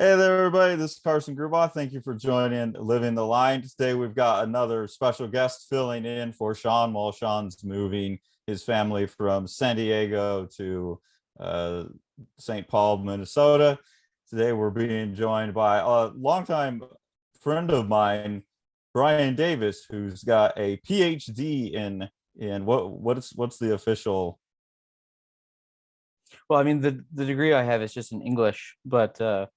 Hey there, everybody. This is Carson Grubaugh. Thank you for joining Living the Line. Today, we've got another special guest filling in for Sean while Sean's moving his family from San Diego to St. Paul, Minnesota. Today, we're being joined by a longtime friend of mine, Brian Davis, who's got a PhD in what's the official? Well, I mean, the degree I have is just in English, but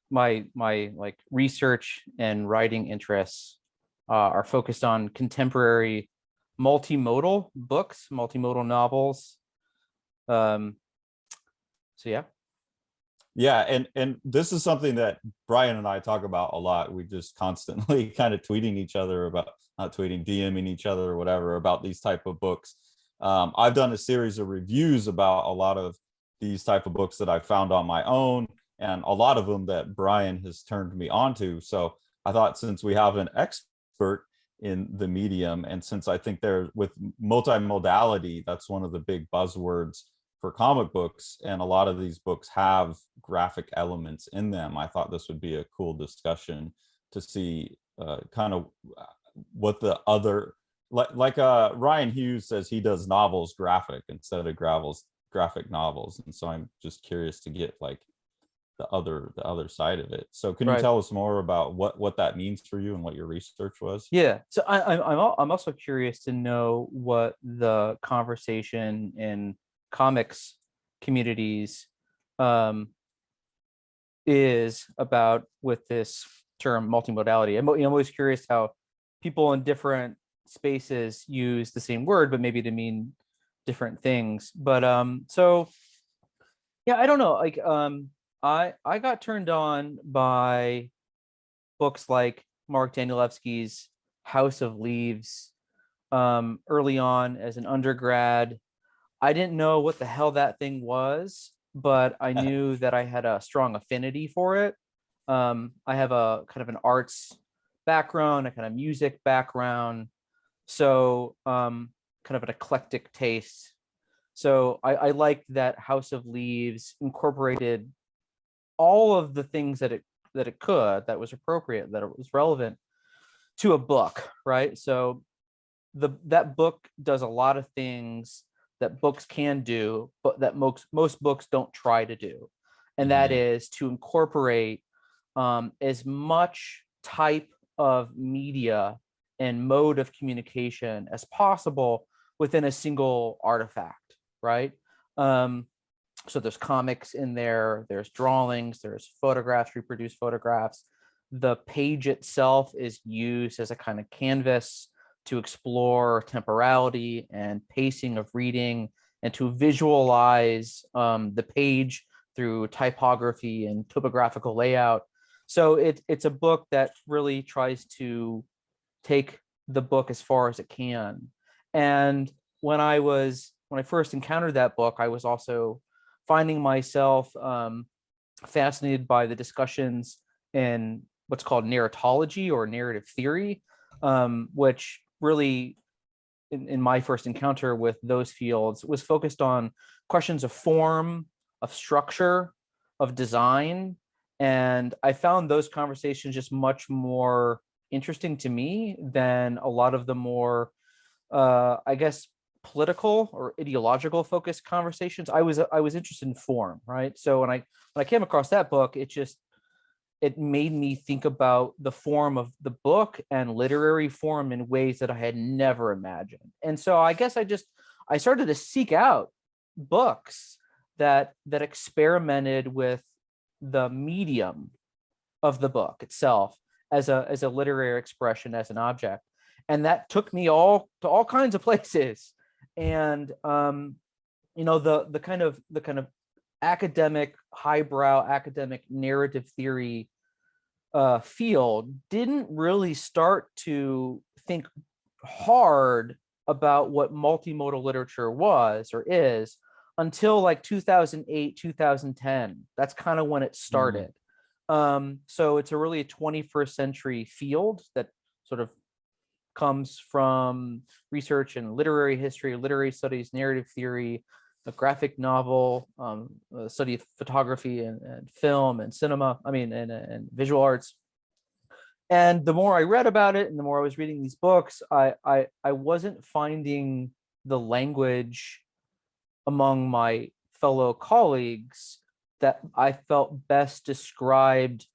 my like research and writing interests are focused on contemporary multimodal books, multimodal novels. So yeah. Yeah, and this is something that Brian and I talk about a lot. We just constantly kind of tweeting each other about, not tweeting, DMing each other or whatever about these type of books. I've done a series of reviews about a lot of these type of books that I found on my own, and a lot of them that Brian has turned me onto. So I thought, since we have an expert in the medium, and since I think there with multimodality, that's one of the big buzzwords for comic books, and a lot of these books have graphic elements in them, I thought this would be a cool discussion to see kind of what the other, like Ryan Hughes says he does novels graphic instead of graphic novels, and so I'm just curious to get like the other side of it. So can you tell us more about what that means for you and what your research was? Yeah, so I'm also curious to know what the conversation in comics communities is about with this term multimodality. I'm always curious how people in different spaces use the same word, but maybe to mean different things. But so yeah, I don't know. Like I got turned on by books like Mark Danielewski's House of Leaves early on as an undergrad. I didn't know what the hell that thing was, but I knew that I had a strong affinity for it. I have a kind of an arts background, a kind of music background, so kind of an eclectic taste. So I liked that House of Leaves incorporated all of the things that it could, that was appropriate, that it was relevant to a book, right? So that book does a lot of things that books can do, but that most books don't try to do. And that is to incorporate as much type of media and mode of communication as possible within a single artifact, right? So there's comics in there, there's drawings, there's photographs, reproduced photographs. The page itself is used as a kind of canvas to explore temporality and pacing of reading, and to visualize the page through typography and topographical layout. So it's a book that really tries to take the book as far as it can. And when I first encountered that book, I was also finding myself fascinated by the discussions in what's called narratology or narrative theory, which really, in my first encounter with those fields, was focused on questions of form, of structure, of design. And I found those conversations just much more interesting to me than a lot of the more, I guess, political or ideological focused conversations. I was interested in form, right? So when I came across that book, it made me think about the form of the book and literary form in ways that I had never imagined. And so I guess I started to seek out books that experimented with the medium of the book itself as a literary expression, as an object. And that took me to all kinds of places. And the kind of academic, highbrow academic narrative theory field didn't really start to think hard about what multimodal literature was or is until like 2008, 2010. That's kind of when it started. So it's really a 21st century field that sort of comes from research in literary history, literary studies, narrative theory, a graphic novel, a study of photography and film and cinema. I mean, and visual arts. And the more I read about it, and the more I was reading these books, I wasn't finding the language among my fellow colleagues that I felt best described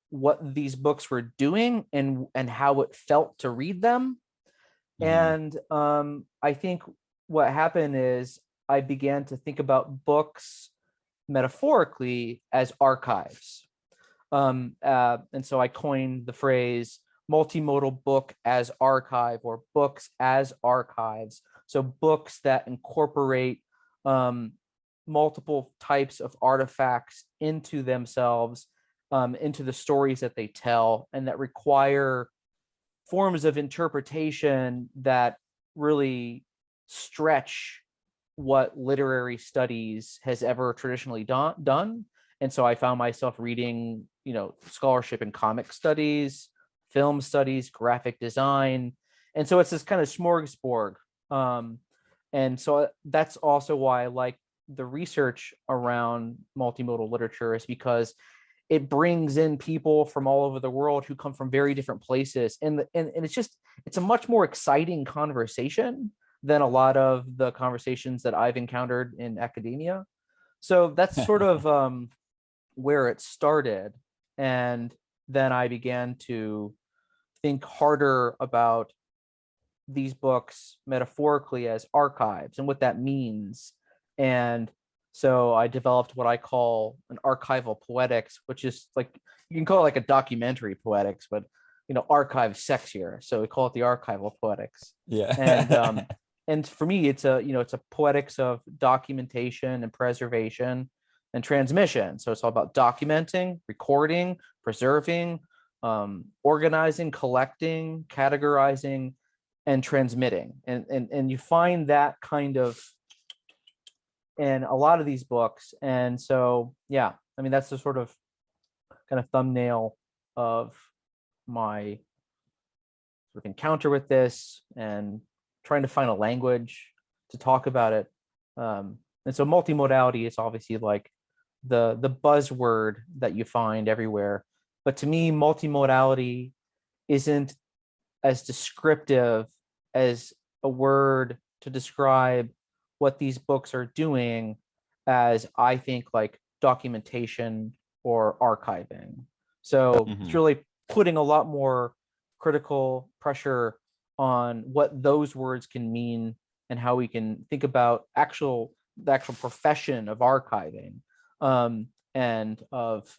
what these books were doing and how it felt to read them. And I think what happened is I began to think about books metaphorically as archives. And so I coined the phrase multimodal book as archive, or books as archives. So books that incorporate multiple types of artifacts into themselves, into the stories that they tell, and that require forms of interpretation that really stretch what literary studies has ever traditionally done. And so I found myself reading, scholarship in comic studies, film studies, graphic design. And so it's this kind of smorgasbord. And so that's also why I like the research around multimodal literature, is because it brings in people from all over the world who come from very different places. And it's a much more exciting conversation than a lot of the conversations that I've encountered in academia. So that's sort of where it started. And then I began to think harder about these books metaphorically as archives and what that means. And so I developed what I call an archival poetics, which is like, you can call it like a documentary poetics, but archive sexier. So we call it the archival poetics. Yeah. And for me, it's a poetics of documentation and preservation and transmission. So it's all about documenting, recording, preserving, organizing, collecting, categorizing, and transmitting. And you find that kind of in a lot of these books. And so, yeah, I mean, that's the sort of kind of thumbnail of my sort of encounter with this and trying to find a language to talk about it. And so multimodality is obviously like the buzzword that you find everywhere. But to me, multimodality isn't as descriptive as a word to describe what these books are doing as, I think, like documentation or archiving. So it's really putting a lot more critical pressure on what those words can mean and how we can think about the actual profession of archiving, and of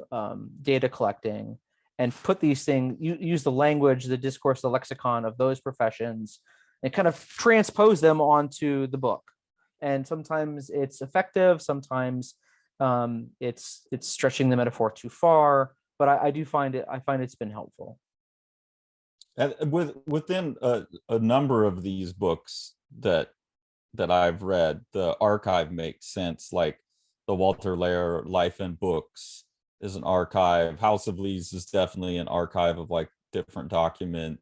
data collecting, and put these things, use the language, the discourse, the lexicon of those professions, and kind of transpose them onto the book. And sometimes it's effective, sometimes it's stretching the metaphor too far, but I find it's been helpful. And within a number of these books that I've read, the archive makes sense. Like the Walter Lair Life and Books is an archive. House of Leaves is definitely an archive of like different documents.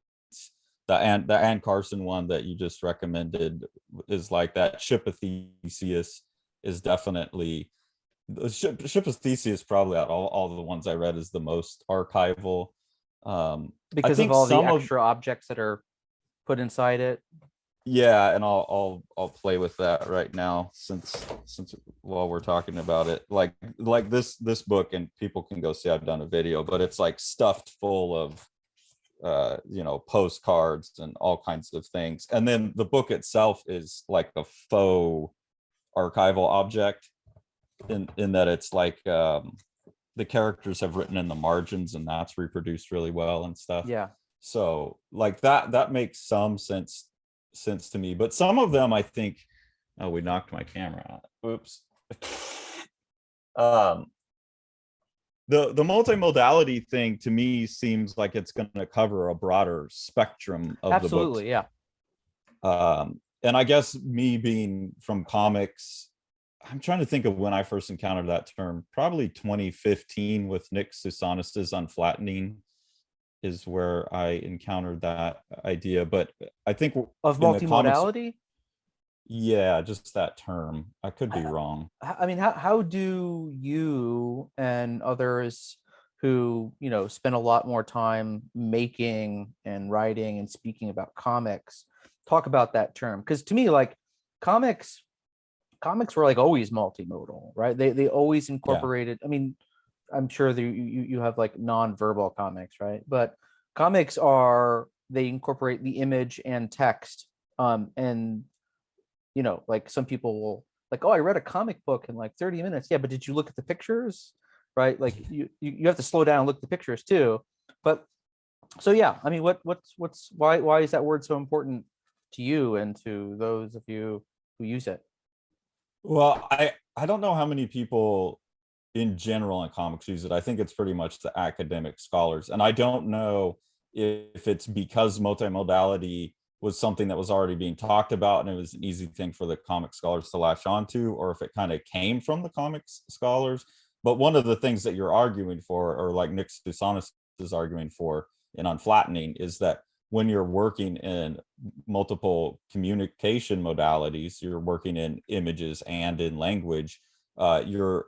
The Ann Carson one that you just recommended is like that. Ship of Theseus is definitely, the Ship of Theseus probably out all the ones I read is the most archival. Because of all the extra objects that are put inside it. Yeah, and I'll play with that right now since while we're talking about it. Like this book, and people can go see, I've done a video, but it's like stuffed full of postcards and all kinds of things. And then the book itself is like a faux archival object in that it's like the characters have written in the margins, and that's reproduced really well and stuff. Yeah. So like that makes some sense to me, but some of them I think, oh, we knocked my camera out. Oops. The multimodality thing to me seems like it's going to cover a broader spectrum of Absolutely, the books. Yeah. And I guess me being from comics, I'm trying to think of when I first encountered that term. Probably 2015 with Nick Susanis's Unflattening is where I encountered that idea. But I think of multimodality. Yeah, just that term. I could be wrong. I mean, how do you and others who, you know, spend a lot more time making and writing and speaking about comics talk about that term? Because to me, like comics comics were like always multimodal, right? They always Yeah. incorporated. I mean, I'm sure that you have like non-verbal comics, right? But comics are, they incorporate the image and text. And you know, like some people will like, oh, I read a comic book in like 30 minutes. Yeah, but did you look at the pictures? Right? Like you have to slow down and look at the pictures too. But so yeah, I mean, what's why is that word so important to you and to those of you who use it? Well, I don't know how many people in general in comics use it. I think it's pretty much the academic scholars. And I don't know if it's because multimodality was something that was already being talked about and it was an easy thing for the comic scholars to latch onto, or if it kind of came from the comics scholars. But one of the things that you're arguing for, or like Nick Susanis is arguing for in Unflattening, is that when you're working in multiple communication modalities, you're working in images and in language, you're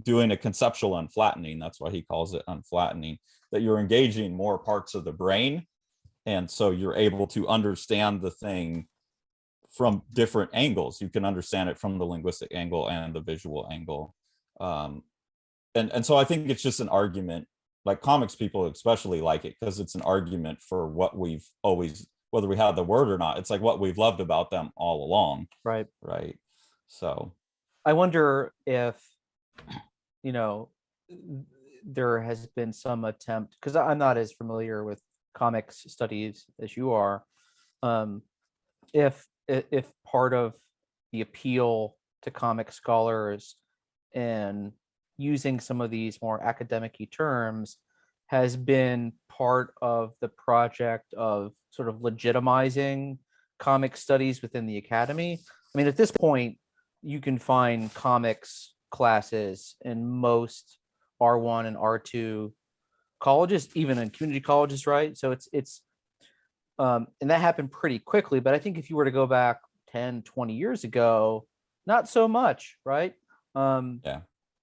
doing a conceptual unflattening. That's why he calls it unflattening, that you're engaging more parts of the brain. And so you're able to understand the thing from different angles. You can understand it from the linguistic angle and the visual angle. Um, and so I think it's just an argument, like comics people especially like it because it's an argument for what we've always, whether we had the word or not, it's like what we've loved about them all along. Right. Right. So I wonder if, you know, there has been some attempt, because I'm not as familiar with comics studies as you are, um, if part of the appeal to comic scholars and using some of these more academic terms has been part of the project of sort of legitimizing comic studies within the academy. I mean, at this point, you can find comics classes in most R1 and R2 colleges, even in community colleges, right? So and that happened pretty quickly. But I think if you were to go back 10, 20 years ago, not so much, right? yeah.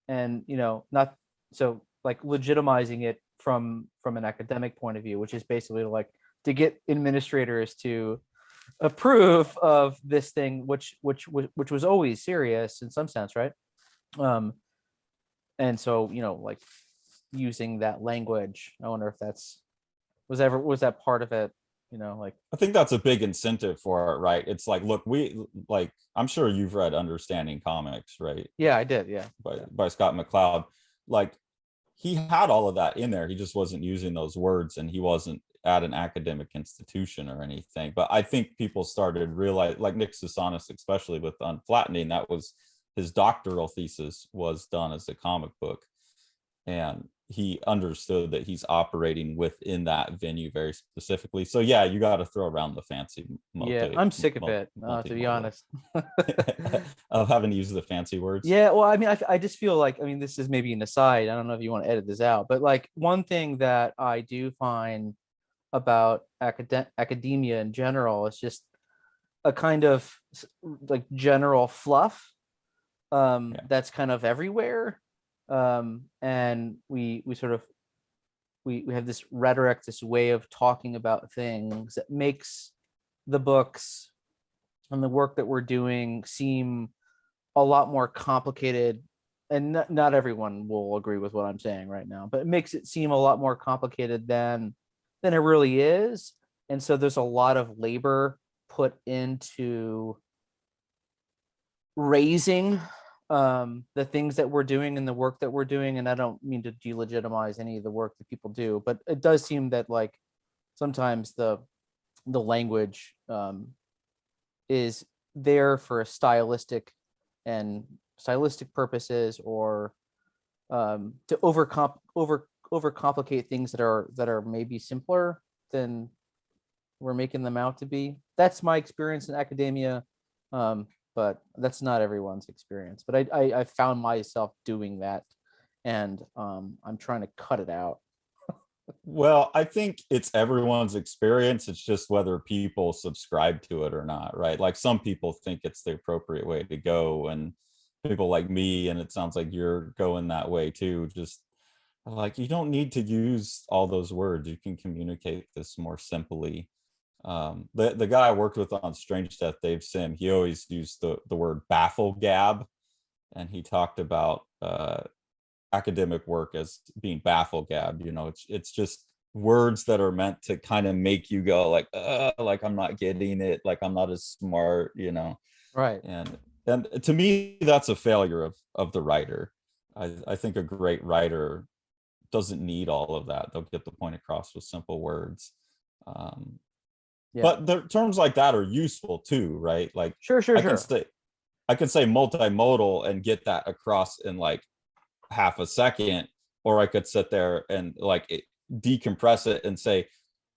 And you know, not so like legitimizing it from an academic point of view, which is basically like to get administrators to approve of this thing, which was always serious in some sense, right? Um, and so, you know, like using that language, I wonder if was that part of it, you know, like. I think that's a big incentive for it, right? It's like, look, we like, I'm sure you've read Understanding Comics, right? Yeah, I did. Yeah. By Scott McCloud. Like he had all of that in there. He just wasn't using those words and he wasn't at an academic institution or anything. But I think people started realize, like Nick Susanis, especially with Unflattening, that was his doctoral thesis was done as a comic book. And he understood that he's operating within that venue very specifically. So yeah, you got to throw around the fancy Yeah, I'm sick of it, to be multimodal honest. of having to use the fancy words. Yeah, well, I mean, I just feel like, I mean, this is maybe an aside. I don't know if you want to edit this out, but like one thing that I do find about academia in general is just a kind of like general fluff Yeah. that's kind of everywhere. And we sort of we have this rhetoric, this way of talking about things that makes the books and the work that we're doing seem a lot more complicated. And not everyone will agree with what I'm saying right now, but it makes it seem a lot more complicated than it really is. And so there's a lot of labor put into raising the things that we're doing and the work that we're doing. And I don't mean to delegitimize any of the work that people do, but it does seem that like sometimes the language is there for stylistic purposes, or to overcomplicate things that are maybe simpler than we're making them out to be. That's my experience in academia, but that's not everyone's experience. But I found myself doing that, and I'm trying to cut it out. Well, I think it's everyone's experience. It's just whether people subscribe to it or not, right? Like some people think it's the appropriate way to go, and people like me, and it sounds like you're going that way too. Just like you don't need to use all those words. You can communicate this more simply. The guy I worked with on Strange Death, Dave Sim, he always used the word baffle gab, and he talked about academic work as being baffle gab. You know, it's just words that are meant to kind of make you go like I'm not getting it, like I'm not as smart, you know. Right. And to me, that's a failure of the writer. I think a great writer doesn't need all of that. They'll get the point across with simple words. Yeah. But the terms like that are useful too, right? Like Sure. I can say multimodal and get that across in like half a second, or I could sit there and like decompress it and say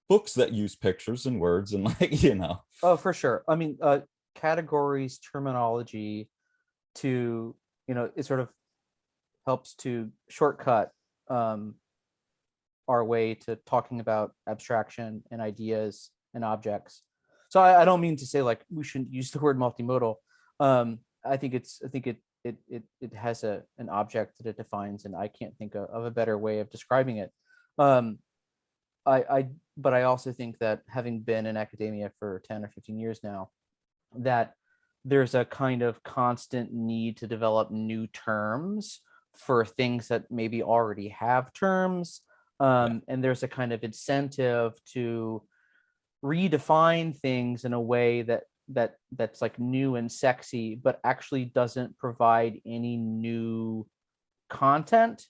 books that use pictures and words and like, you know. Oh, for sure. I mean, categories, terminology, to, you know, it sort of helps to shortcut our way to talking about abstraction and ideas and objects. So I don't mean to say like we shouldn't use the word multimodal. I think it has an object that it defines, and I can't think of a better way of describing it. But I also think that, having been in academia for 10 or 15 years now, that there's a kind of constant need to develop new terms for things that maybe already have terms. And there's a kind of incentive to redefine things in a way that's like new and sexy, but actually doesn't provide any new content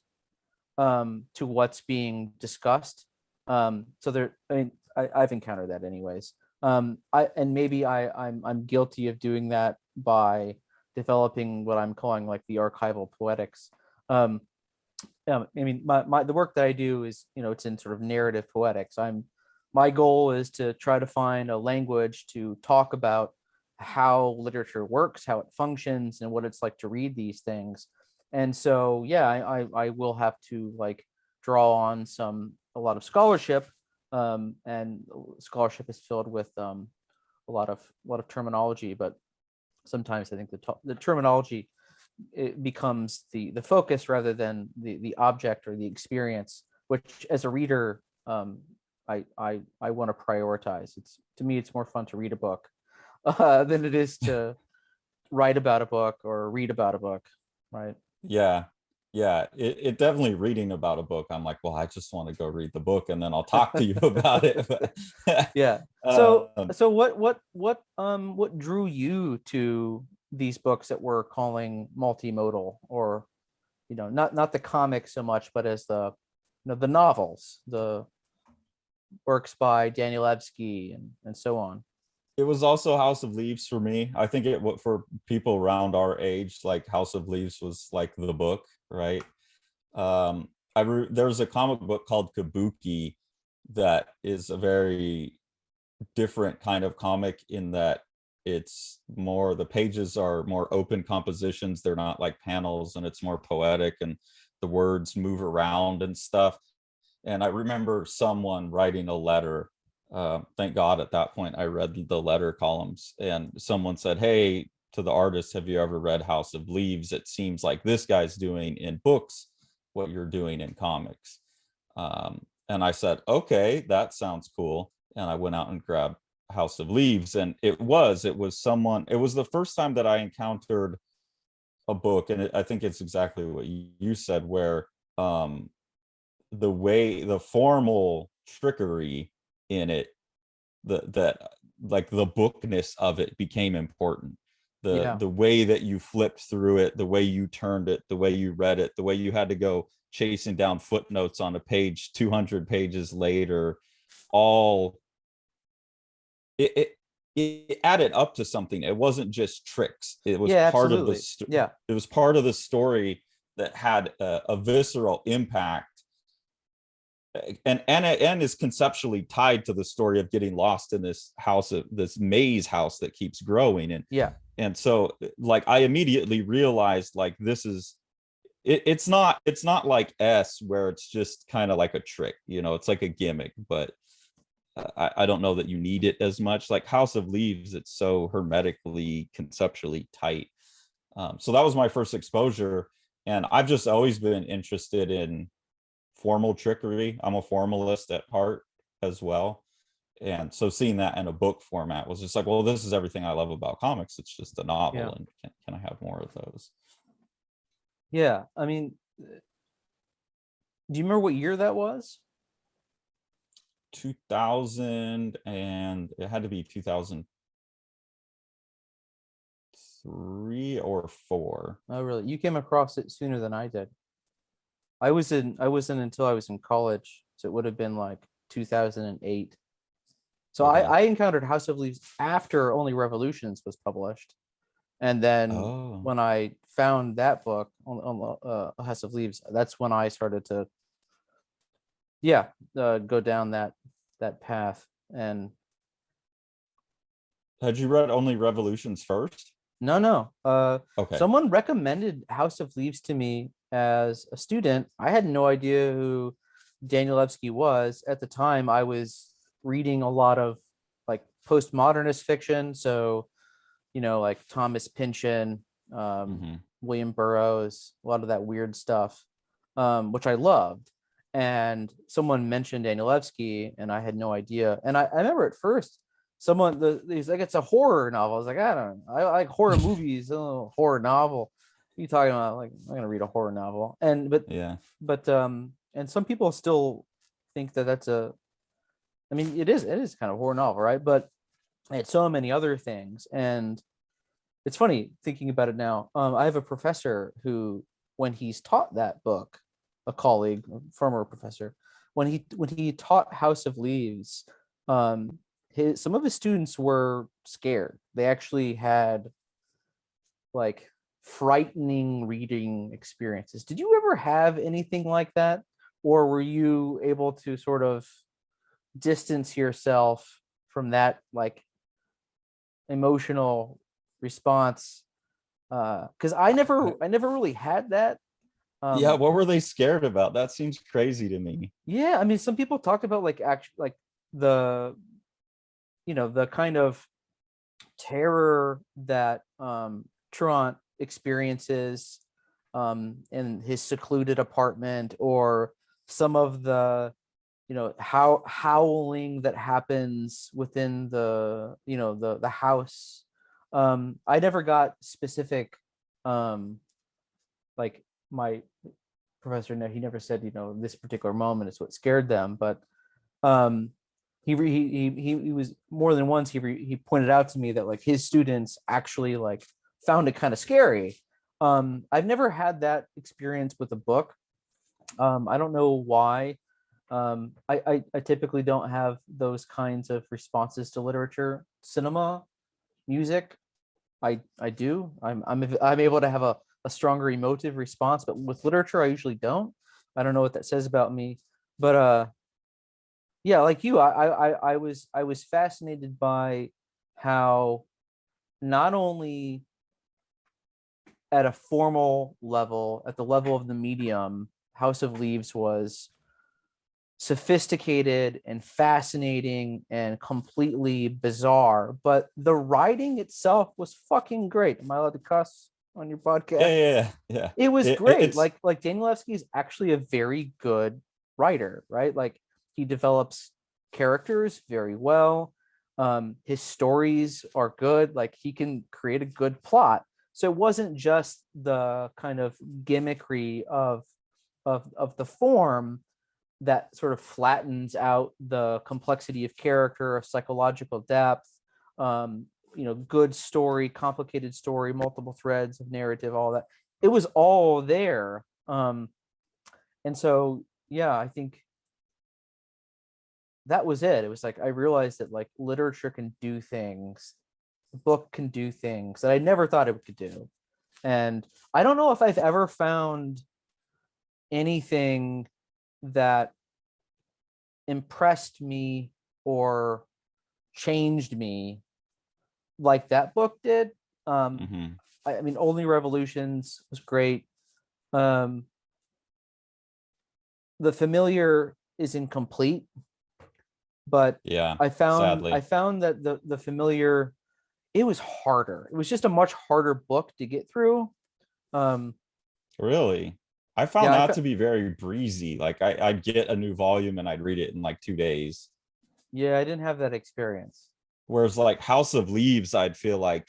to what's being discussed. So there, I mean, I've encountered that anyways. I'm guilty of doing that by developing what I'm calling like the archival poetics. I mean, the work that I do is, you know, it's in sort of narrative poetics. My goal is to try to find a language to talk about how literature works, how it functions, and what it's like to read these things. And so, yeah, I will have to like draw on a lot of scholarship, and scholarship is filled with a lot of terminology. But sometimes I think the terminology, it becomes the focus rather than the object or the experience, which as a reader, I want to prioritize. To me, it's more fun to read a book than it is to write about a book or read about a book, right? Yeah. It definitely, reading about a book, I'm like, well, I just want to go read the book and then I'll talk to you about it. Yeah. So what drew you to these books that we're calling multimodal, or, you know, not the comics so much, but as the, you know, the novels, the works by Danielewski and so on? It was also House of Leaves for me. I think for people around our age, like House of Leaves was like the book, right? There was a comic book called Kabuki that is a very different kind of comic, in that the pages are more open compositions. They're not like panels, and it's more poetic, and the words move around and stuff. And I remember someone writing a letter. Thank God at that point I read the letter columns, and someone said, hey, to the artist, have you ever read House of Leaves? It seems like this guy's doing in books what you're doing in comics. And I said, okay, that sounds cool. And I went out and grabbed House of Leaves, and it was the first time that I encountered a book, and I think it's exactly what you said, where the formal trickery in it, that like the bookness of it became important. The way that you flipped through it, the way you turned it, the way you read it, the way you had to go chasing down footnotes on a page 200 pages later, all it added up to something. It wasn't just tricks. It was part of the it was part of the story that had a visceral impact, and is conceptually tied to the story of getting lost in this maze house that keeps growing. And so like I immediately realized, like, this is it's not like S where it's just kind of like a trick, you know, it's like a gimmick, but I don't know that you need it as much. Like House of Leaves, it's so hermetically conceptually tight. So that was my first exposure, and I've just always been interested in formal trickery. I'm a formalist at heart as well, and so seeing that in a book format was just like, well, this is everything I love about comics. It's just a novel, Yeah. and can I have more of those? Yeah, I mean, do you remember what year that was? 2000, and it had to be 2003 or 4. Oh, really? You came across it sooner than I did. I wasn't until I was in college, so it would have been like 2008. So Okay. I encountered House of Leaves after Only Revolutions was published, and then Oh, when I found that book on House of Leaves, that's when I started to go down that path. And had you read Only Revolutions first? no, Okay. someone recommended House of Leaves to me as a student. I had no idea who Danielewski was at the time. I was reading a lot of like postmodernist fiction, so like Thomas Pynchon, Hmm. William Burroughs, a lot of that weird stuff, which I loved. And someone mentioned Danielewski, and I had no idea. And I remember at first, he's like, it's a horror novel. I was like, I don't know. I like horror movies. Oh, horror novel. What are you talking about? Like, I'm gonna read a horror novel. And Yeah. and some people still think that that's a. I mean, it is kind of a horror novel, right? But it's so many other things, and it's funny thinking about it now. I have a professor who, when he's taught that book, a colleague, a former professor, when he taught House of Leaves, some of his students were scared. They actually had like frightening reading experiences. Did you ever have anything like that, or were you able to sort of distance yourself from that like emotional response? Because I never really had that. Yeah, um what were they scared about? That seems crazy to me. yeah, I mean, some people talked about like actually like the the kind of terror that Trant experiences in his secluded apartment, or some of the howling that happens within the house. I never got specific, like my professor, no, he never said this particular moment is what scared them, but um he was more than once he pointed out to me that like his students actually like found it kind of scary. I've never had that experience with a book. I don't know why. I typically don't have those kinds of responses to literature. Cinema, music, I do. I'm able to have a stronger emotive response, but with literature, I usually don't. I don't know what that says about me, but yeah, like you, I was fascinated by how not only at a formal level, at the level of the medium, House of Leaves was sophisticated and fascinating and completely bizarre, but the writing itself was fucking great. Am I allowed to cuss on your Yeah, podcast? yeah, yeah. It was great. It's Like Danielewski is actually a very good writer, right? Like he develops characters very well. His stories are good. Like he can create a good plot. So it wasn't just the kind of gimmickry of the form that sort of flattens out the complexity of character, of psychological depth, good story, complicated story, multiple threads of narrative, all that. It was all there. And so, yeah, I think that was it. It was like I realized that like literature can do things, the book can do things that I never thought it could do. And I don't know if I've ever found anything that impressed me or changed me like that book did. Um, mhm. I mean, Only Revolutions was great. Um, the Familiar is incomplete, but Yeah, I found sadly. that the Familiar, it was harder. It was just a much harder book to get through. Um, Really? I found yeah, that to be very breezy. Like I'd get a new volume and I'd read it in like 2 days. yeah, I didn't have that experience. Whereas like House of Leaves, I'd feel like,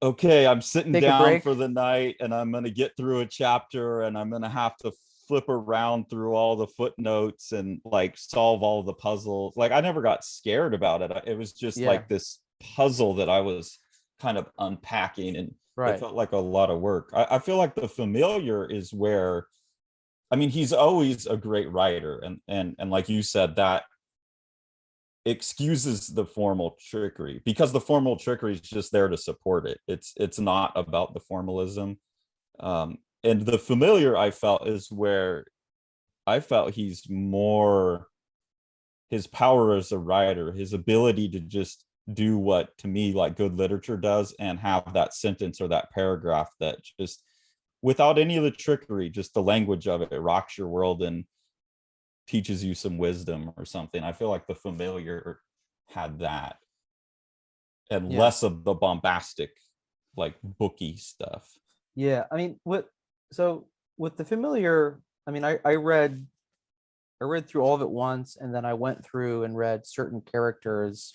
okay, I'm sitting Take a down break. for the night and I'm gonna get through a chapter and I'm gonna have to flip around through all the footnotes and like solve all the puzzles. Like I never got scared about it. It was just Yeah, like this puzzle that I was kind of unpacking, and it right. felt like a lot of work. I feel like the Familiar is where, I mean, he's always a great writer, and like you said, that excuses the formal trickery, because the formal trickery is just there to support it. It's not about the formalism. And the Familiar, I felt, is where I felt he's more, his power as a writer, his ability to just do what to me like good literature does, and have that sentence or that paragraph that just, without any of the trickery, just the language of it, it rocks your world and teaches you some wisdom or something. I feel like the Familiar had that, and Yeah, less of the bombastic, like booky stuff. yeah. I mean, with the Familiar, I mean, I read through all of it once, and then I went through and read certain characters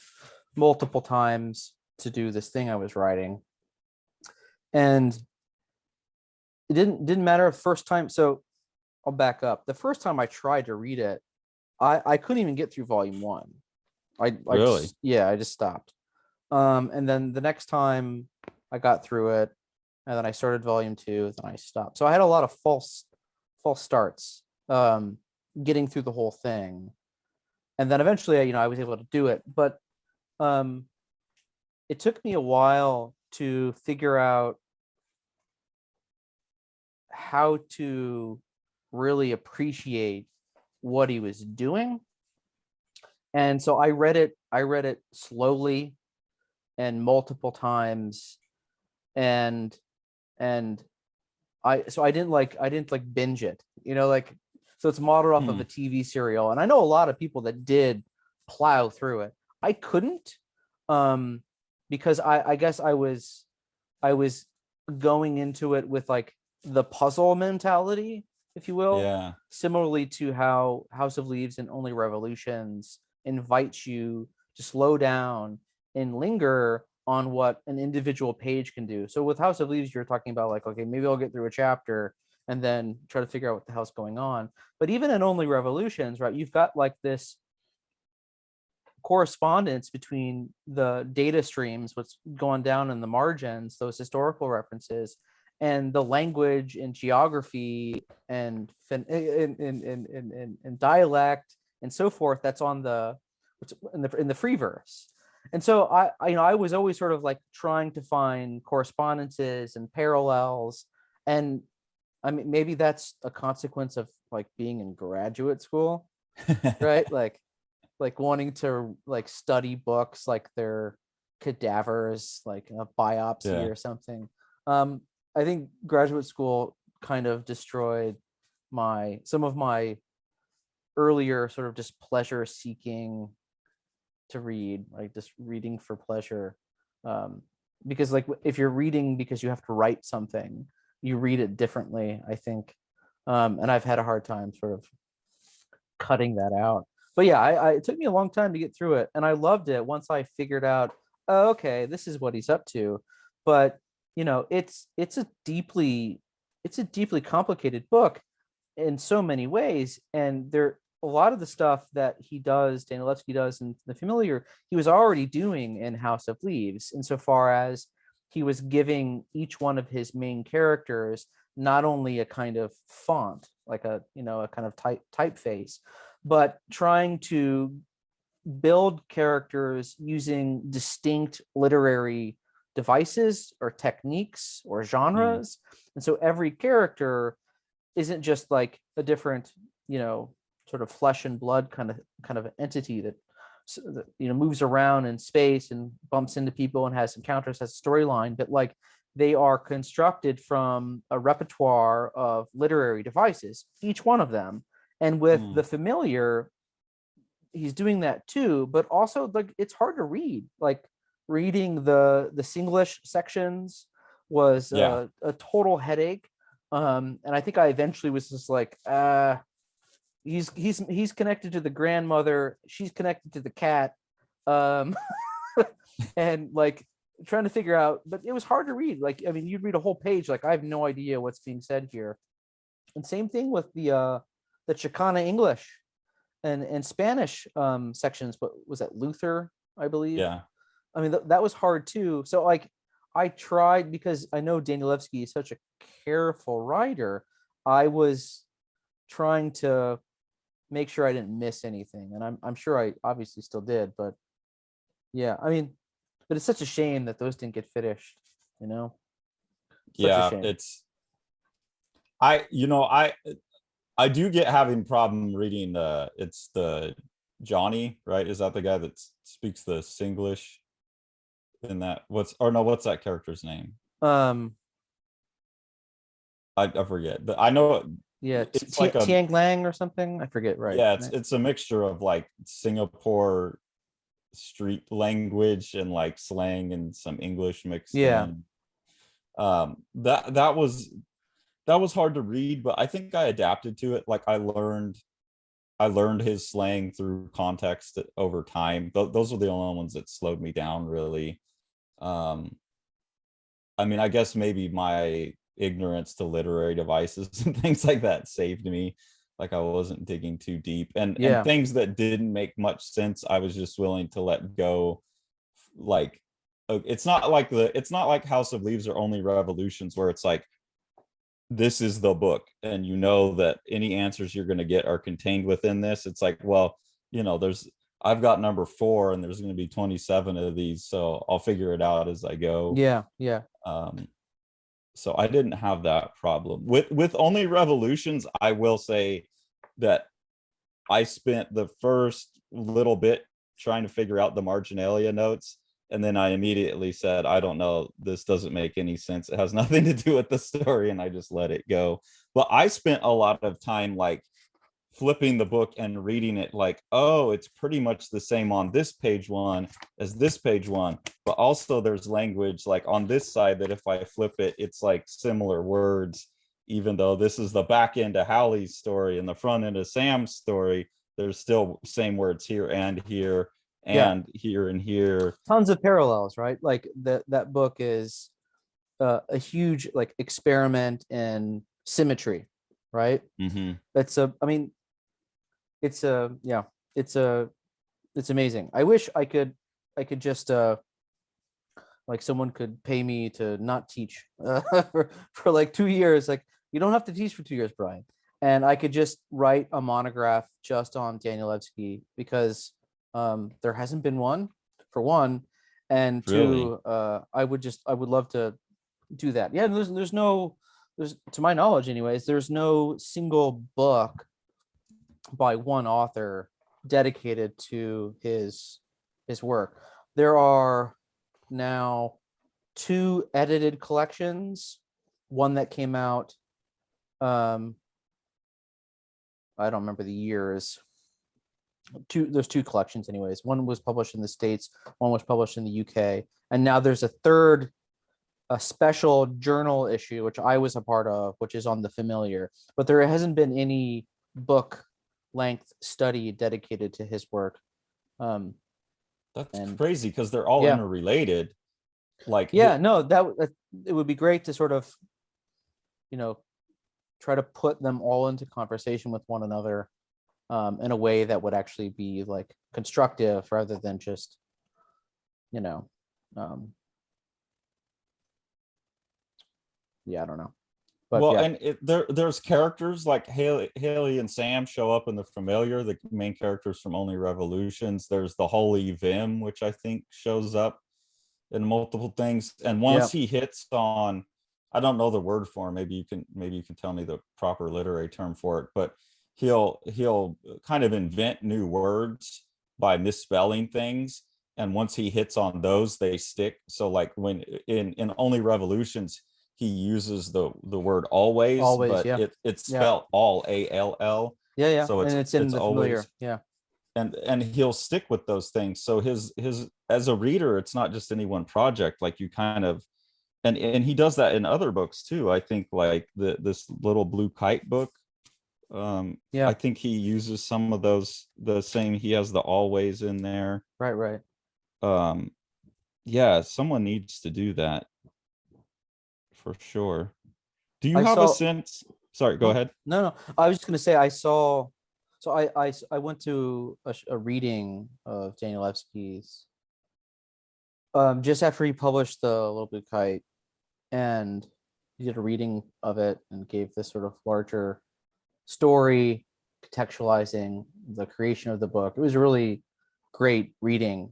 multiple times to do this thing I was writing, and it didn't matter the first time. So I'll back up. The first time I tried to read it, I couldn't even get through volume one. I Really? just, yeah, I just stopped. And then the next time I got through it, and then I started volume two, then I stopped. So I had a lot of false starts, getting through the whole thing. And then eventually, I was able to do it. But um, it took me a while to figure out how to really appreciate what he was doing. And so I read it slowly and multiple times, and and I didn't like binge it, like, so it's modeled off of Hmm. a TV serial. And I know a lot of people that did plow through it. I couldn't, um because I guess I was going into it with like the puzzle mentality, if you will, Yeah. similarly to how House of Leaves and Only Revolutions invites you to slow down and linger on what an individual page can do. So with House of Leaves, you're talking about like, okay, maybe I'll get through a chapter and then try to figure out what the hell's going on. But even in Only Revolutions, right, you've got like this correspondence between the data streams, what's going down in the margins, those historical references, and the language and geography and and dialect and so forth that's on the in the free verse. And so I was always sort of like trying to find correspondences and parallels. And I mean, maybe that's a consequence of like being in graduate school, right? Like wanting to like study books like they're cadavers, like a biopsy Yeah. or something. I think graduate school kind of destroyed some of my earlier sort of just pleasure seeking to read, like just reading for pleasure. um, because like if you're reading because you have to write something, you read it differently, I think. And I've had a hard time sort of cutting that out. But yeah, it took me a long time to get through it, and I loved it once I figured out, oh, okay, this is what he's up to. But it's a deeply complicated book in so many ways, and there a lot of the stuff that Danielewski does in The Familiar, he was already doing in House of Leaves, insofar as he was giving each one of his main characters not only a kind of font, like a kind of typeface, but trying to build characters using distinct literary devices or techniques or Hmm. genres. And so every character isn't just like a different, sort of flesh and blood kind of entity that moves around in space and bumps into people and has encounters, has a storyline, but like they are constructed from a repertoire of literary devices, each one of them. And with the familiar, he's doing that too, but also like it's hard to read. Like reading the Singlish sections was a total headache. And I think I eventually was just like, he's connected to the grandmother, she's connected to the cat, and like trying to figure out, but it was hard to read. Like, I mean, you'd read a whole page, like I have no idea what's being said here. And same thing with the Chicana English and Spanish sections. But was that Luther, I believe? Yeah. I mean, that was hard too. So like I tried, because I know Danielewski is such a careful writer. I was trying to make sure I didn't miss anything, and I'm sure I obviously still did. But yeah, I mean, but it's such a shame that those didn't get finished. You know? Such a shame. It's I do get having problem reading it's the Johnny, right? Is that the guy that speaks the Singlish in that? What's that character's name? I forget, but I know. Yeah, it's like Tiang Lang or something. I forget. Right. Yeah, it's a mixture of like Singapore street language and like slang and some English mixed in. That was hard to read, but I think I adapted to it. Like I learned his slang through context over time. Those were the only ones that slowed me down, really. I mean, I guess maybe my ignorance to literary devices and things like that saved me. Like I wasn't digging too deep, and things that didn't make much sense, I was just willing to let go. Like it's not like House of Leaves or Only Revolutions, where it's like, this is the book and you know that any answers you're going to get are contained within this. It's like, well, I've got number 4 and there's going to be 27 of these, so I'll figure it out as I go. So I didn't have that problem with Only Revolutions. I will say that I spent the first little bit trying to figure out the marginalia notes, and then I immediately said, I don't know, this doesn't make any sense, it has nothing to do with the story, and I just let it go. But I spent a lot of time like flipping the book and reading it like, oh, it's pretty much the same on this page 1 as this page 1, but also there's language like on this side that if I flip it, it's like similar words, even though this is the back end of Hallie's story and the front end of Sam's story, there's still same words here and here and here and here. Tons of parallels, right? Like that book is a huge like experiment in symmetry, right? It's amazing. I wish I could just like someone could pay me to not teach for like 2 years. Like, you don't have to teach for 2 years, Brian, and I could just write a monograph just on Danielewski, because there hasn't been one, for one, and two, I would love to do that. Yeah, there's to my knowledge anyways, there's no single book by one author dedicated to his work. There are now 2 edited collections, one that came out, I don't remember the years. There's 2 collections anyways. One was published in the States, one was published in the UK, and now there's a third, a special journal issue, which I was a part of, which is on the familiar, but there hasn't been any book length study dedicated to his work. That's crazy, because they're all interrelated. Like, that it would be great to sort of, try to put them all into conversation with one another, in a way that would actually be like constructive, rather than just, I don't know. But and there's characters like Haley and Sam show up in the familiar, the main characters from Only Revolutions. There's the Holy Vim, which I think shows up in multiple things. And once he hits on, I don't know the word for him, maybe you can tell me the proper literary term for it, but he'll kind of invent new words by misspelling things. and once he hits on those, they stick. So like when in Only Revolutions, he uses the word always, Always, but yeah. it's Yeah. spelled all ALL. Yeah, yeah. So And it's in it's the always, familiar. Yeah. and he'll stick with those things. So his as a reader, it's not just any one project. Like you kind of, and he does that in other books too. I think like this Little Blue Kite book, Yeah. I think he uses some of those the same. He has the always in there. Right, right. um yeah, someone needs to do that for sure. Do you I have a saw sense? Sorry, go oh, ahead. no, no. I was just gonna say I saw so I went to a reading of Danielewski's just after he published the Little Blue Kite, and he did a reading of it and gave this sort of larger story contextualizing the creation of the book. It was a really great reading.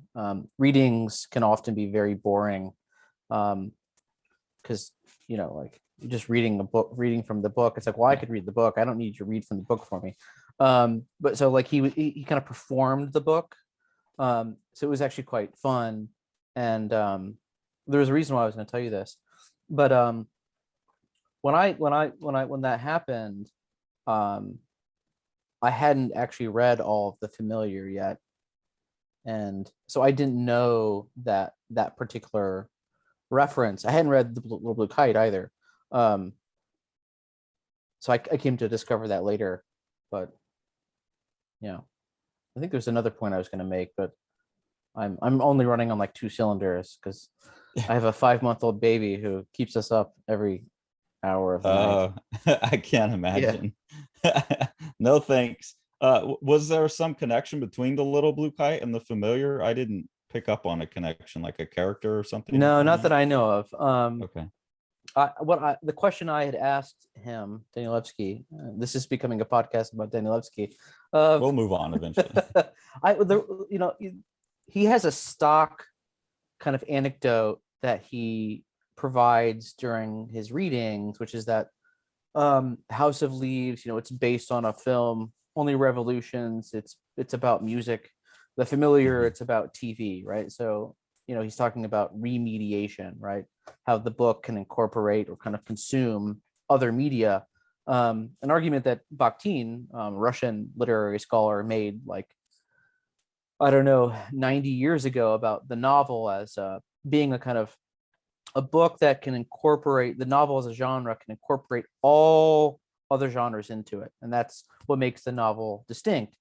Readings can often be very boring because like just reading from the book. It's like, well, I could read the book. I don't need you to read from the book for me. But so like he kind of performed the book. So it was actually quite fun. And there was a reason why I was going to tell you this. But when that happened, I hadn't actually read all of the familiar yet, and so I didn't know that particular reference. I hadn't read the Little Blue Kite either, so I came to discover that later. But I think there's another point I was going to make, but I'm only running on like 2 cylinders because I have a 5-month-old baby who keeps us up every hour of the night. I can't imagine. No thanks. Was there some connection between the Little Blue Kite and the familiar? I didn't pick up on a connection, like a character or something No, from not that I know of. Okay. The question I had asked him, Danielewski, this is becoming a podcast about Danielewski. We'll move on eventually. He has a stock kind of anecdote that he provides during his readings, which is that House of Leaves, it's based on a film. Only Revolutions, it's about music. The Familiar, it's about TV, right? So he's talking about remediation, right? How the book can incorporate or kind of consume other media. An argument that Bakhtin, Russian literary scholar, made like, I don't know, 90 years ago about the novel as being a kind of a book that can incorporate the novel as a genre, can incorporate all other genres into it. And that's what makes the novel distinct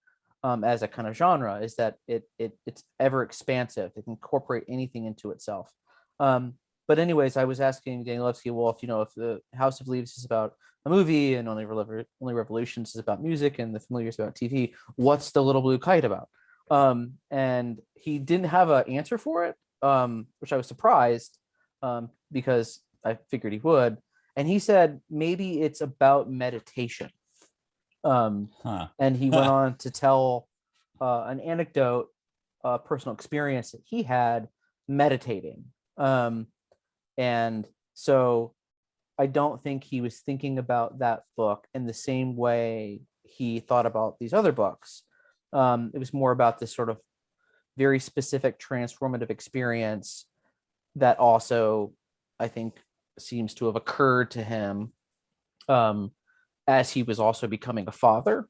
as a kind of genre, is that it's ever expansive. It can incorporate anything into itself. But anyways, I was asking Danielewski, well, if the House of Leaves is about a movie and Only Revolutions is about music and The Familiar is about TV, what's the Little Blue Kite about? And he didn't have an answer for it, which I was surprised because I figured he would. And he said maybe it's about meditation. And he went on to tell an anecdote, personal experience that he had meditating. And so I don't think he was thinking about that book in the same way he thought about these other books. It was more about this sort of very specific transformative experience that also, I think, seems to have occurred to him as he was also becoming a father.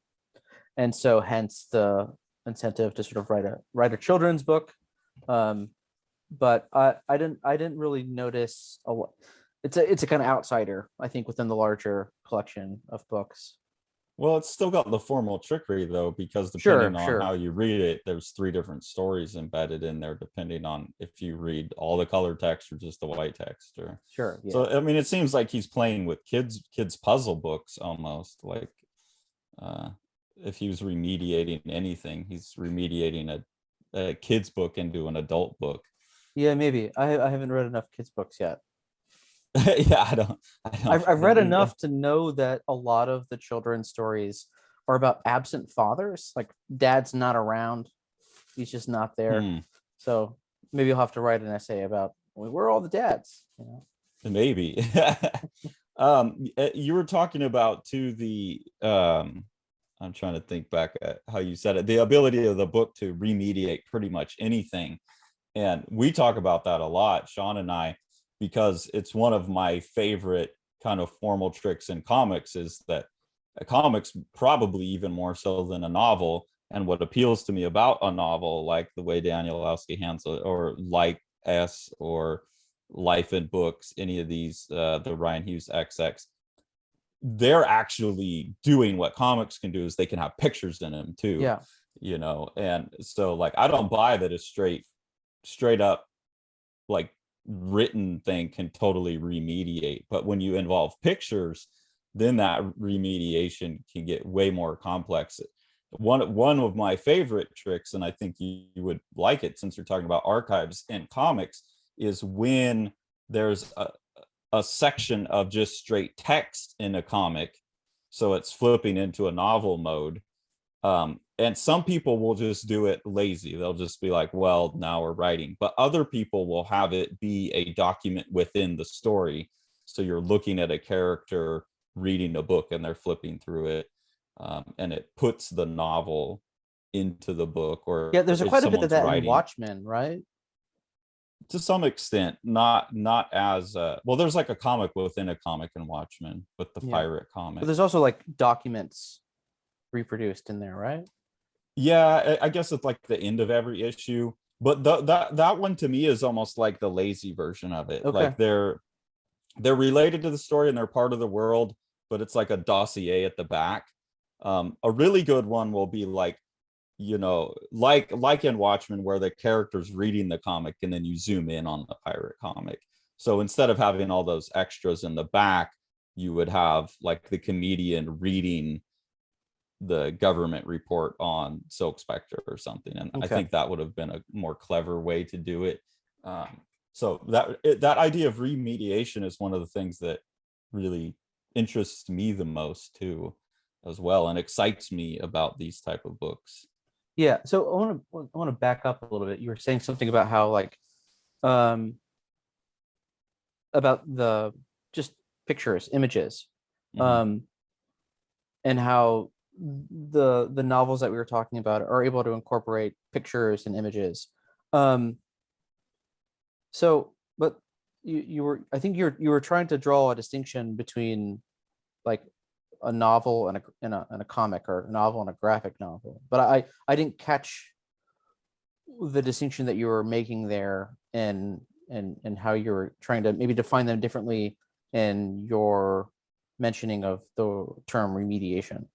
And so hence the incentive to sort of write a children's book. But I didn't really notice a lot. It's a kind of outsider, I think, within the larger collection of books. Well, it's still got the formal trickery though, because Sure, depending on how you read it, there's 3 different stories embedded in there, depending on if you read all the color text or just the white text. Or Sure, yeah. So I mean, it seems like he's playing with kids puzzle books almost. Like if he was remediating anything, he's remediating a kid's book into an adult book. Yeah, maybe. I haven't read enough kids' books yet. Yeah, I've read enough to know that a lot of the children's stories are about absent fathers. Like dad's not around, he's just not there. So maybe I'll have to write an essay about where are all the dads. Maybe. You were talking about too the I'm trying to think back at how you said it, the ability of the book to remediate pretty much anything. And we talk about that a lot, Sean and I, because it's one of my favorite kind of formal tricks in comics, is that a comics, probably even more so than a novel, and what appeals to me about a novel, like the way Daniel Lowski handles it, or like S, or Life in Books, any of these, the Ryan Hughes XX, they're actually doing what comics can do, is they can have pictures in them too. Yeah. You know, and so like I don't buy that a straight up like written thing can totally remediate, but when you involve pictures, then that remediation can get way more complex. One of my favorite tricks, and I think you would like it since you're talking about archives in comics, is when there's a section of just straight text in a comic, so it's flipping into a novel mode. And some people will just do it lazy. They'll just be like, well, now we're writing. But other people will have it be a document within the story. So you're looking at a character reading a book and they're flipping through it. And it puts the novel into the book, or Yeah, there's if quite a bit of someone's that in writing. Watchmen, right? To some extent, not as well, there's like a comic within a comic in Watchmen with the pirate comic. But there's also like documents reproduced in there, right? Yeah, I guess it's like the end of every issue, but that one to me is almost like the lazy version of it. Okay. Like they're related to the story and they're part of the world, but it's like a dossier at the back. A really good one will be like, you know, like in Watchmen, where the character's reading the comic and then you zoom in on the pirate comic. So instead of having all those extras in the back, you would have like the comedian reading the government report on Silk Spectre or something. And I think that would have been a more clever way to do it. So that idea of remediation is one of the things that really interests me the most too, as well, and excites me about these type of books. Yeah. So I want to back up a little bit. You were saying something about how like about the just pictures, images, and how the novels that we were talking about are able to incorporate pictures and images. So, but you were, I think you were trying to draw a distinction between like a novel and a comic, or a novel and a graphic novel. But I didn't catch the distinction that you were making there, and how you were trying to maybe define them differently in your mentioning of the term remediation.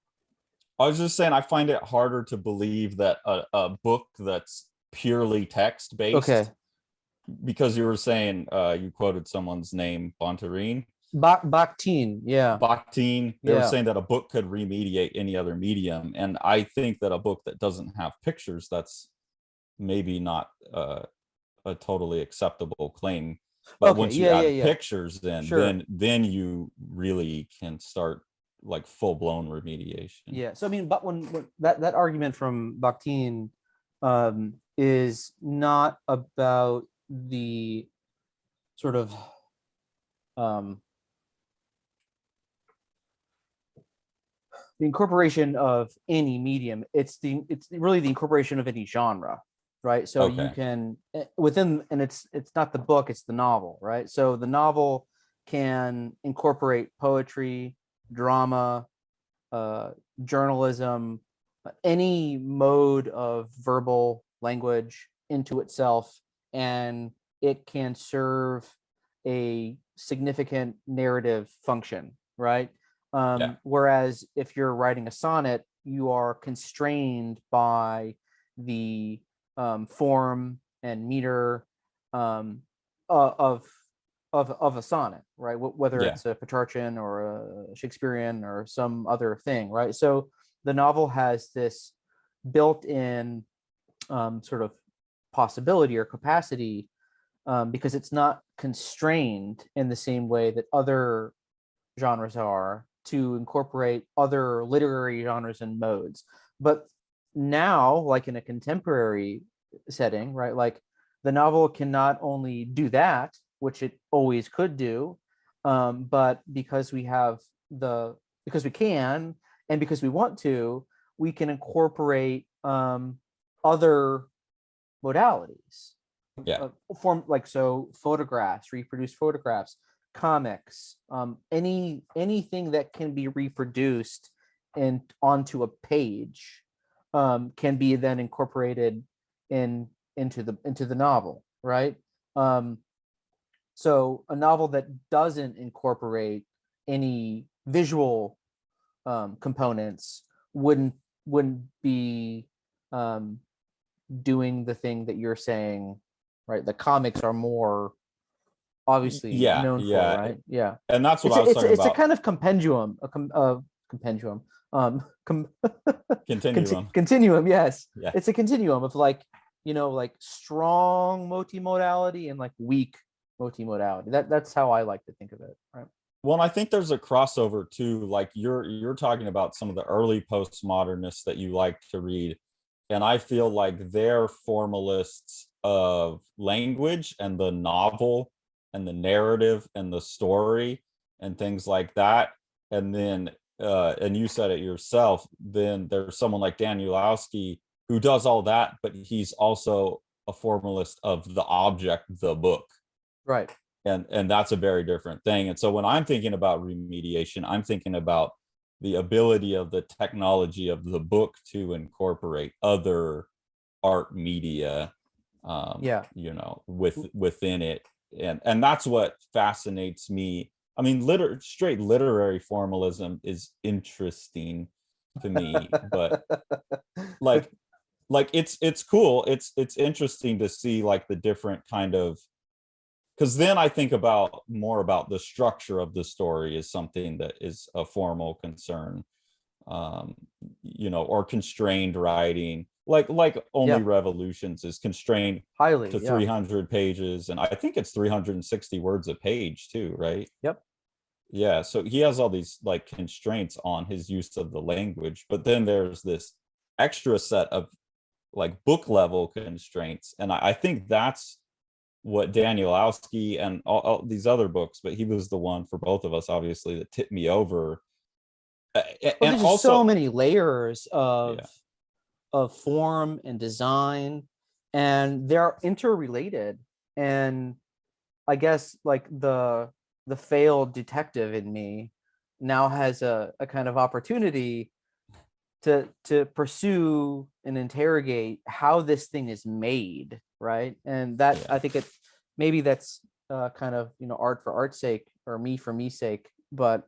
I was just saying, I find it harder to believe that a book that's purely text based, because you were saying, you quoted someone's name, Bontarine. Bakhtin, yeah. Bakhtin. They were saying that a book could remediate any other medium. And I think that a book that doesn't have pictures, that's maybe not a totally acceptable claim. But once you add pictures, then you really can start like full-blown remediation. Yeah. So I mean, but when that argument from Bakhtin is not about the sort of the incorporation of any medium. It's really the incorporation of any genre, right? So you can within, and it's not the book, it's the novel, right? So the novel can incorporate poetry, drama, journalism, any mode of verbal language into itself, and it can serve a significant narrative function, right? Whereas if you're writing a sonnet, you are constrained by the form and meter of a sonnet, right? Whether it's a Petrarchan or a Shakespearean or some other thing, right? So the novel has this built-in sort of possibility or capacity, because it's not constrained in the same way that other genres are, to incorporate other literary genres and modes. But now, like in a contemporary setting, right, like the novel can not only do that, which it always could do, but because we can, and because we want to, we can incorporate other modalities. Yeah. Form, like, so photographs, reproduced photographs, comics, anything that can be reproduced and onto a page can be then incorporated into the novel, right? So a novel that doesn't incorporate any visual components wouldn't be doing the thing that you're saying, right? The comics are more obviously Yeah, known for, yeah. right? Yeah, And that's what I was talking it's a about. kind of compendium, compendium, com- Continuum. continuum. Yes, Yeah. it's a continuum of, like, like strong multimodality and like weak multimodality. That's how I like to think of it, right? Well, and I think there's a crossover too. Like you're talking about some of the early postmodernists that you like to read, and I feel like they're formalists of language and the novel and the narrative and the story and things like that. And then and you said it yourself, then there's someone like Danielowski who does all that, but he's also a formalist of the object, the book. Right. And that's a very different thing. And so when I'm thinking about remediation, I'm thinking about the ability of the technology of the book to incorporate other art media, within it. And that's what fascinates me. I mean, straight literary formalism is interesting to me, but like it's cool. It's interesting to see like the different kind of, because then I think about more about the structure of the story is something that is a formal concern, or constrained writing, like Only Revolutions is constrained highly to 300 pages, and I think it's 360 words a page too, right? Yep. Yeah, so he has all these like constraints on his use of the language, but then there's this extra set of like book level constraints, and I think that's what Danielowski and all these other books, but he was the one for both of us, obviously, that tipped me over. Well, And there's just also so many layers of form and design, and they're interrelated. And I guess like the failed detective in me now has a kind of opportunity to pursue and interrogate how this thing is made, right? And that I think maybe that's kind of art for art's sake, or me for me's sake, but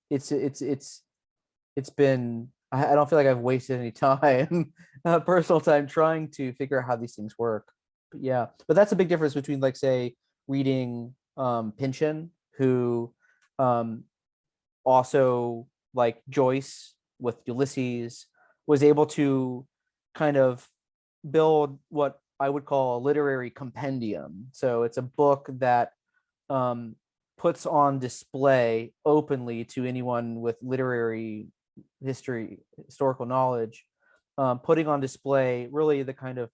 it's been, I don't feel like I've wasted any time, personal time, trying to figure out how these things work. But that's a big difference between, like, say, reading Pynchon, who also, like Joyce with Ulysses, was able to kind of build what I would call a literary compendium. So it's a book that puts on display openly to anyone with literary historical knowledge, putting on display really the kind of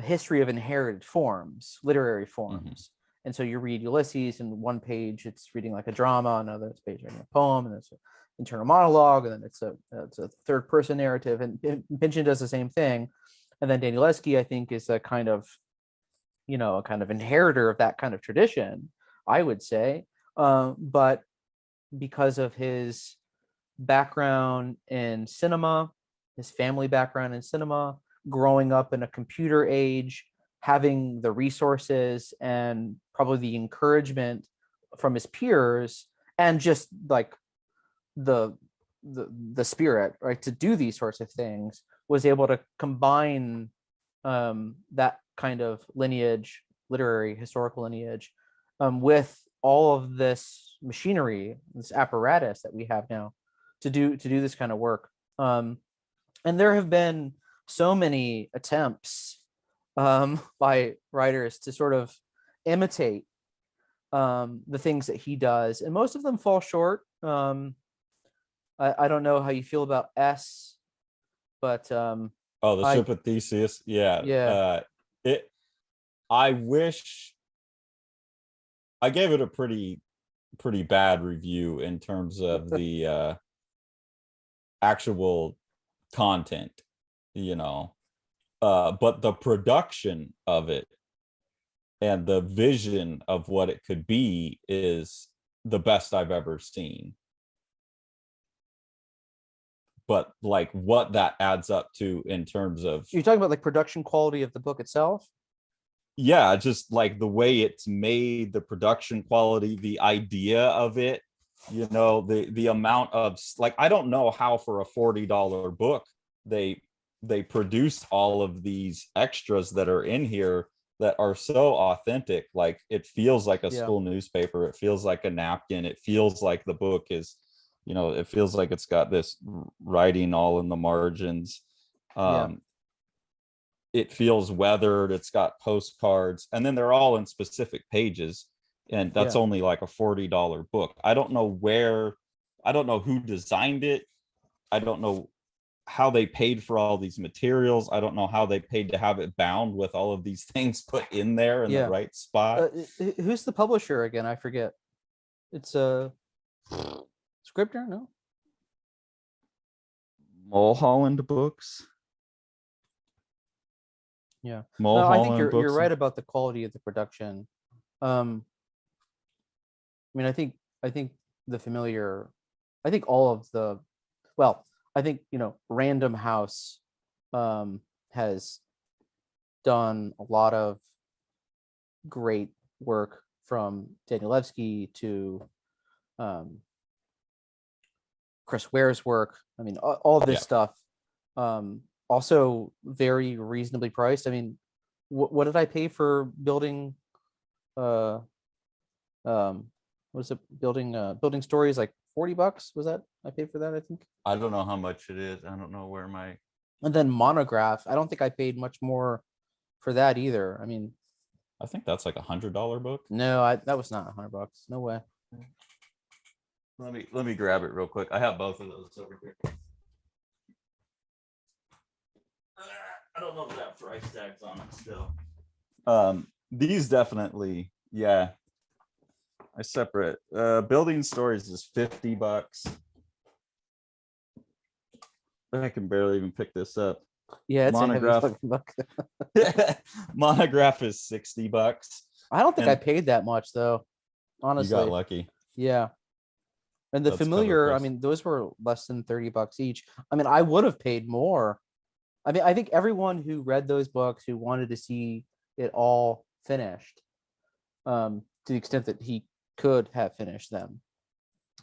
history of inherited forms, literary forms. And so you read Ulysses, and one page it's reading like a drama, another page reading a poem, and it's an internal monologue, and then it's a third person narrative. And Pynchon does the same thing. And then Danielewski, I think, is a kind of inheritor of that kind of tradition, I would say. But because of his background in cinema, his family background in cinema, growing up in a computer age, having the resources and probably the encouragement from his peers, and just like the spirit, right, to do these sorts of things, was able to combine that kind of lineage, literary historical lineage, with all of this machinery, this apparatus that we have now to do this kind of work. And there have been so many attempts by writers to sort of imitate the things that he does, and most of them fall short. I don't know how you feel about S, but the Ship of Theseus, I wish I gave it a pretty bad review in terms of the actual content, but the production of it and the vision of what it could be is the best I've ever seen. But like what that adds up to in terms of, You're talking about like production quality of the book itself? yeah, just like the way it's made, the production quality, the idea of it, the amount of, like, I don't know how for a $40 book they produced all of these extras that are in here that are so authentic. Like, it feels like a Yeah. school newspaper, it feels like a napkin, it feels like the book is, it feels like it's got this writing all in the margins. Yeah. It feels weathered, it's got postcards, and then they're all in specific pages, and that's Yeah. only like a $40 book. I don't know who designed it. I don't know how they paid for all these materials. I don't know how they paid to have it bound with all of these things put in there in the Yeah. right spot. Who's the publisher again? I forget. It's a Scribner, no? Mulholland Books. Yeah. No, I think Mulholland you're Books. right about the quality of the production. I mean, I think the familiar, I think all of the, well, I think, Random House has done a lot of great work, from Danielewski to Chris Ware's work. I mean, all this stuff. Also very reasonably priced. I mean, what did I pay for building? What was it? Building stories, like $40? Was that I paid for that? I think. I don't know how much it is. I don't know where my. And then Monograph. I don't think I paid much more for that either. I mean, I think that's like $100 book. no, that was not $100. No way. Let me grab it real quick. I have both of those over here. I don't know if that price tag's on it still. These definitely, yeah. I separate. Building stories is $50. I can barely even pick this up. Yeah, it's Monograph. a heavy book. Monograph is $60. I don't think I paid that much though. Honestly, you got lucky. Yeah. And the That's familiar, cover I price. mean, those were less than $30 each. I mean, I would have paid more. I mean, I think everyone who read those books, who wanted to see it all finished, to the extent that he could have finished them,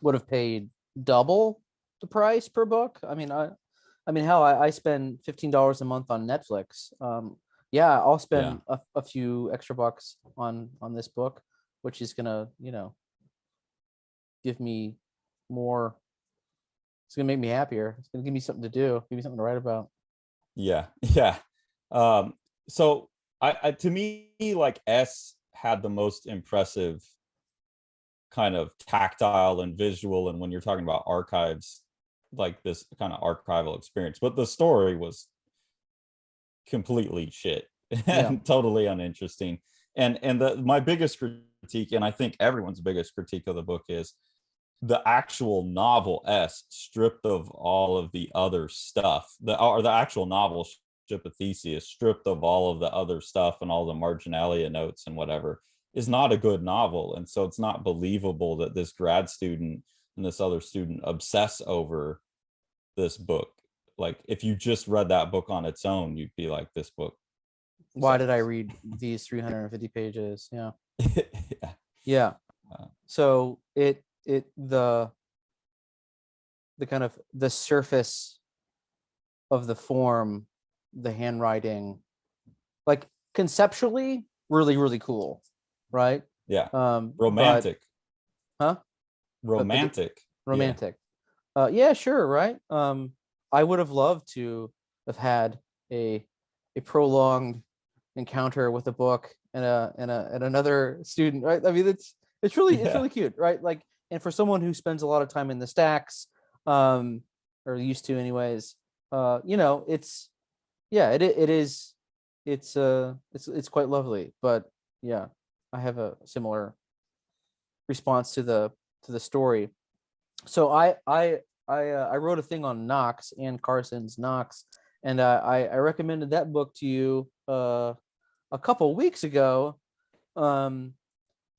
would have paid double the price per book. I mean, hell, I spend $15 a month on Netflix. Yeah, I'll spend a few extra bucks on this book, which is gonna, give me more. It's gonna make me happier. It's gonna give me something to do, give me something to write about. Yeah. So I to me, like, S had the most impressive kind of tactile and visual, and when you're talking about archives, like this kind of archival experience, but the story was completely shit and totally uninteresting. And my biggest critique, and I think everyone's biggest critique of the book, is the actual novel S stripped of all of the other stuff. The actual novel Ship of Theseus, stripped of all of the other stuff and all the marginalia notes and whatever, is not a good novel. And so it's not believable that this grad student and this other student obsess over this book. Like, if you just read that book on its own, you'd be like, this book. Why did I read these 350 pages? Yeah. Yeah. Yeah. So the kind of the surface of the form, the handwriting, like conceptually really, really cool, right? Yeah. Romantic. Huh? Romantic. Romantic. Yeah, sure, right? I would have loved to have had a prolonged encounter with a book and another student, right? I mean, it's really cute, right? Like, and for someone who spends a lot of time in the stacks, or used to anyways, it's quite lovely. But yeah, I have a similar response to the story. So I wrote a thing on Knox, Ann Carson's Knox, and I recommended that book to you a couple weeks ago, And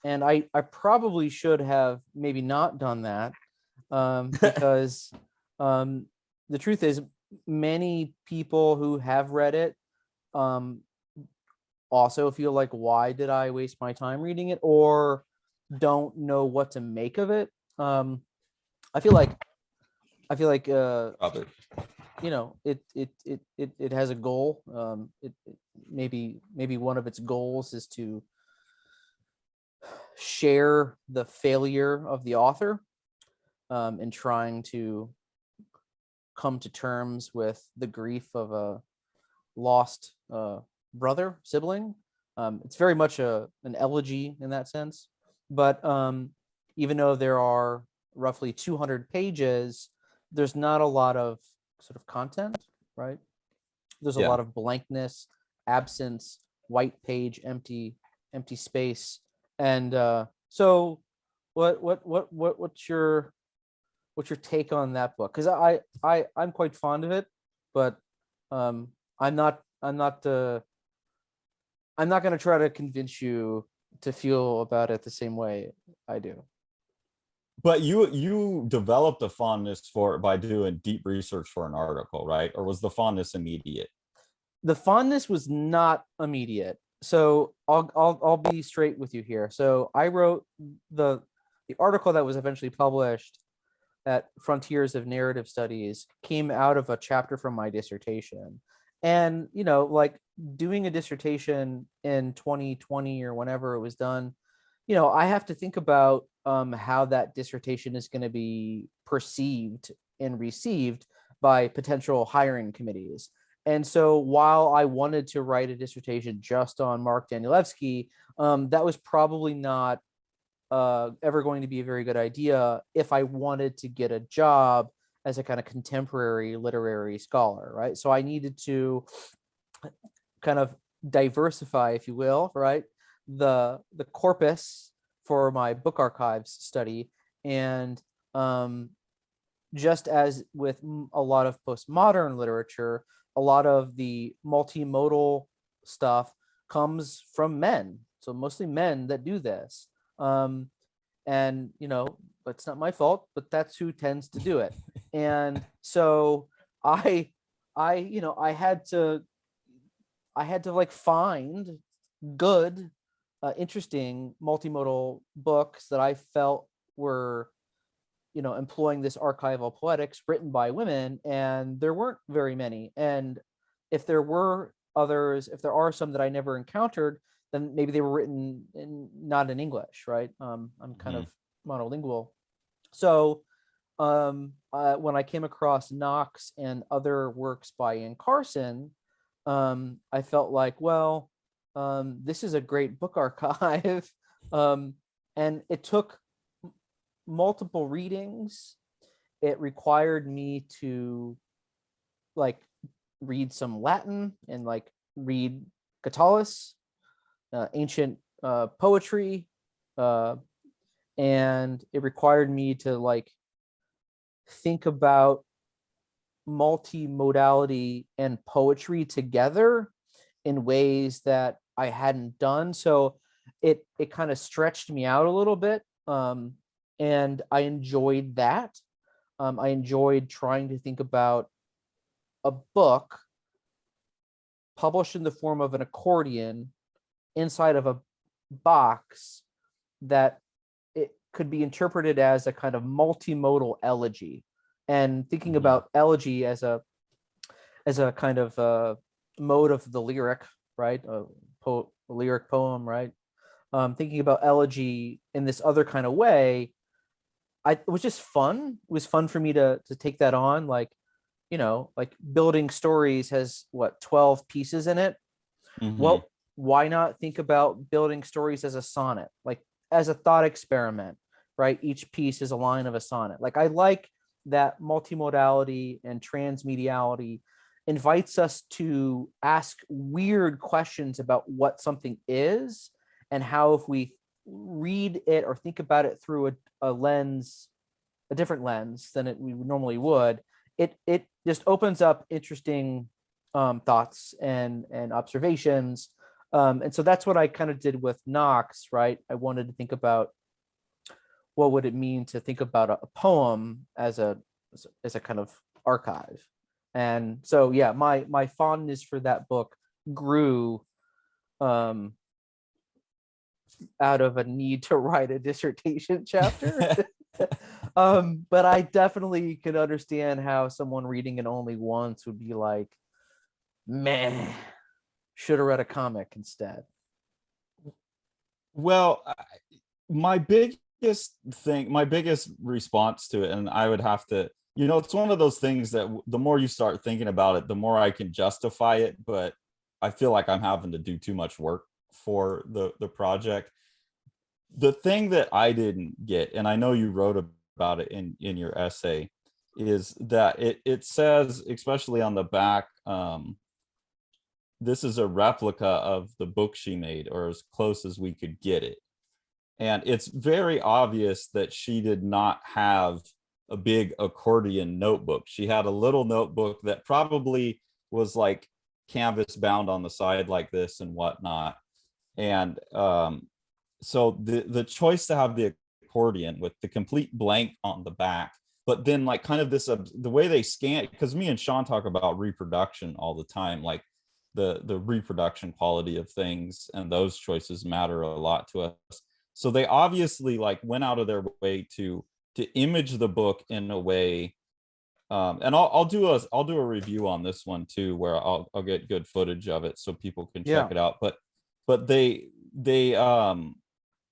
I probably should have maybe not done that, because the truth is many people who have read it also feel like, why did I waste my time reading it, or don't know what to make of it. I feel like Probably. it has a goal. Maybe one of its goals is to share the failure of the author in trying to come to terms with the grief of a lost brother, sibling. It's very much an elegy in that sense. But even though there are roughly 200 pages, there's not a lot of sort of content, right? There's a lot of blankness, absence, white page, empty space. And so what's your take on that book? Because I'm quite fond of it, but I'm not going to try to convince you to feel about it the same way I do. But you developed a fondness for it by doing deep research for an article, right? Or was the fondness immediate? The fondness was not immediate. So I'll be straight with you here. So I wrote the article that was eventually published at Frontiers of Narrative Studies, came out of a chapter from my dissertation. And, like doing a dissertation in 2020 or whenever it was done, I have to think about how that dissertation is going to be perceived and received by potential hiring committees. And so while I wanted to write a dissertation just on Marc Danielewski, that was probably not ever going to be a very good idea if I wanted to get a job as a kind of contemporary literary scholar, right? So I needed to kind of diversify, if you will, right, the corpus for my book archives study. And just as with a lot of postmodern literature, a lot of the multimodal stuff comes from men. So mostly men that do this. And it's not my fault, but that's who tends to do it. And so I had to like find good, interesting multimodal books that I felt were, employing this archival poetics written by women, and there weren't very many. And if there were others, if there are some that I never encountered, then maybe they were written not in English, right? I'm kind of monolingual. So when I came across Knox and other works by Ian Carson, I felt like, well, this is a great book archive. And it took multiple readings. It required me to like read some Latin and like read Catullus, ancient poetry, and it required me to like think about multimodality and poetry together in ways that I hadn't done. So it kind of stretched me out a little bit, and I enjoyed that. I enjoyed trying to think about a book published in the form of an accordion inside of a box that it could be interpreted as a kind of multimodal elegy, and thinking about elegy as a kind of mode of the lyric, right? A lyric poem, right? Thinking about elegy in this other kind of way, it was just fun. It was fun for me to take that on. Like, like building stories has 12 pieces in it. Well, why not think about building stories as a sonnet, like as a thought experiment, right? Each piece is a line of a sonnet. Like I like that multimodality and transmediality invites us to ask weird questions about what something is, and how if we read it or think about it through a lens, a different lens than we normally would, it just opens up interesting thoughts and observations And so that's what I kind of did with Knox, right? I wanted to think about what would it mean to think about a poem as a kind of archive. And so yeah, my fondness for that book grew out of a need to write a dissertation chapter. But I definitely could understand how someone reading it only once would be like, meh, should have read a comic instead. Well, my biggest response to it, and I would have to, it's one of those things that the more you start thinking about it, the more I can justify it, but I feel like I'm having to do too much work for the project. The thing that I didn't get, and I know you wrote about it in your essay, is that it says, especially on the back, this is a replica of the book she made, or as close as we could get it. And it's very obvious that she did not have a big accordion notebook. She had a little notebook that probably was like canvas bound on the side like this and whatnot. And so the choice to have the accordion with the complete blank on the back, but then like kind of this, the way they scan, because me and Sean talk about reproduction all the time, like the reproduction quality of things, and those choices matter a lot to us. So they obviously like went out of their way to image the book in a way, and I'll do a review on this one too, where I'll get good footage of it so people can check it out. But they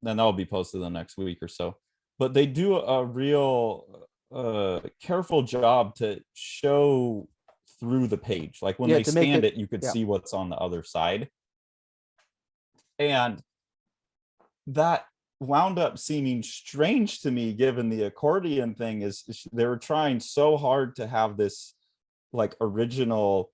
and that'll be posted the next week or so. But they do a real careful job to show through the page. Like when they scanned it, you could see what's on the other side. And that wound up seeming strange to me, given the accordion thing is they were trying so hard to have this like original,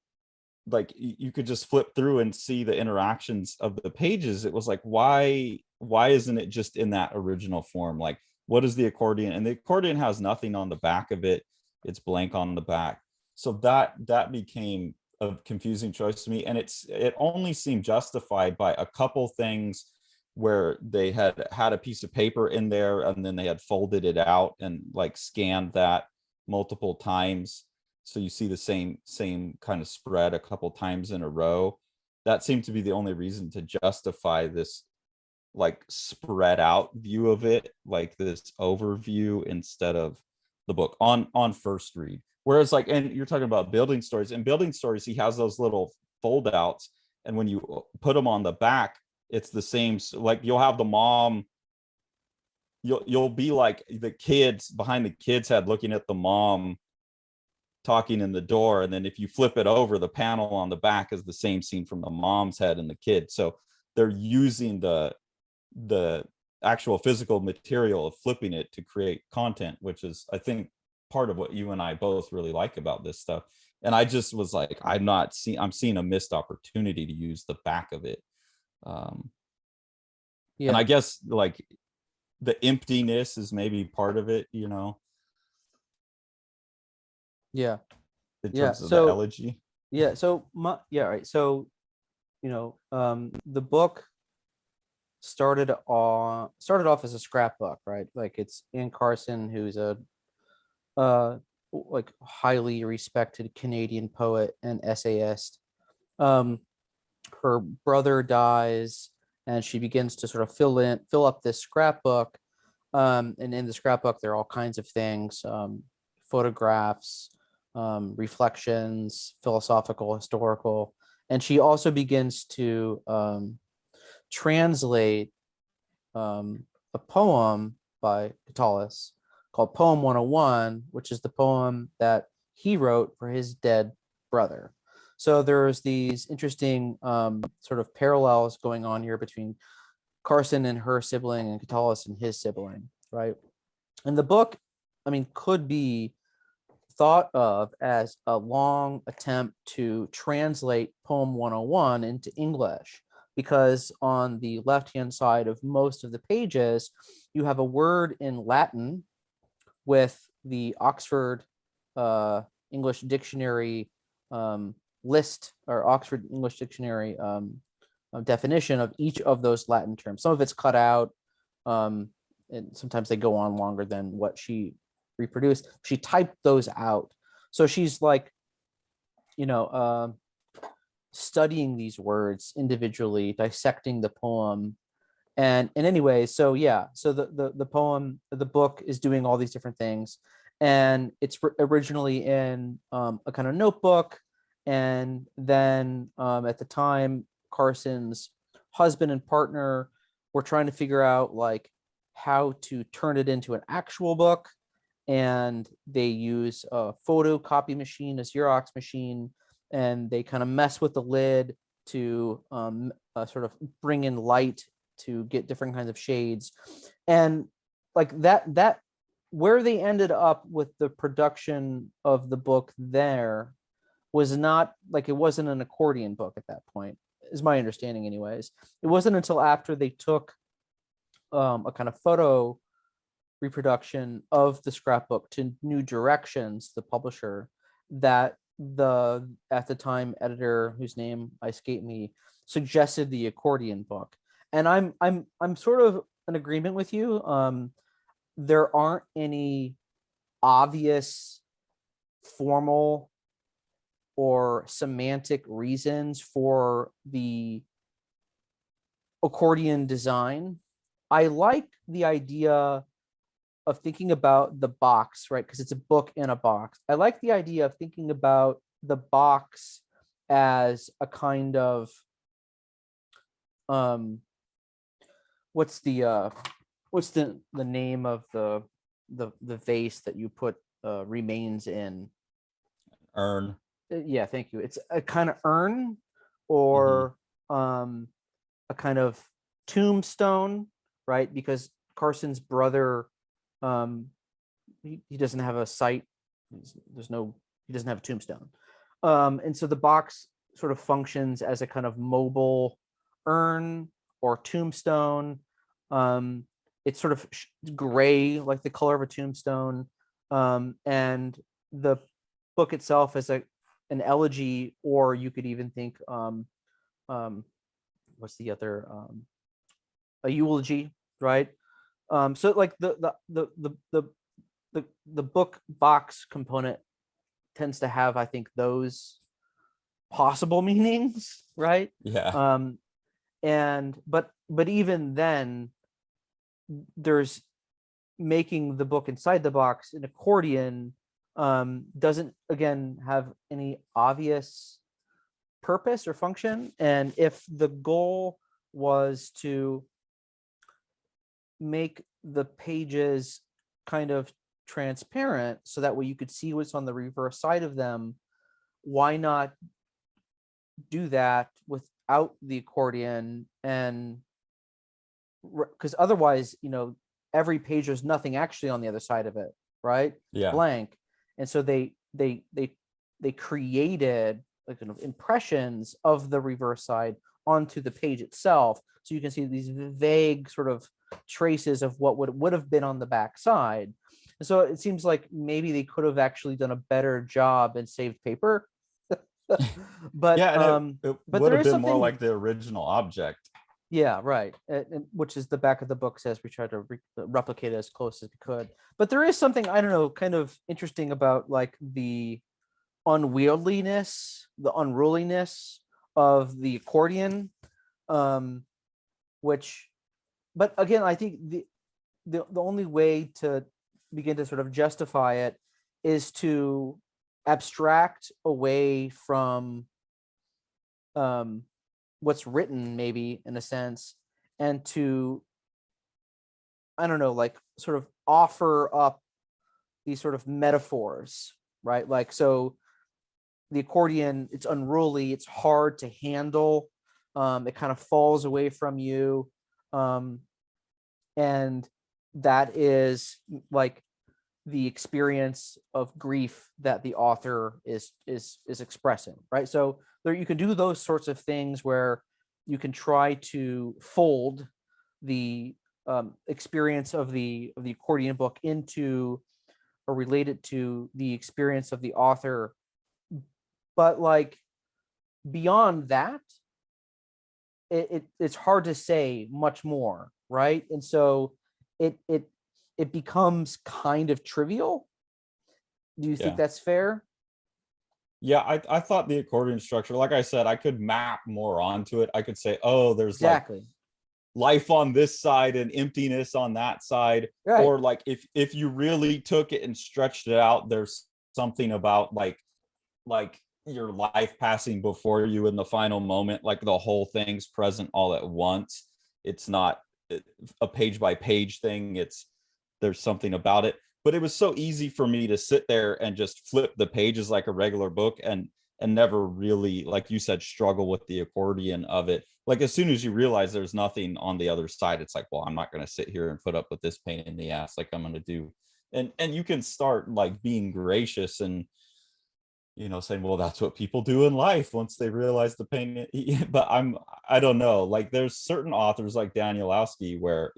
like you could just flip through and see the interactions of the pages. It was like, why isn't it just in that original form? Like, what is the accordion? And the accordion has nothing on the back of it. It's blank on the back. So that became a confusing choice to me. And it only seemed justified by a couple things where they had a piece of paper in there and then they had folded it out and like scanned that multiple times. So you see the same kind of spread a couple times in a row. That seemed to be the only reason to justify this like spread out view of it, like this overview instead of the book on first read. Whereas like, and you're talking about building stories. In building stories, he has those little fold outs, and when you put them on the back, it's the same. Like you'll have the mom, you'll be like the kids behind the kid's head looking at the mom talking in the door, and then if you flip it over, the panel on the back is the same scene from the mom's head and the kid. So they're using the actual physical material of flipping it to create content, which is, I think, part of what you and I both really like about this stuff. And I just was like, I'm seeing a missed opportunity to use the back of it. And I guess like the emptiness is maybe part of it, in terms of the elegy. Right. So the book started off as a scrapbook, right? Like it's Anne Carson, who's a like highly respected Canadian poet and essayist. Her brother dies, and she begins to sort of fill up this scrapbook. And in the scrapbook, there are all kinds of things: photographs, reflections, philosophical, historical, and she also begins to translate a poem by Khazars called Poem 101, which is the poem that he wrote for his dead brother. So there's these interesting sort of parallels going on here between Carson and her sibling and Khazars and his sibling, right? And the book, could be thought of as a long attempt to translate Poem 101 into English, because on the left-hand side of most of the pages, you have a word in Latin with the Oxford English Dictionary list, or Oxford English Dictionary definition of each of those Latin terms. Some of it's cut out, and sometimes they go on longer than what she reproduced. She typed those out. So she's like, studying these words individually, dissecting the poem. And anyway, so yeah, so the poem, the book is doing all these different things. And it's originally in a kind of notebook. And then at the time, Carson's husband and partner were trying to figure out like how to turn it into an actual book. And they use a photocopy machine, a Xerox machine, and they kind of mess with the lid to sort of bring in light to get different kinds of shades. And like that where they ended up with the production of the book there was not like, it wasn't an accordion book at that point, is my understanding anyways. It wasn't until after they took a kind of photo reproduction of the scrapbook to New Directions, the publisher, that the at the time editor, whose name escaped me, suggested the accordion book. And I'm sort of in agreement with you. There aren't any obvious formal or semantic reasons for the accordion design. I like the idea of thinking about the box, right? Because it's a book in a box. I like the idea of thinking about the box as a kind of what's the name of the vase that you put remains in? Urn. Yeah, thank you. It's a kind of urn, or a kind of tombstone, right? Because Carson's brother, he doesn't have a site. He doesn't have a tombstone. And so the box sort of functions as a kind of mobile urn or tombstone. It's sort of gray, like the color of a tombstone. And the book itself is an elegy, or you could even think, what's the other, a eulogy, right? So like the book box component tends to have, I think, those possible meanings, right? Yeah. But even then, there's making the book inside the box an accordion doesn't, again, have any obvious purpose or function. And if the goal was to make the pages kind of transparent so that way you could see what's on the reverse side of them, why not do that without the accordion? And because otherwise, every page, there's nothing actually on the other side of it, right? Yeah. Blank. And so they created like kind of impressions of the reverse side onto the page itself, so you can see these vague sort of traces of what would have been on the back side. And so it seems like maybe they could have actually done a better job and saved paper. But Yeah, and it but would there have is been more something, like the original object. yeah, right. Which is the back of the book says we tried to replicate it as close as we could. But there is something, I don't know, kind of interesting about like the unwieldyness, the unruliness of the accordion, which, but again, I think the only way to begin to sort of justify it is to abstract away from what's written, maybe in a sense, and to, I don't know, like sort of offer up these sort of metaphors, right? Like, so the accordion, it's unruly, it's hard to handle, it kind of falls away from you, and that is like the experience of grief that the author is expressing, right? So there, you can do those sorts of things where you can try to fold the experience of the accordion book into, or relate it to, the experience of the author. But like beyond that, it's hard to say much more, right? And so it becomes kind of trivial. Do you think Yeah. that's fair? Yeah, I thought the accordion structure, like I said, I could map more onto it. I could say, oh, there's like Exactly. life on this side and emptiness on that side. Right. Or like if you really took it and stretched it out, there's something about like your life passing before you in the final moment, like the whole thing's present all at once. It's not a page by page thing. It's there's something about it. But it was so easy for me to sit there and just flip the pages like a regular book and never really, like you said, struggle with the accordion of it. Like as soon as you realize there's nothing on the other side, it's like, well, I'm not going to sit here and put up with this pain in the ass like I'm going to do. And you can start like being gracious and saying, well, that's what people do in life once they realize the pain. But I don't know, like there's certain authors like Danielowski where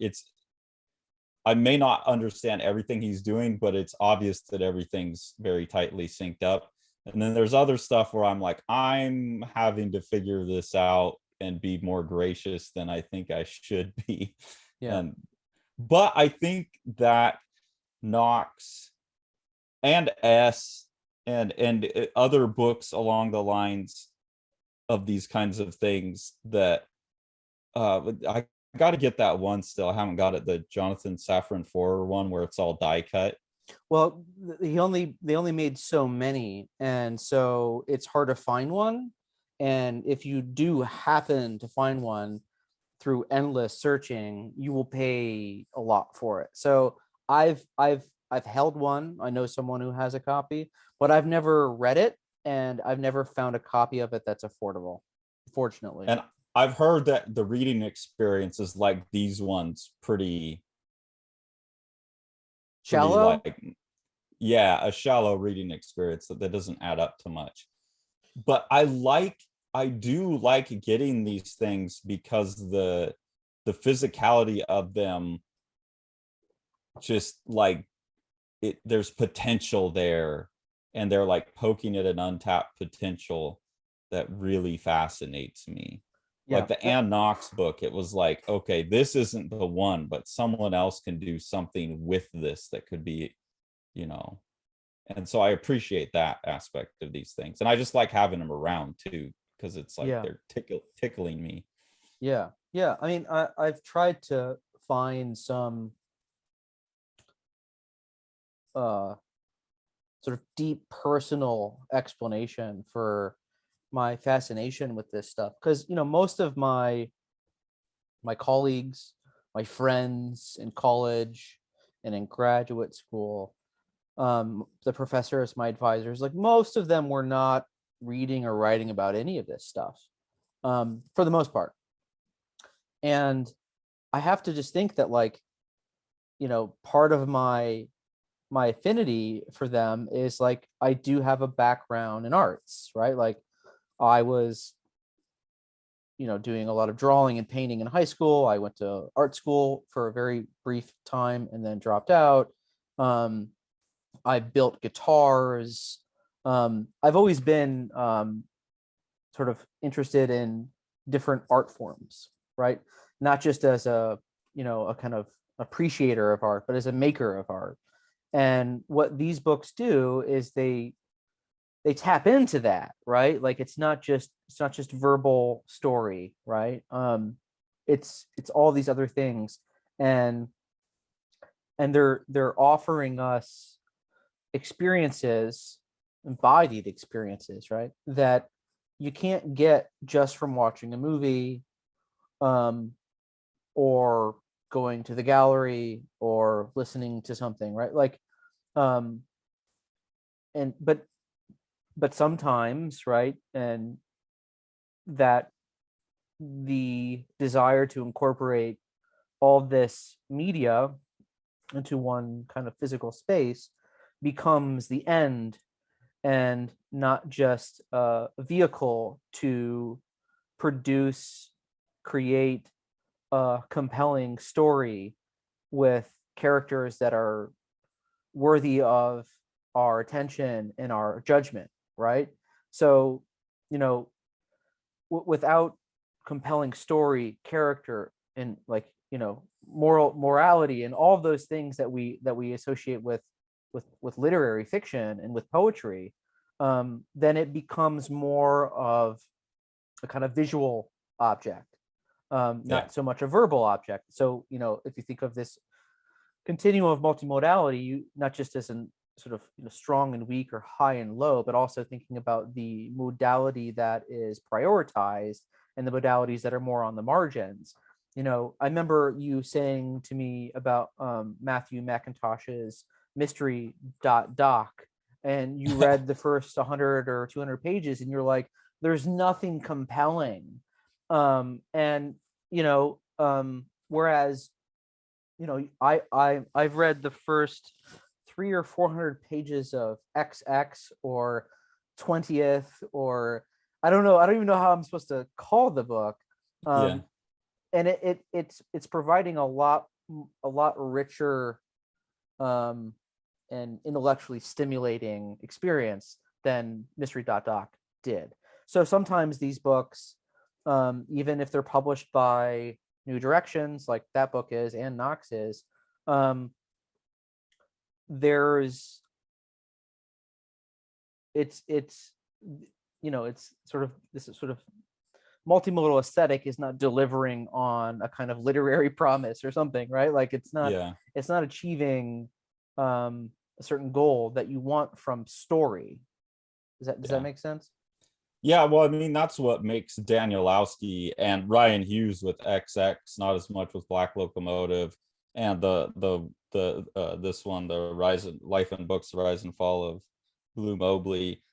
I may not understand everything he's doing, but it's obvious that everything's very tightly synced up. And then there's other stuff where I'm like, I'm having to figure this out and be more gracious than I think I should be. Yeah. But I think that Knox and S and other books along the lines of these kinds of things that I got to get that one still. I haven't got it. The Jonathan Safran Foer one where it's all die cut. Well, they only made so many, and so it's hard to find one. And if you do happen to find one through endless searching, you will pay a lot for it. So I've held one. I know someone who has a copy, but I've never read it, and I've never found a copy of it that's affordable, fortunately. And I've heard that the reading experience is like these ones pretty Shallow? like, yeah, a shallow reading experience that doesn't add up to much. But I do like getting these things because the physicality of them, just like there's potential there, and they're like poking at an untapped potential that really fascinates me. Yeah. Like the Ann Knox book, it was like, okay, this isn't the one, but someone else can do something with this that could be, and so I appreciate that aspect of these things. And I just like having them around too, because it's like Yeah. they're tickling me. Yeah. Yeah. I mean, I've tried to find some sort of deep personal explanation for my fascination with this stuff, because most of my colleagues, my friends in college and in graduate school, the professors, my advisors, like most of them were not reading or writing about any of this stuff, for the most part. And I have to just think that, like, part of my affinity for them is like I do have a background in arts, right? Like I was doing a lot of drawing and painting in high school. I went to art school for a very brief time and then dropped out. I built guitars. I've always been sort of interested in different art forms, right? Not just as a kind of appreciator of art, but as a maker of art. And what these books do is they tap into that, right? Like it's not just verbal story, right? It's all these other things, and they're offering us experiences, embodied experiences, right? That you can't get just from watching a movie, or going to the gallery or listening to something, right? Like, and but sometimes, right, and that the desire to incorporate all this media into one kind of physical space becomes the end, and not just a vehicle to create a compelling story with characters that are worthy of our attention and our judgment, right? So, without compelling story, character, and like, you know, morality, and all of those things that we associate with literary fiction and with poetry, then it becomes more of a kind of visual object, not so much a verbal object. So, you know, if you think of this continuum of multimodality, you not just as an sort of, you know, strong and weak or high and low, but also thinking about the modality that is prioritized and the modalities that are more on the margins. You know, I remember you saying to me about Matthew McIntosh's mystery doc, and you read the first 100 or 200 pages and you're like, there's nothing compelling. And, you know, whereas, you know, I've read the first 300 or 400 pages of XX or 20th, or I don't even know how I'm supposed to call the book. And it's providing a lot richer and intellectually stimulating experience than Mystery Doc did. So sometimes these books, even if they're published by New Directions, like that book is, and Knox is, it's you know, it's sort of this sort of multimodal aesthetic is not delivering on a kind of literary promise or something, right? Like it's not achieving a certain goal that you want from story. Does that make sense? Yeah, well, I mean, that's what makes Danielowski and Ryan Hughes with XX, not as much with Black Locomotive, and this one, the Life and Books, the Rise and Fall of Blue Mobley.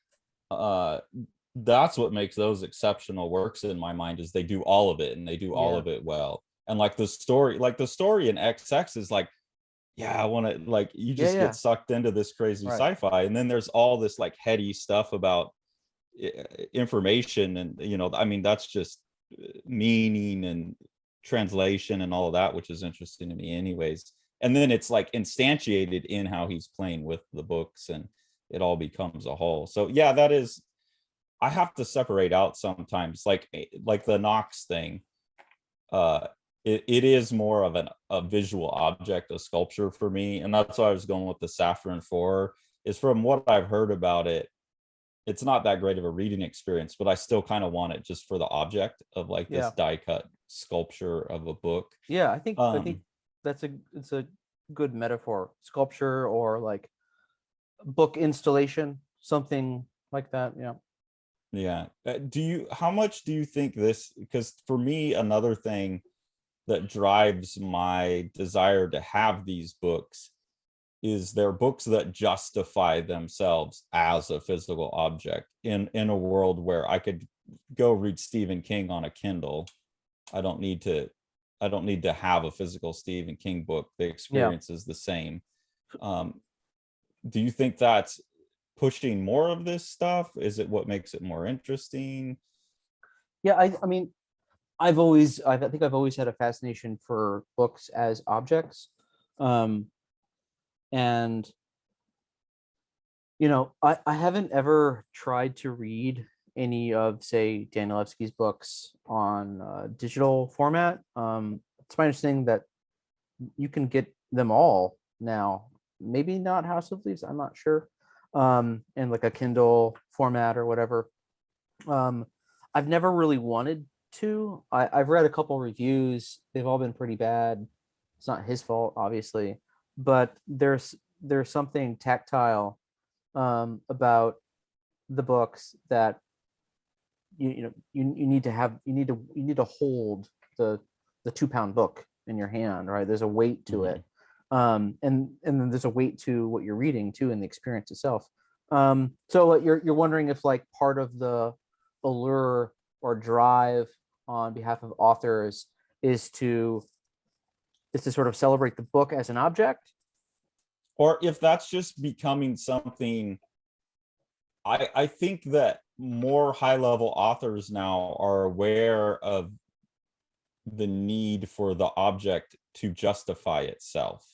That's what makes those exceptional works in my mind, is they do all of it, and they do all of it well. And like the story in XX is like, I want to, like, you just get sucked into this crazy sci-fi, and then there's all this like heady stuff about information, and, you know, I mean, that's just meaning and translation and all of that, which is interesting to me anyways. And then it's like instantiated in how he's playing with the books, and it all becomes a whole. So yeah, that is, I have to separate out sometimes, like the Knox thing. It is more of a visual object, a sculpture for me, and that's why I was going with the Saturn 4. Is from what I've heard about it, it's not that great of a reading experience, but I still kind of want it just for the object of like this die cut sculpture of a book. Yeah, I think it's a good metaphor, sculpture, or like book installation, something like that. How much do you think this, because for me, another thing that drives my desire to have these books is they're books that justify themselves as a physical object in a world where I could go read Stephen King on a Kindle. I don't need to have a physical Stephen King book. The experience is the same. Do you think that's pushing more of this stuff? Is it what makes it more interesting? I mean, I think I've always had a fascination for books as objects. And, you know, I haven't ever tried to read any of, say, Danielewski's books on digital format. It's my understanding that you can get them all now. Maybe not House of Leaves, I'm not sure. In like a Kindle format or whatever. I've never really wanted to. I've read a couple reviews. They've all been pretty bad. It's not his fault, obviously, but there's something tactile about the books that you need to hold the 2-pound book in your hand, right? There's a weight to it. And then there's a weight to what you're reading too, in the experience itself. So you're wondering if like part of the allure or drive on behalf of authors is to sort of celebrate the book as an object, or if that's just becoming something. I think that more high-level authors now are aware of the need for the object to justify itself.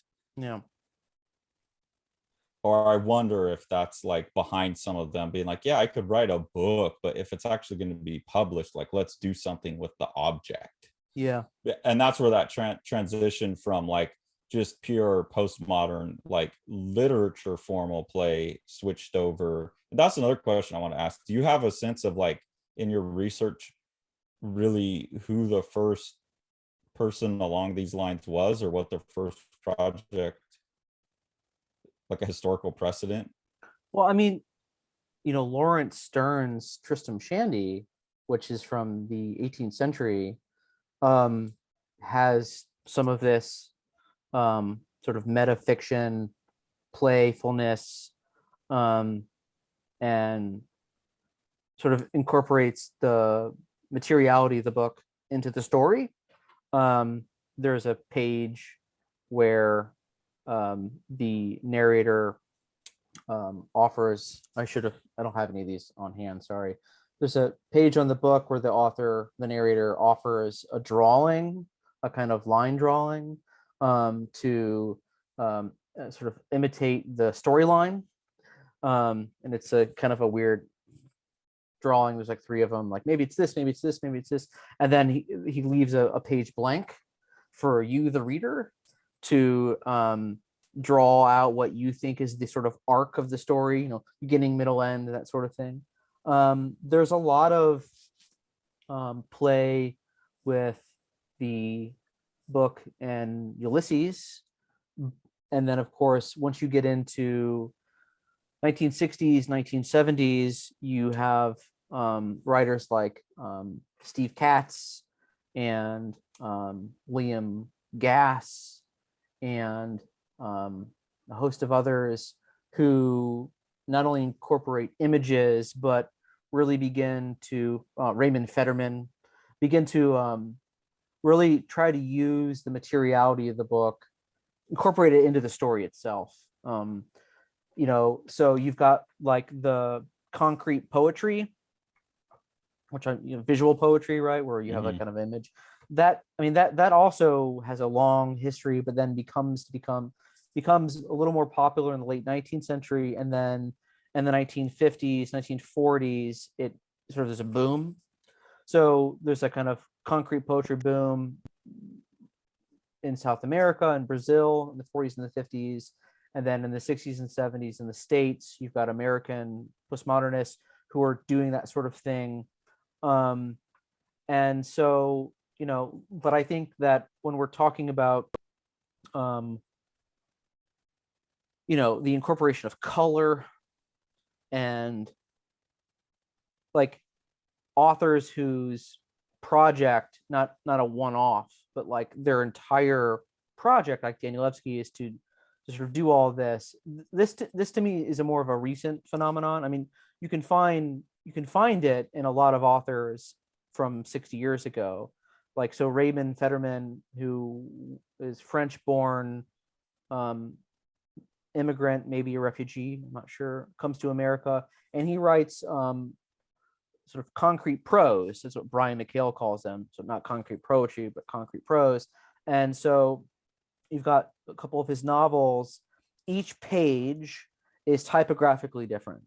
or I wonder if that's like behind some of them being like, yeah, I could write a book, but if it's actually going to be published, like let's do something with the object. Yeah. And that's where that transition from like just pure postmodern like literature formal play switched over. That's another question I want to ask. Do you have a sense of like in your research really who the first person along these lines was, or what the first project, like a historical precedent? Well, I mean, Lawrence Stern's Tristram Shandy, which is from the 18th century, has some of this sort of metafiction, playfulness, and sort of incorporates the materiality of the book into the story. There's a page where the narrator offers, I don't have any of these on hand, sorry. There's a page on the book where the narrator offers a drawing, a kind of line drawing, to sort of imitate the storyline. And it's a kind of a weird drawing. There's like three of them, like maybe it's this, maybe it's this, maybe it's this. And then he leaves a page blank for you, the reader, to draw out what you think is the sort of arc of the story, beginning, middle, end, that sort of thing. There's a lot of play with the book and Ulysses. And then, of course, once you get into 1960s, 1970s, you have writers like Steve Katz and Liam Gass and a host of others who not only incorporate images, but really begin to, Raymond Fetterman, begin to really try to use the materiality of the book, incorporate it into the story itself. So you've got like the concrete poetry, which visual poetry, right, where you have that kind of image. That also has a long history, but then becomes a little more popular in the late 19th century, and then in the 1950s, 1940s, it sort of there's a boom. So there's a kind of concrete poetry boom in South America and Brazil in the 40s and the 50s. And then in the 60s and 70s in the States, you've got American postmodernists who are doing that sort of thing. And so, but I think that when we're talking about, the incorporation of color and like authors whose project, not a one-off, but like their entire project, like Danielewski, is to sort of do all this. This to me is a more of a recent phenomenon. I mean, you can find it in a lot of authors from 60 years ago. Like, so Raymond Fetterman, who is French-born, immigrant, maybe a refugee, I'm not sure, comes to America, and he writes sort of concrete prose. That's what Brian McHale calls them. So not concrete poetry, but concrete prose. And so you've got a couple of his novels. Each page is typographically different.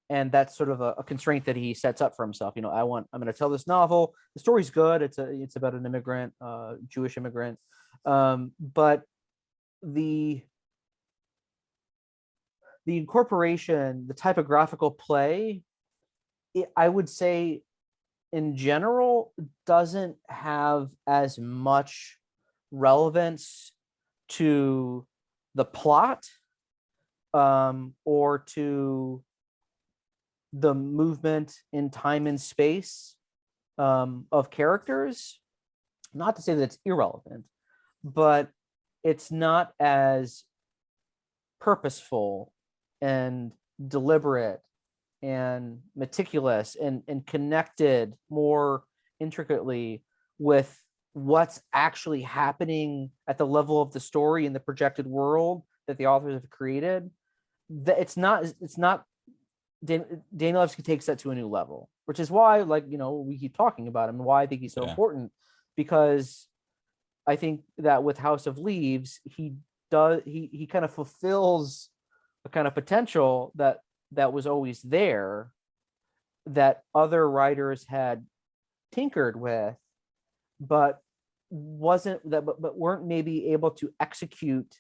And that's sort of a constraint that he sets up for himself. I'm going to tell this novel. The story's good. It's about an immigrant, Jewish immigrant. But the incorporation, the typographical play, I would say in general doesn't have as much relevance to the plot or to the movement in time and space of characters. Not to say that it's irrelevant, but it's not as purposeful and deliberate and meticulous and connected more intricately with what's actually happening at the level of the story in the projected world that the authors have created. That it's not Danielewski takes that to a new level, which is why, we keep talking about him and why I think he's so important, because I think that with House of Leaves, he he kind of fulfills a kind of potential that was always there, that other writers had tinkered with, but weren't maybe able to execute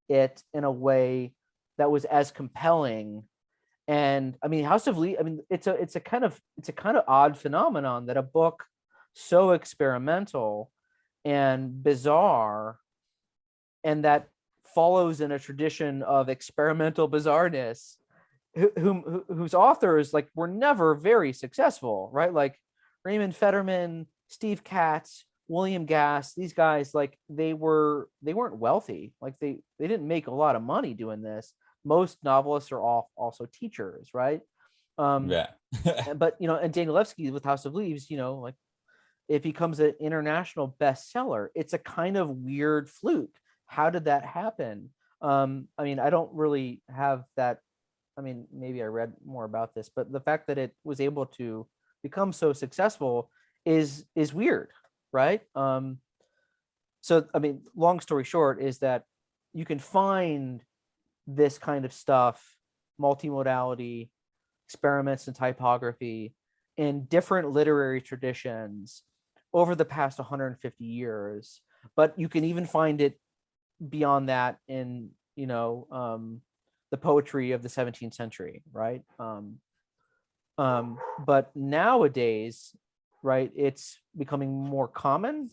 it in a way that was as compelling. And I mean, House of Leaves, I mean, it's a kind of odd phenomenon that a book so experimental and bizarre, and that follows in a tradition of experimental bizarreness, whose authors like were never very successful, right? Like Raymond Fetterman, Steve Katz, William Gass, these guys, like they weren't wealthy. Like they didn't make a lot of money doing this. Most novelists are also teachers, right? Yeah. But and Danielewski with House of Leaves, like it becomes an international bestseller. It's a kind of weird fluke. How did that happen? I mean, I don't really have that. I mean, maybe I read more about this, but the fact that it was able to become so successful is weird, right? So, I mean, long story short is that you can find this kind of stuff, multimodality, experiments in typography, in different literary traditions over the past 150 years. But you can even find it beyond that in, the poetry of the 17th century, right? But nowadays, right, it's becoming more common.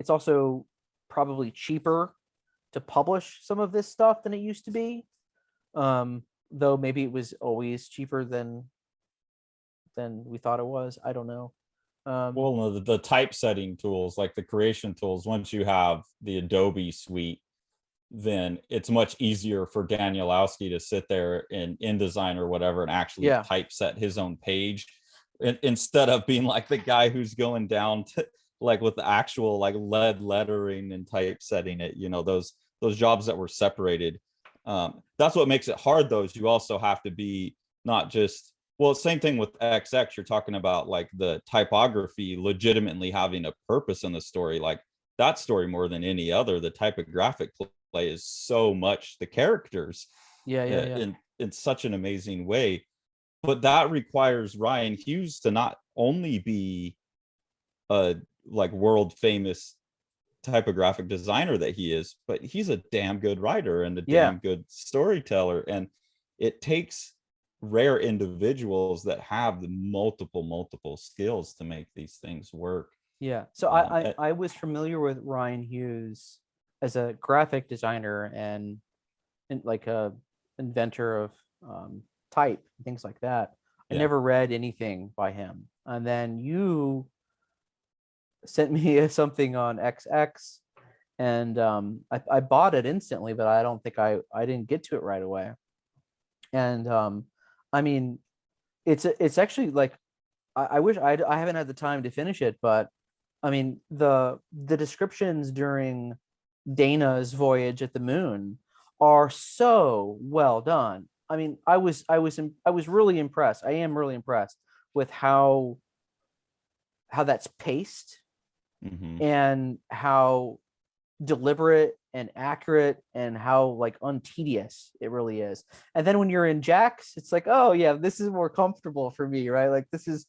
It's also probably cheaper to publish some of this stuff than it used to be, though maybe it was always cheaper than we thought it was. I don't know. Well, no, the typesetting tools, like the creation tools, once you have the Adobe suite, then it's much easier for Danielowski to sit there in InDesign or whatever and actually typeset his own page, instead of being like the guy who's going down to like with the actual like lead lettering and typesetting it, those jobs that were separated. That's what makes it hard, though, is you also have to be not just, well, same thing with XX. You're talking about like the typography legitimately having a purpose in the story. Like that story, more than any other, the typographic play is so much the characters in such an amazing way. But that requires Ryan Hughes to not only be a like world famous typographic designer that he is, but he's a damn good writer and a damn good storyteller. And it takes rare individuals that have the multiple skills to make these things work. So I was familiar with Ryan Hughes as a graphic designer and like a inventor of type, things like that. I never read anything by him. And then you sent me something on XX, and I bought it instantly, but I don't think I didn't get to it right away. And I mean, it's actually like I wish I haven't had the time to finish it, but I mean the descriptions during Dana's voyage at the moon are so well done. I mean, I was really impressed. I am really impressed with how that's paced, and how deliberate and accurate, and how like untedious it really is. And then when you're in Jax, it's like, oh yeah, this is more comfortable for me, right? Like this is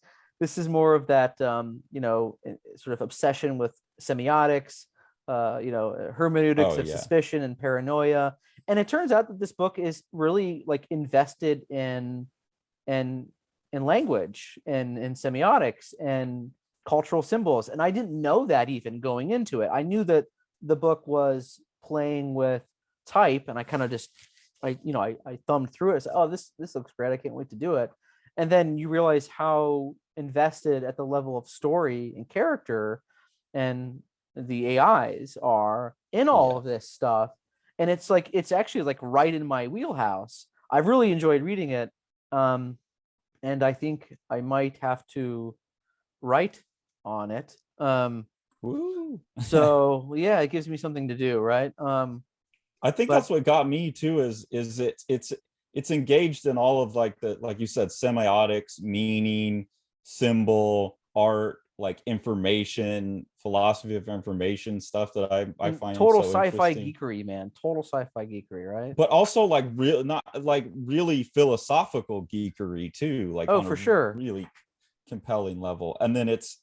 more of that sort of obsession with semiotics, hermeneutics of suspicion and paranoia. And it turns out that this book is really like invested in language and in semiotics and cultural symbols. And I didn't know that even going into it. I knew that the book was playing with type, and I kind of just I thumbed through it. I said, oh, this looks great. I can't wait to do it. And then you realize how invested at the level of story and character and the AIs are in all of this stuff. And it's like, it's actually like right in my wheelhouse. I've really enjoyed reading it. And I think I might have to write on it. So yeah, it gives me something to do, right? I think that's what got me too, is it's engaged in all of like you said, semiotics, meaning, symbol, art, like information, philosophy of information stuff that I find total so sci-fi interesting. geekery, man. Total sci-fi geekery, right? But also like real, not like really philosophical geekery too, like Oh, on for a sure. really compelling level. And then it's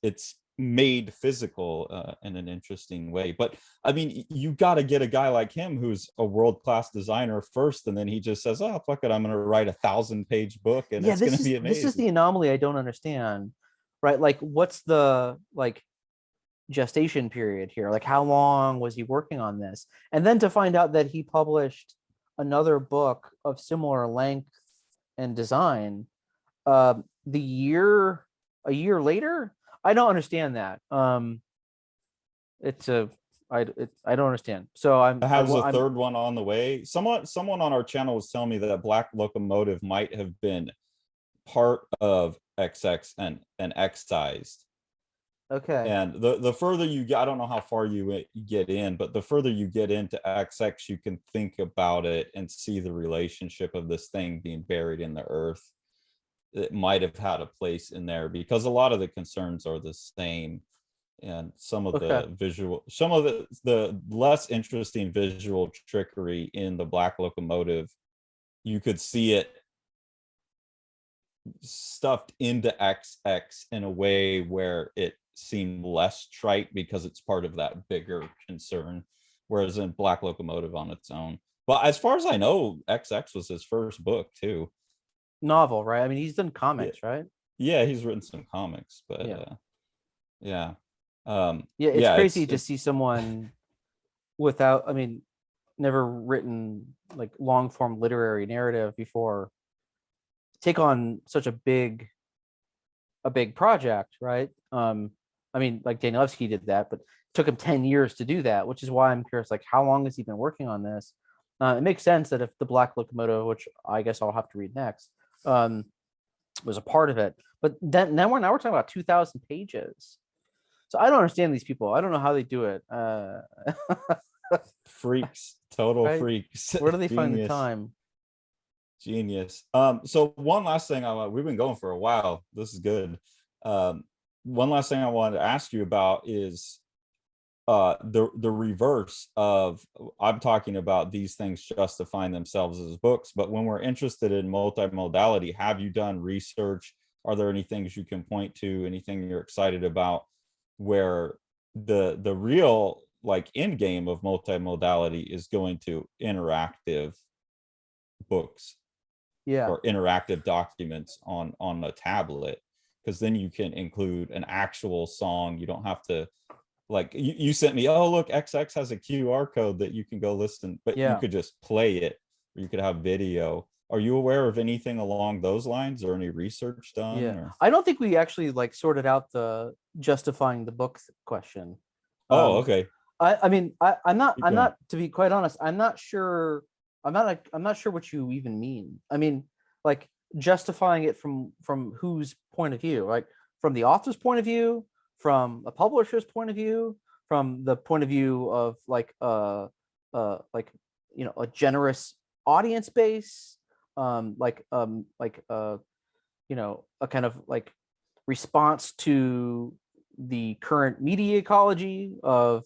made physical in an interesting way. But I mean, you got to get a guy like him who's a world-class designer first, and then he just says, oh fuck it, I'm going to write a 1,000-page book and Yeah, it's going to be this is amazing. the anomaly I don't understand, right? Like, what's the like gestation period here? Like, how long was he working on this? And then to find out that he published another book of similar length and design the year a year later. I don't understand that. It's a I don't understand. So It has a third one on the way. Someone on our channel was telling me that Black Locomotive might have been part of XX and excised. okay. And the further you get, I don't know how far you get in, but the further you get into XX, you can think about it and see the relationship of this thing being buried in the earth. It might have had a place in there because a lot of the concerns are the same. And some of Okay. the less interesting visual trickery in the Black Locomotive, you could see it stuffed into XX in a way where it seemed less trite because it's part of that bigger concern, whereas in Black Locomotive on its own. But as far as I know, XX was his first book too. Novel, right? I mean, he's done comics, right? Yeah, he's written some comics, but yeah. yeah. Yeah, it's Yeah, crazy to see someone without, I mean, never written like long form literary narrative before take on such a big project, right? I mean, like Danielewski did that, but it took him 10 years to do that, which is why I'm curious, like, how long has he been working on this? It makes sense that if the Black Locomotive, which I guess I'll have to read next, was a part of it. But then now we're talking about 2,000 pages. So I don't understand these people. I don't know how they do it. Freaks, total right? freaks. Where do they find the Genius. time? Genius. So one last thing we've been going for a while. This is good. One last thing I wanted to ask you about is the reverse of, I'm talking about these things justifying themselves as books, but when we're interested in multimodality, have you done research? Are there any things you can point to, anything you're excited about, where the real like end game of multimodality is going to interactive books or interactive documents on a tablet? Because then you can include an actual song. You don't have to, like, you sent me, oh look, XX has a QR code that you can go listen, but you could just play it, or you could have video. Are you aware of anything along those lines, or any research done? Or? I don't think we actually like sorted out the justifying the book question. Oh, okay. I'm not, to be quite honest, I'm not sure what you even mean. I mean, like, justifying it from whose point of view? Like, from the author's point of view, from a publisher's point of view, from the point of view of like a generous audience base, a kind of like response to the current media ecology of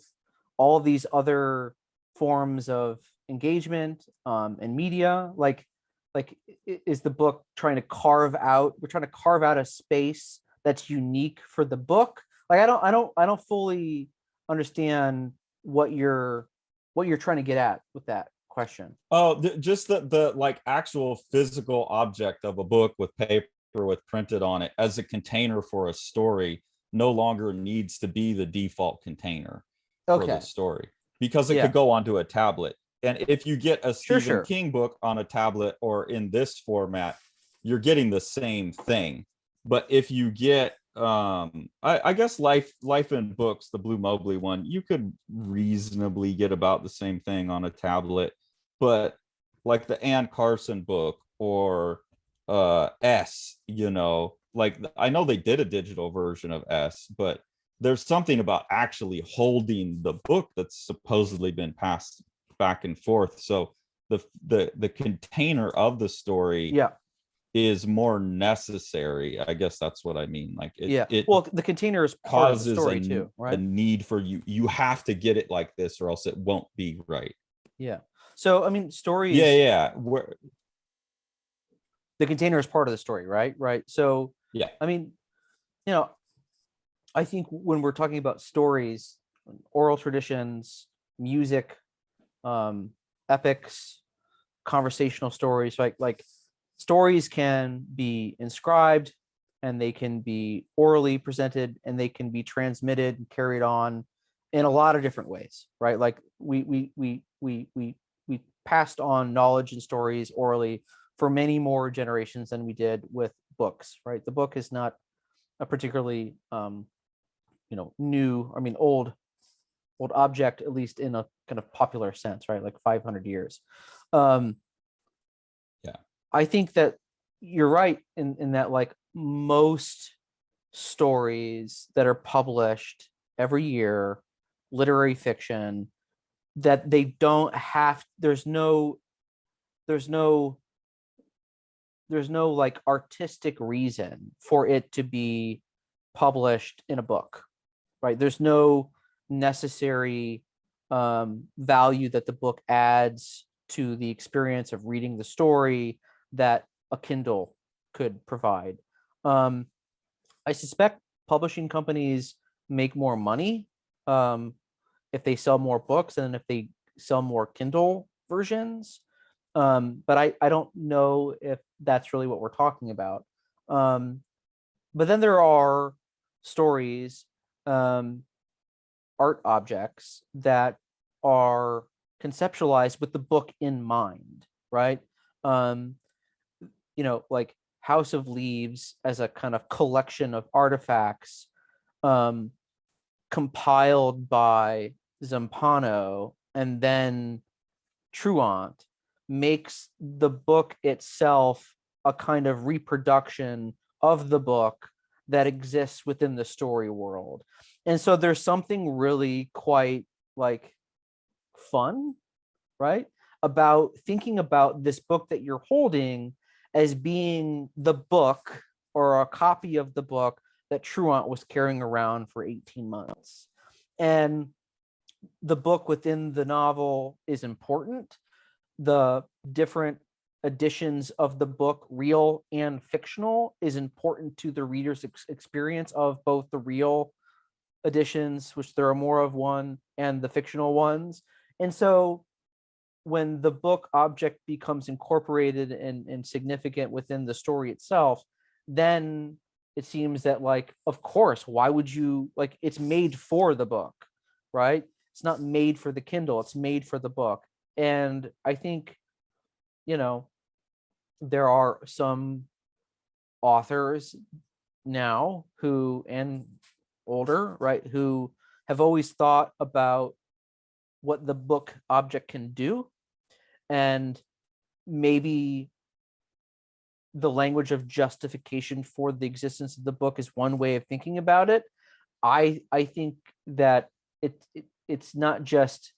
all of these other forms of engagement and media. Like is the book trying to carve out a space that's unique for the book? Like, I don't fully understand what you're trying to get at with that question. Oh, just the like actual physical object of a book with paper with printed on it as a container for a story no longer needs to be the default container for the story, because it could go onto a tablet. And if you get a Stephen King book on a tablet or in this format, you're getting the same thing. But if you get I guess Life in Books, the Blue Mobley one, you could reasonably get about the same thing on a tablet. But like the Ann Carson book or S, like, I know they did a digital version of S, but there's something about actually holding the book that's supposedly been passed back and forth. So the container of the story is more necessary. I guess that's what I mean. Like it Well, the container is part of the causes story too, a right? need for you have to get it like this or else it won't be right. Yeah. So I mean, Yeah, stories. yeah. The container is part of the story, right? Right. So Yeah. I mean, you know, I think when we're talking about stories, oral traditions, music, epics, conversational stories, like stories can be inscribed and they can be orally presented and they can be transmitted and carried on in a lot of different ways, right? Like we passed on knowledge and stories orally for many more generations than we did with books, right? The book is not a particularly new, I mean old object, at least in a kind of popular sense, right? Like 500 years. um Yeah. I think that you're right in that, like, most stories that are published every year, literary fiction, that they don't have, there's no like artistic reason for it to be published in a book, right? There's no necessary value that the book adds to the experience of reading the story that a Kindle could provide. I suspect publishing companies make more money if they sell more books than if they sell more Kindle versions. But I don't know if that's really what we're talking about. But then there are stories, art objects that are conceptualized with the book in mind, right? Um, like House of Leaves as a kind of collection of artifacts um, compiled by Zampano and then Truant makes the book itself a kind of reproduction of the book that exists within the story world. And so there's something really quite like fun, right, about thinking about this book that you're holding as being the book or a copy of the book that Truant was carrying around for 18 months. And the book within the novel is important. The different editions of the book, real and fictional, is important to the reader's experience of both the real editions, which there are more of one, and the fictional ones. And so when the book object becomes incorporated and significant within the story itself, then it seems that, like, of course, why would you, like, it's made for the book, right? It's not made for the Kindle, it's made for the book. And I think, there are some authors now who, and older, right, who have always thought about what the book object can do. And maybe the language of justification for the existence of the book is one way of thinking about it. I think that it's not just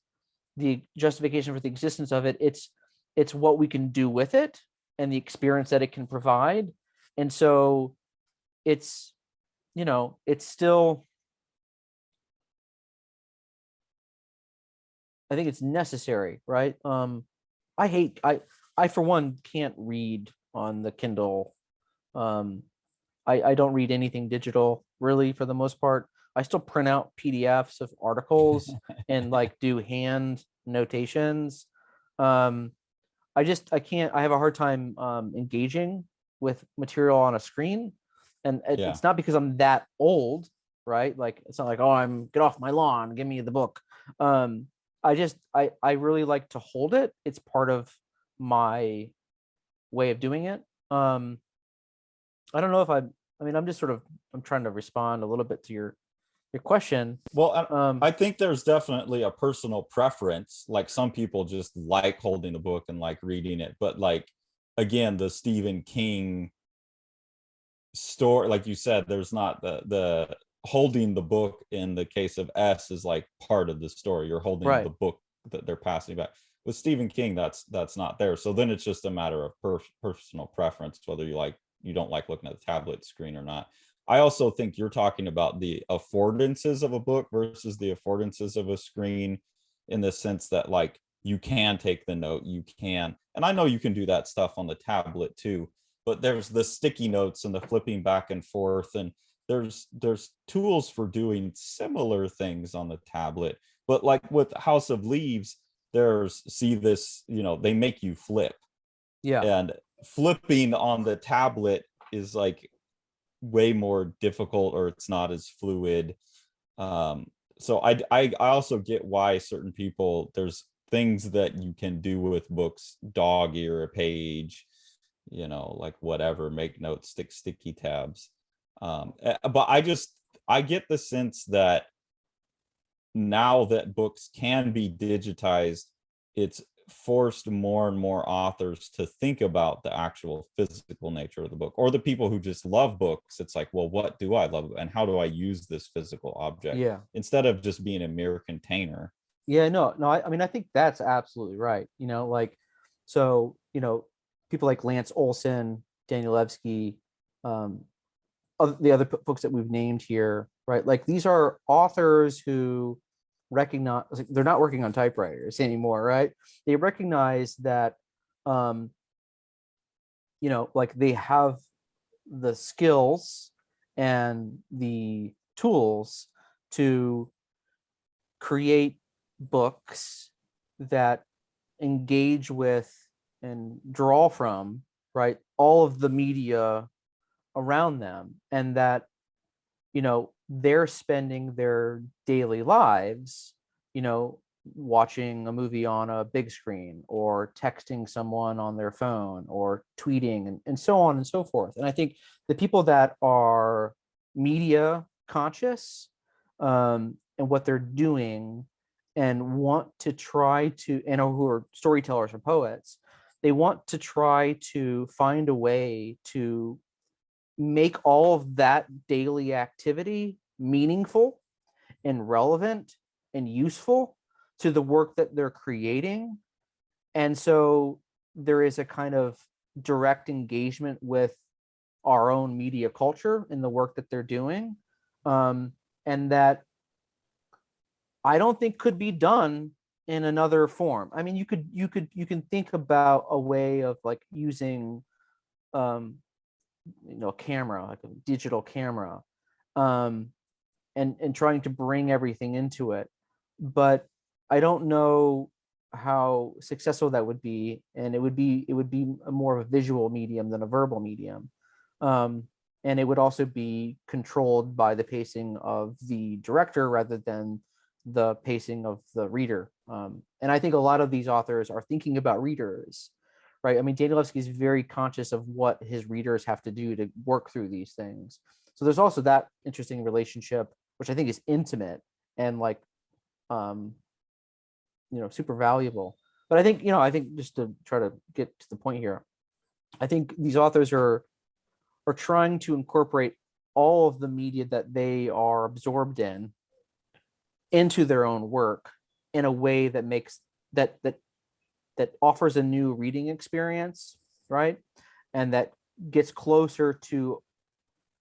the justification for the existence of it, it's what we can do with it and the experience that it can provide. And so it's it's still, I think it's necessary, right? I for one can't read on the Kindle. I don't read anything digital really, for the most part. I still print out PDFs of articles and like do hand notations. I can't, I have a hard time engaging with material on a screen. And Yeah. it's not because I'm that old, right? Like, it's not like, oh, get off my lawn, give me the book. I really like to hold it. It's part of my way of doing it. I don't know if I'm just sort of, I'm trying to respond a little bit to your question. Well, I think there's definitely a personal preference. Like some people just like holding the book and like reading it. But like, again, the Stephen King story, like you said, there's not the holding the book in the case of S is like part of the story. You're holding Right. the book that they're passing back. With Stephen King, that's not there. So then it's just a matter of personal preference, whether you don't like looking at the tablet screen or not. I also think you're talking about the affordances of a book versus the affordances of a screen, in the sense that like you can take the note, you can, and I know you can do that stuff on the tablet too, but there's the sticky notes and the flipping back and forth, and there's tools for doing similar things on the tablet. But like with House of Leaves, there's they make you flip, Yeah. and flipping on the tablet is like way more difficult, or it's not as fluid. So I also get why certain people, there's things that you can do with books, dog ear a page, like whatever, make notes, stick sticky tabs. But I get the sense that now that books can be digitized, it's forced more and more authors to think about the actual physical nature of the book. Or the people who just love books, it's like, well, what do I love and how do I use this physical object? Yeah. Instead of just being a mere container. Yeah, no, I mean, I think that's absolutely right. So, people like Lance Olson, Daniel Levsky, the other books that we've named here, right? Like these are authors who recognize, like, they're not working on typewriters anymore, right? They recognize that, like they have the skills and the tools to create books that engage with and draw from, right, all of the media around them, and that they're spending their daily lives watching a movie on a big screen, or texting someone on their phone, or tweeting, and so on and so forth. And I think the people that are media conscious, and what they're doing, and want to try to, and who are storytellers or poets, they want to try to find a way to make all of that daily activity meaningful and relevant and useful to the work that they're creating. And so there is a kind of direct engagement with our own media culture in the work that they're doing, and that I don't think could be done in another form. I mean, you can think about a way of like using a camera, like a digital camera, and trying to bring everything into it. But I don't know how successful that would be, and it would be a more of a visual medium than a verbal medium. And it would also be controlled by the pacing of the director rather than the pacing of the reader. And I think a lot of these authors are thinking about readers, right? I mean, Daniel Levsky is very conscious of what his readers have to do to work through these things. So there's also that interesting relationship, which I think is intimate and like, super valuable. But I think just to try to get to the point here, I think these authors are trying to incorporate all of the media that they are absorbed in into their own work in a way that makes that offers a new reading experience, right? And that gets closer to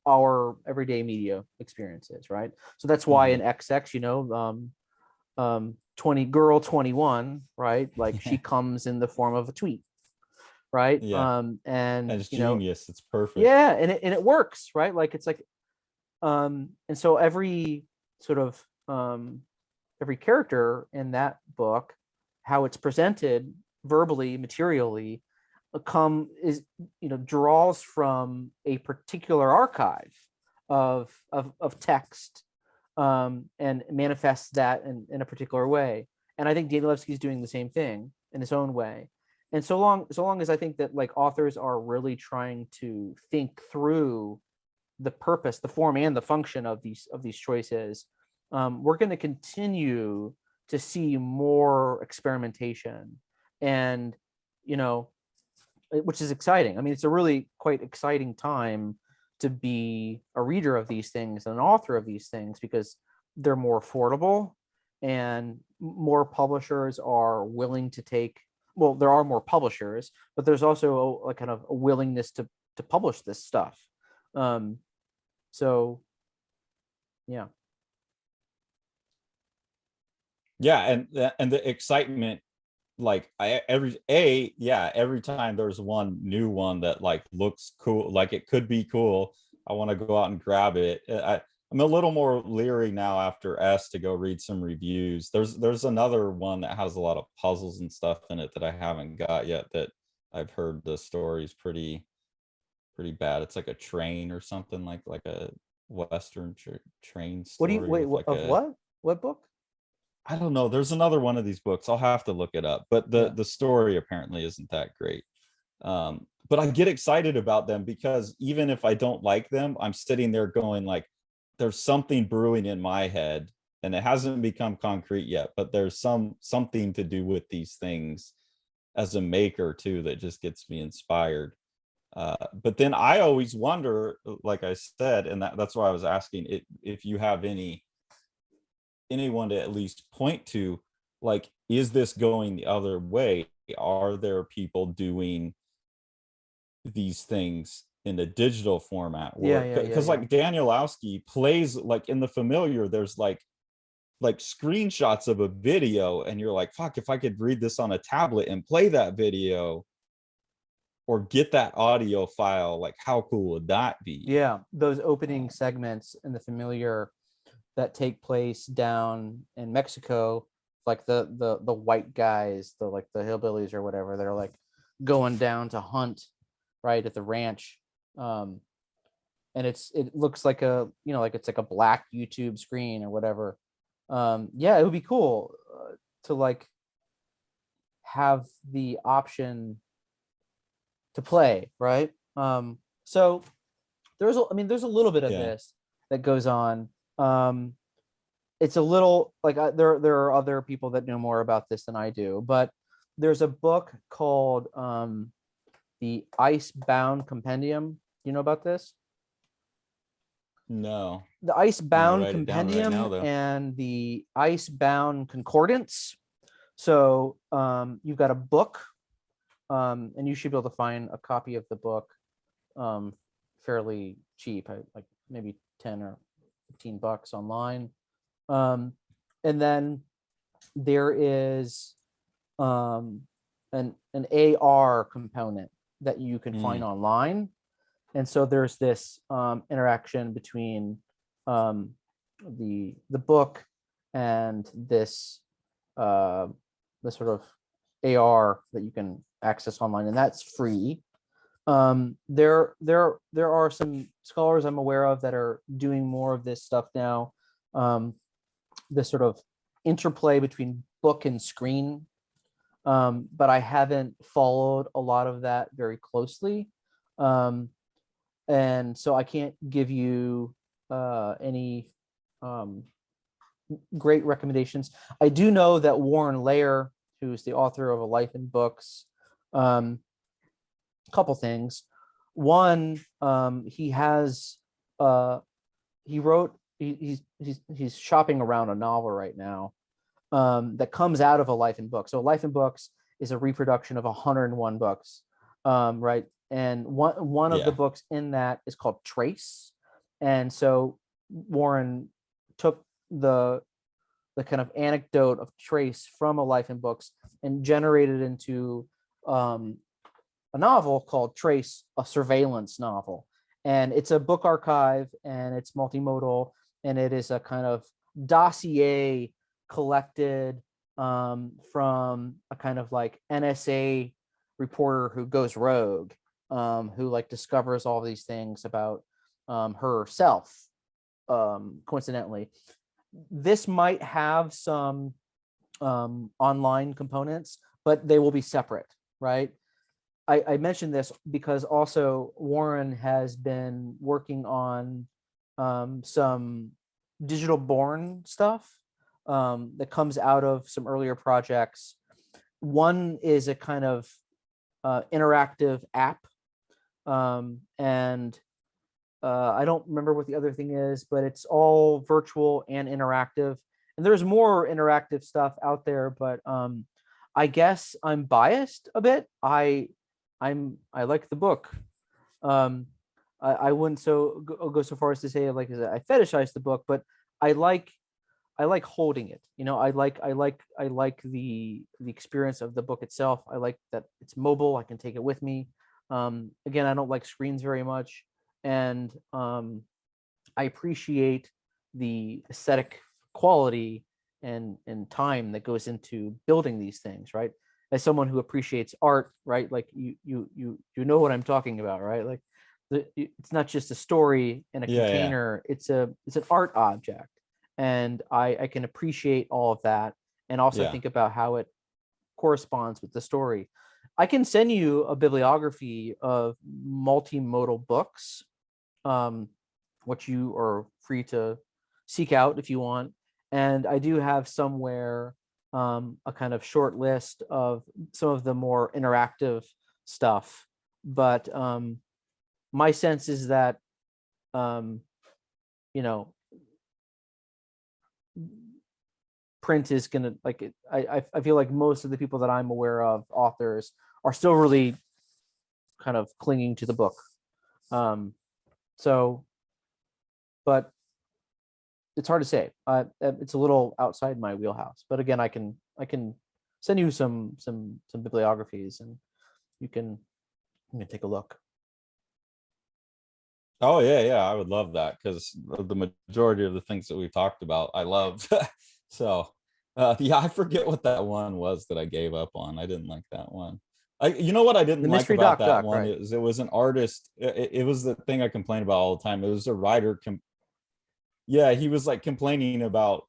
our everyday media experiences, right? So that's why in XX, 21, right? Like she comes in the form of a tweet, right? Yeah. And it's genius. It's perfect. Yeah, and it works, right? Like it's like, and so every sort of every character in that book, how it's presented verbally, materially, draws from a particular archive of text, and manifests that in a particular way. And I think Daniel Levsky is doing the same thing in his own way. And so long as I think that like authors are really trying to think through the purpose, the form, and the function of these choices, we're going to continue to see more experimentation, and which is exciting. I mean, it's a really quite exciting time to be a reader of these things and an author of these things, because they're more affordable, and more publishers are willing to take, well, there are more publishers, but there's also a kind of a willingness to publish this stuff. So yeah. Yeah, and the excitement, like every time there's one new one that like looks cool, like it could be cool, I want to go out and grab it. I'm a little more leery now after S to go read some reviews. There's another one that has a lot of puzzles and stuff in it that I haven't got yet, that I've heard the story's pretty bad. It's like a train or something, like a Western train What do story you wait? with like Of a, what book? I don't know. There's another one of these books. I'll have to look it up. But the story apparently isn't that great. But I get excited about them because even if I don't like them, I'm sitting there going like, there's something brewing in my head, and it hasn't become concrete yet, but there's something to do with these things as a maker too that just gets me inspired. But then I always wonder, like I said, and that's why I was asking if you have anyone to at least point to, like, is this going the other way? Are there people doing these things in a digital format? Because like Danielowski plays, like in the Familiar, there's like screenshots of a video, and you're like, fuck, if I could read this on a tablet and play that video or get that audio file, like how cool would that be? Yeah, those opening segments in the Familiar that take place down in Mexico, like the white guys, the like the hillbillies or whatever, they're like going down to hunt right at the ranch. And it looks like a, you know, like it's like a black YouTube screen or whatever. Yeah, it would be cool to like have the option to play, right? So there's a little bit of this that goes on. It's a little like there are other people that know more about this than I do, but there's a book called the Icebound Compendium. You know about this? No. The Icebound Compendium right now, and the Icebound Concordance. So you've got a book, and you should be able to find a copy of the book fairly cheap, like maybe 10 or 15 bucks online. And then there is an AR component that you can find online. And so there's this interaction between the book and this sort of AR that you can access online, and that's free. There are some scholars I'm aware of that are doing more of this stuff now. This sort of interplay between book and screen, but I haven't followed a lot of that very closely, and so I can't give you any great recommendations. I do know that Warren Layer, who's the author of A Life in Books, a couple things. One, he wrote. He's shopping around a novel right now that comes out of A Life in Books. So A Life in Books is a reproduction of 101 books, right? And one of the books in that is called Trace. And so Warren took the kind of anecdote of Trace from A Life in Books and generated into a novel called Trace, a surveillance novel. And it's a book archive, and it's multimodal, and it is a kind of dossier collected from a kind of like NSA reporter who goes rogue, who like discovers all these things about herself. Coincidentally, this might have some online components, but they will be separate, right? I mentioned this because also Warren has been working on some digital born stuff that comes out of some earlier projects. One is a kind of interactive app, and I don't remember what the other thing is, but it's all virtual and interactive, and there's more interactive stuff out there, but I guess I'm biased a bit. I like the book. I wouldn't go so far as to say like I fetishize the book, but I like holding it. I like the experience of the book itself. I like that it's mobile. I can take it with me. Again, I don't like screens very much, and I appreciate the aesthetic quality and time that goes into building these things, right? As someone who appreciates art, right? Like you know what I'm talking about, right? Like it's not just a story in a container. It's an art object, and I can appreciate all of that, and also think about how it corresponds with the story. I can send you a bibliography of multimodal books, which you are free to seek out if you want. And I do have somewhere a kind of short list of some of the more interactive stuff. But my sense is that, print is gonna I feel like most of the people that I'm aware of, authors, are still really kind of clinging to the book. But it's hard to say. It's a little outside my wheelhouse. But again, I can send you some bibliographies, and you can take a look. Oh yeah, I would love that, because the majority of the things that we've talked about, I love. So I forget what that one was that I gave up on. I didn't like that one. You know what I didn't like about that one, right? It was an artist. It was the thing I complain about all the time. It was a writer. He was like complaining about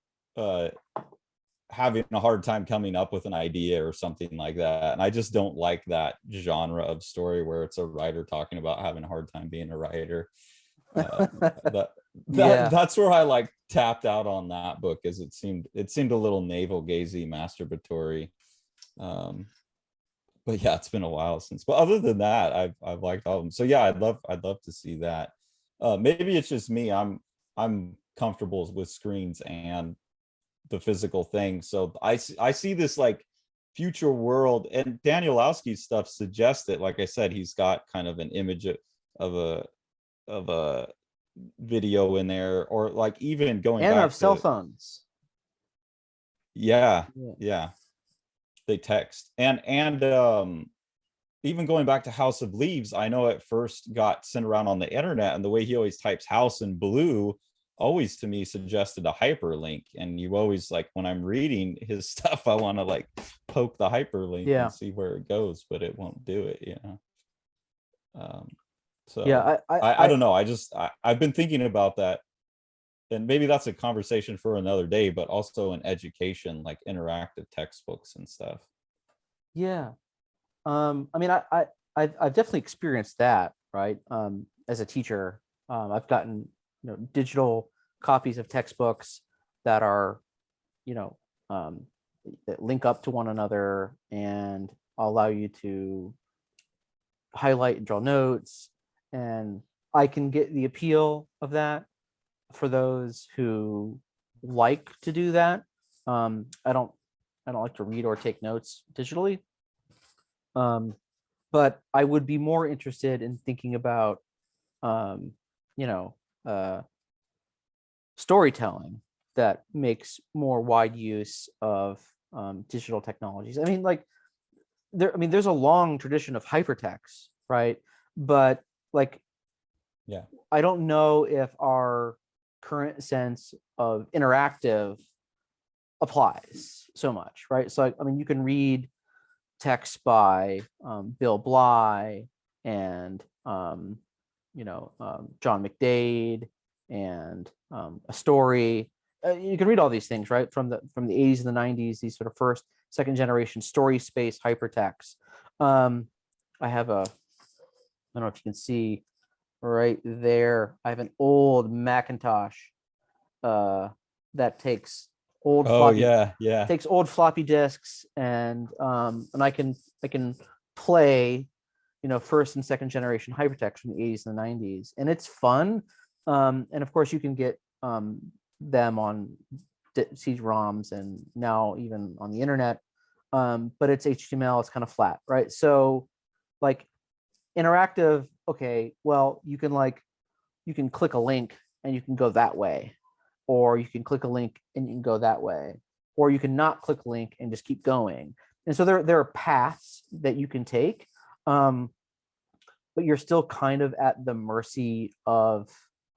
having a hard time coming up with an idea or something like that. And I just don't like that genre of story where it's a writer talking about having a hard time being a writer. That's where I like tapped out on that book, as it seemed a little navel gazing, masturbatory. But yeah, it's been a while since. But other than that, I've liked all of them. So yeah, I'd love to see that. Maybe it's just me. I'm comfortable with screens and the physical thing. So I see this like future world, and Danielowski's stuff suggests it. Like I said, he's got kind of an image of a video in there, or like even going and back of cell phones. Yeah. They text, and even going back to House of Leaves, I know it first got sent around on the internet, and the way he always types house in blue always to me suggested a hyperlink. And you always, like, when I'm reading his stuff, I want to like poke the hyperlink and see where it goes, but it won't do it, so I don't know. I've been thinking about that, and maybe that's a conversation for another day, but also in education, like interactive textbooks and stuff. I mean, I've definitely experienced that, right? As a teacher, I've gotten digital copies of textbooks that are that link up to one another and allow you to highlight and draw notes, and I can get the appeal of that for those who like to do that. I don't like to read or take notes digitally, but I would be more interested in thinking about storytelling that makes more wide use of digital technologies. I mean, there's a long tradition of hypertext, right? But I don't know if our current sense of interactive applies so much, right? So I mean, you can read text by Bill Bly and John McDaid and a story. You can read all these things, right, from the 80s and the 90s, these sort of first, second generation story space hypertext. I have I don't know if you can see right there. I have an old Macintosh that takes old takes old floppy disks, and I can play first and second generation hypertext from the 80s and the 90s, and it's fun. And of course you can get them on CD-ROMs and now even on the internet. But it's HTML, it's kind of flat, right? So like interactive, okay, well, you can click a link and you can go that way, or you can click a link and you can go that way, or you can not click a link and just keep going. And so there are paths that you can take, but you're still kind of at the mercy of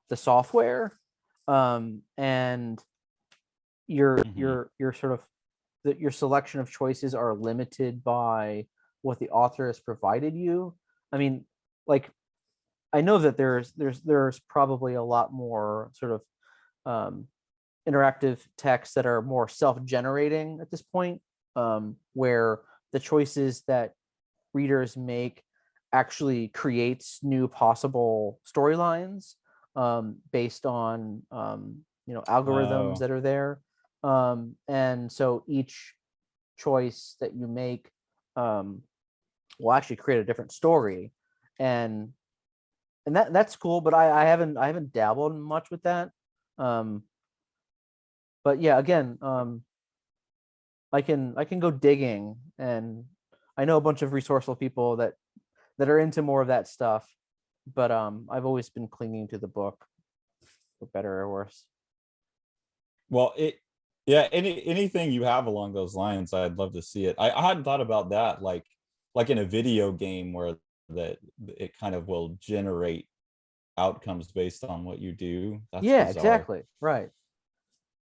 the software, and your sort of your selection of choices are limited by what the author has provided you. I mean, like, I know that there's probably a lot more sort of interactive texts that are more self-generating at this point, where the choices that readers make actually creates new possible storylines, based on algorithms that are there, and so each choice that you make will actually create a different story, and that's cool. But I haven't dabbled much with that. But yeah, again, I can go digging, and I know a bunch of resourceful people that are into more of that stuff, but I've always been clinging to the book, for better or worse. Well, anything you have along those lines, I'd love to see it. I hadn't thought about that, like in a video game where that it kind of will generate outcomes based on what you do. That's yeah, bizarre. exactly, right.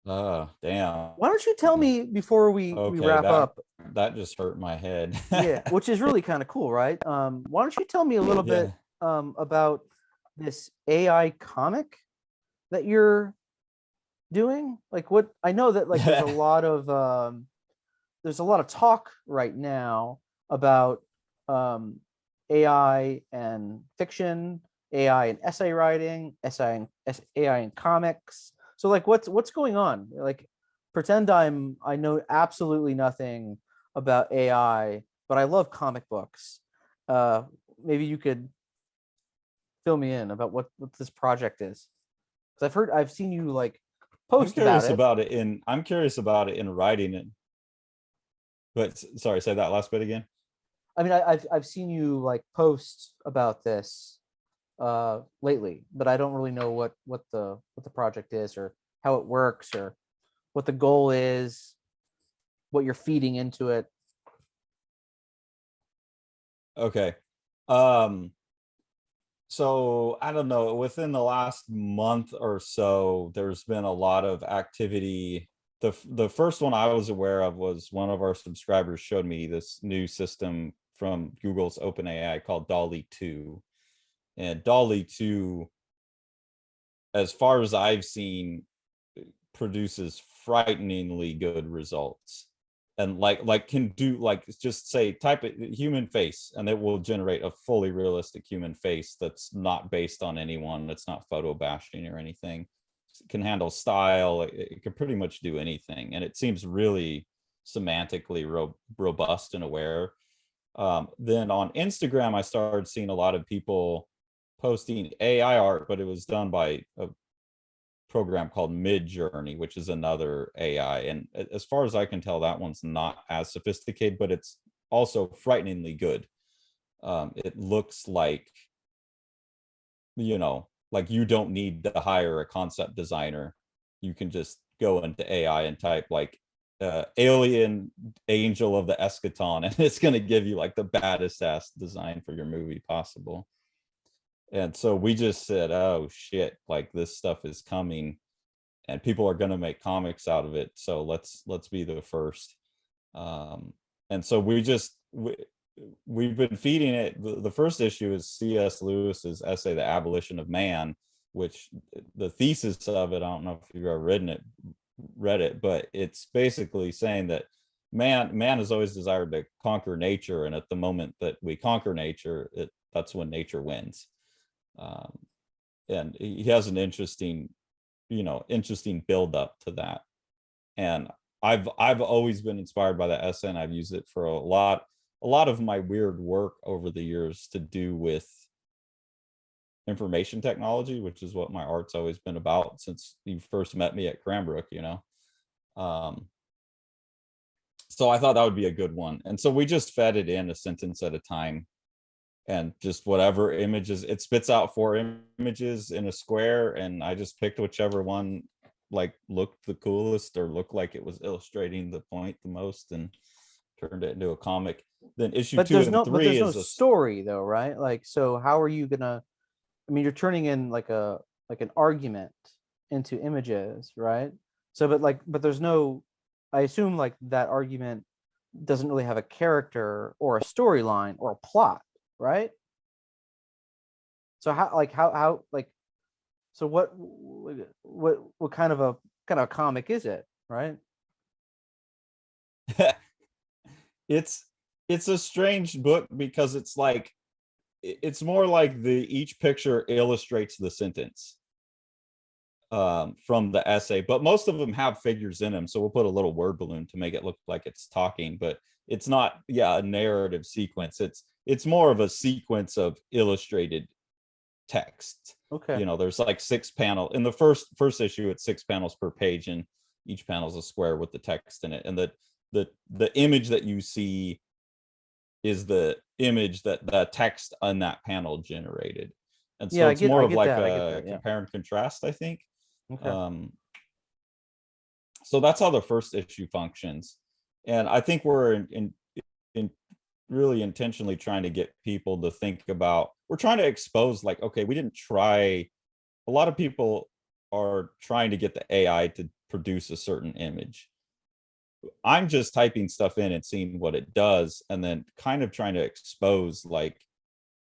Damn. Why don't you tell me before we wrap up? That just hurt my head. Yeah, which is really kind of cool, right? Why don't you tell me a little bit about this AI comic that you're doing? Like, what I know that like there's a lot of talk right now about AI and fiction, AI and essay writing, AI and comics. So like what's going on? Like, pretend I know absolutely nothing about AI, but I love comic books. Maybe you could fill me in about what this project is. Because I've seen you like post about it. I'm curious about it in writing it. But sorry, say that last bit again. I mean, I've seen you like post about this lately, but I don't really know what the project is, or how it works, or what the goal is, what you're feeding into it. Okay. So I don't know, within the last month or so, there's been a lot of activity. The first one I was aware of was one of our subscribers showed me this new system from Google's OpenAI called DALL-E 2. And DALL-E 2, as far as I've seen, produces frighteningly good results. And like can do, like, just say type it human face and it will generate a fully realistic human face that's not based on anyone, that's not photo bashing or anything. It can handle style, it can pretty much do anything, and it seems really semantically robust and aware. Then on Instagram I started seeing a lot of people posting AI art, but it was done by a program called Midjourney, which is another AI. And as far as I can tell, that one's not as sophisticated, but it's also frighteningly good. It looks like, like you don't need to hire a concept designer. You can just go into AI and type like alien angel of the eschaton, and it's going to give you like the baddest ass design for your movie possible. And so we just said, oh shit, like this stuff is coming and people are going to make comics out of it. So let's be the first. And so we've been feeding it. The first issue is C.S. Lewis's essay, The Abolition of Man, which the thesis of it, I don't know if you've ever read it, but it's basically saying that man has always desired to conquer nature. And at the moment that we conquer nature, that's when nature wins. And he has an interesting build up to that. And I've always been inspired by that essay, and I've used it for a lot of my weird work over the years to do with information technology, which is what my art's always been about since you first met me at Cranbrook, So I thought that would be a good one. And so we just fed it in a sentence at a time, and just whatever images it spits out, 4 images in a square, and I just picked whichever one like looked the coolest or looked like it was illustrating the point the most, and turned it into a comic. Then issue But 2 and 3 there's no is a story though, right? Like, so how are you gonna? I mean, you're turning in like an argument into images, right? So, but there's no. I assume like that argument doesn't really have a character or a storyline or a plot, right? So how like so what kind of a comic is it, right? it's a strange book because it's like it's more like each picture illustrates the sentence from the essay, but most of them have figures in them, so we'll put a little word balloon to make it look like it's talking, but it's not a narrative sequence. It's more of a sequence of illustrated text. Okay. There's like 6 panel in the first issue. It's 6 panels per page, and each panel is a square with the text in it, and the image that you see is the image that the text on that panel generated. And so it's more of like a compare and contrast, I think. Okay. So that's how the first issue functions, and I think we're in really intentionally trying to get people to think about, we're trying to expose, like, okay, we didn't try, a lot of people are trying to get the AI to produce a certain image. I'm just typing stuff in and seeing what it does, and then kind of trying to expose, like,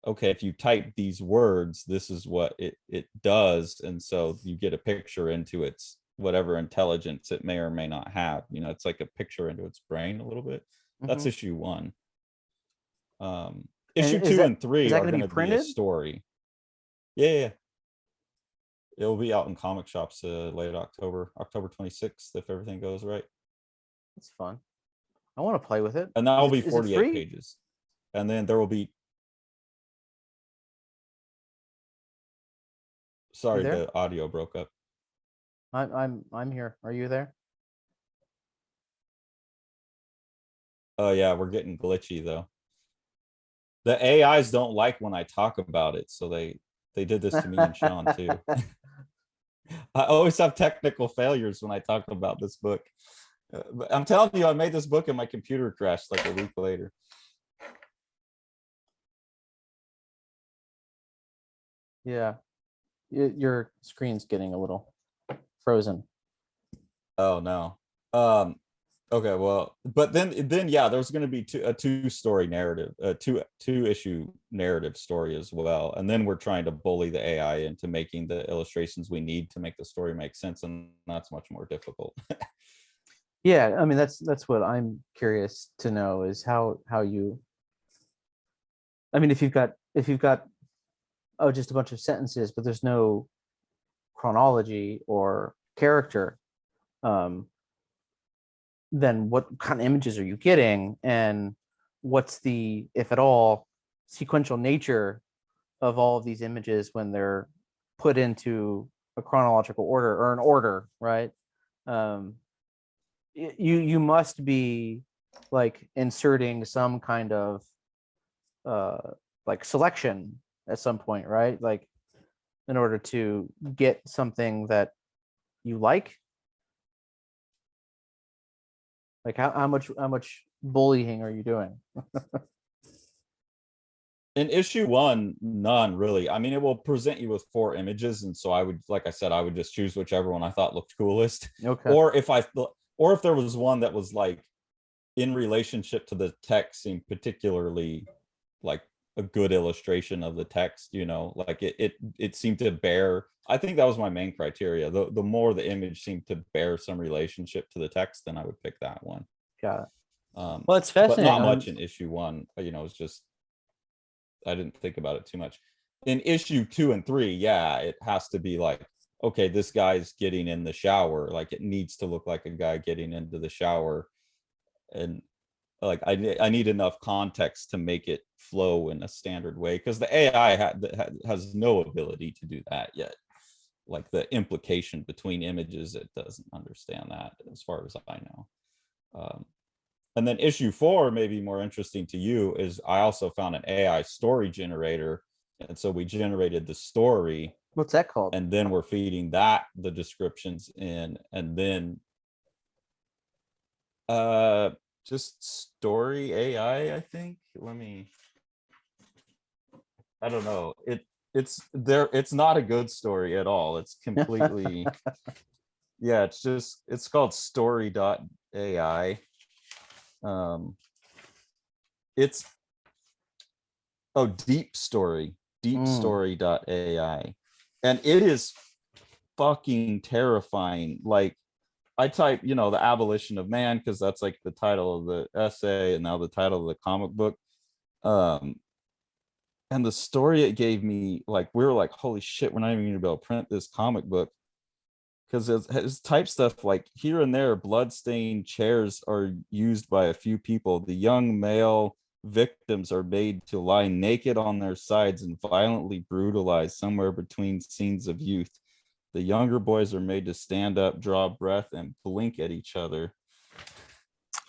okay, if you type these words, this is what it does. And so you get a picture into its whatever intelligence it may or may not have. It's like a picture into its brain a little bit. That's issue 1. Issue 2 and 3 are going to be a story. Yeah. It'll be out in comic shops late October 26th, if everything goes right. That's fun. I want to play with it. And that will be 48 pages. And then there will be, sorry, the audio broke up. I'm here. Are you there? Oh yeah, we're getting glitchy though. The AIs don't like when I talk about it, so they did this to me and Sean too. I always have technical failures when I talk about this book. But I'm telling you, I made this book and my computer crashed like a week later. Yeah, your screen's getting a little frozen. Oh no. Okay, well, but then yeah, there's going to be a 2-story narrative, a two issue narrative story as well, and then we're trying to bully the AI into making the illustrations we need to make the story make sense, and that's much more difficult. Yeah, I mean that's what I'm curious to know, is how you. I mean, if you've got just a bunch of sentences, but there's no chronology or character, then what kind of images are you getting, and what's the, if at all, sequential nature of all of these images when they're put into a chronological order or an order, right? You must be like inserting some kind of like selection at some point, right? Like in order to get something that you like. Like how much bullying are you doing? In issue 1, none really. I mean, it will present you with 4 images, and so I would, like I said, I would just choose whichever one I thought looked coolest. Okay. Or if there was one that was like in relationship to the text, seemed particularly like a good illustration of the text, like it seemed to bear. I think that was my main criteria. The more the image seemed to bear some relationship to the text, then I would pick that one. Got it. Well, it's fascinating. But not much in issue 1. It's just, I didn't think about it too much. In issue 2 and 3, yeah, it has to be like, okay, this guy's getting in the shower. Like it needs to look like a guy getting into the shower, and like I need enough context to make it flow in a standard way, because the AI has no ability to do that yet. like the implication between images, it doesn't understand that, as far as I know. And then issue 4, maybe more interesting to you, is I also found an AI story generator. And so we generated the story. What's that called? And then we're feeding that the descriptions in, and then just story AI, I think. I don't know. It's not a good story at all. It's completely yeah, it's called story.ai. It's deep story.ai, and it is fucking terrifying. Like, I type, the abolition of man, because that's like the title of the essay and now the title of the comic book. And the story it gave me, like, we were like, holy shit, we're not even gonna be able to print this comic book, because it's type stuff like, here and there bloodstained chairs are used by a few people. The young male victims are made to lie naked on their sides and violently brutalized somewhere between scenes of youth. The younger boys are made to stand up, draw breath, and blink at each other.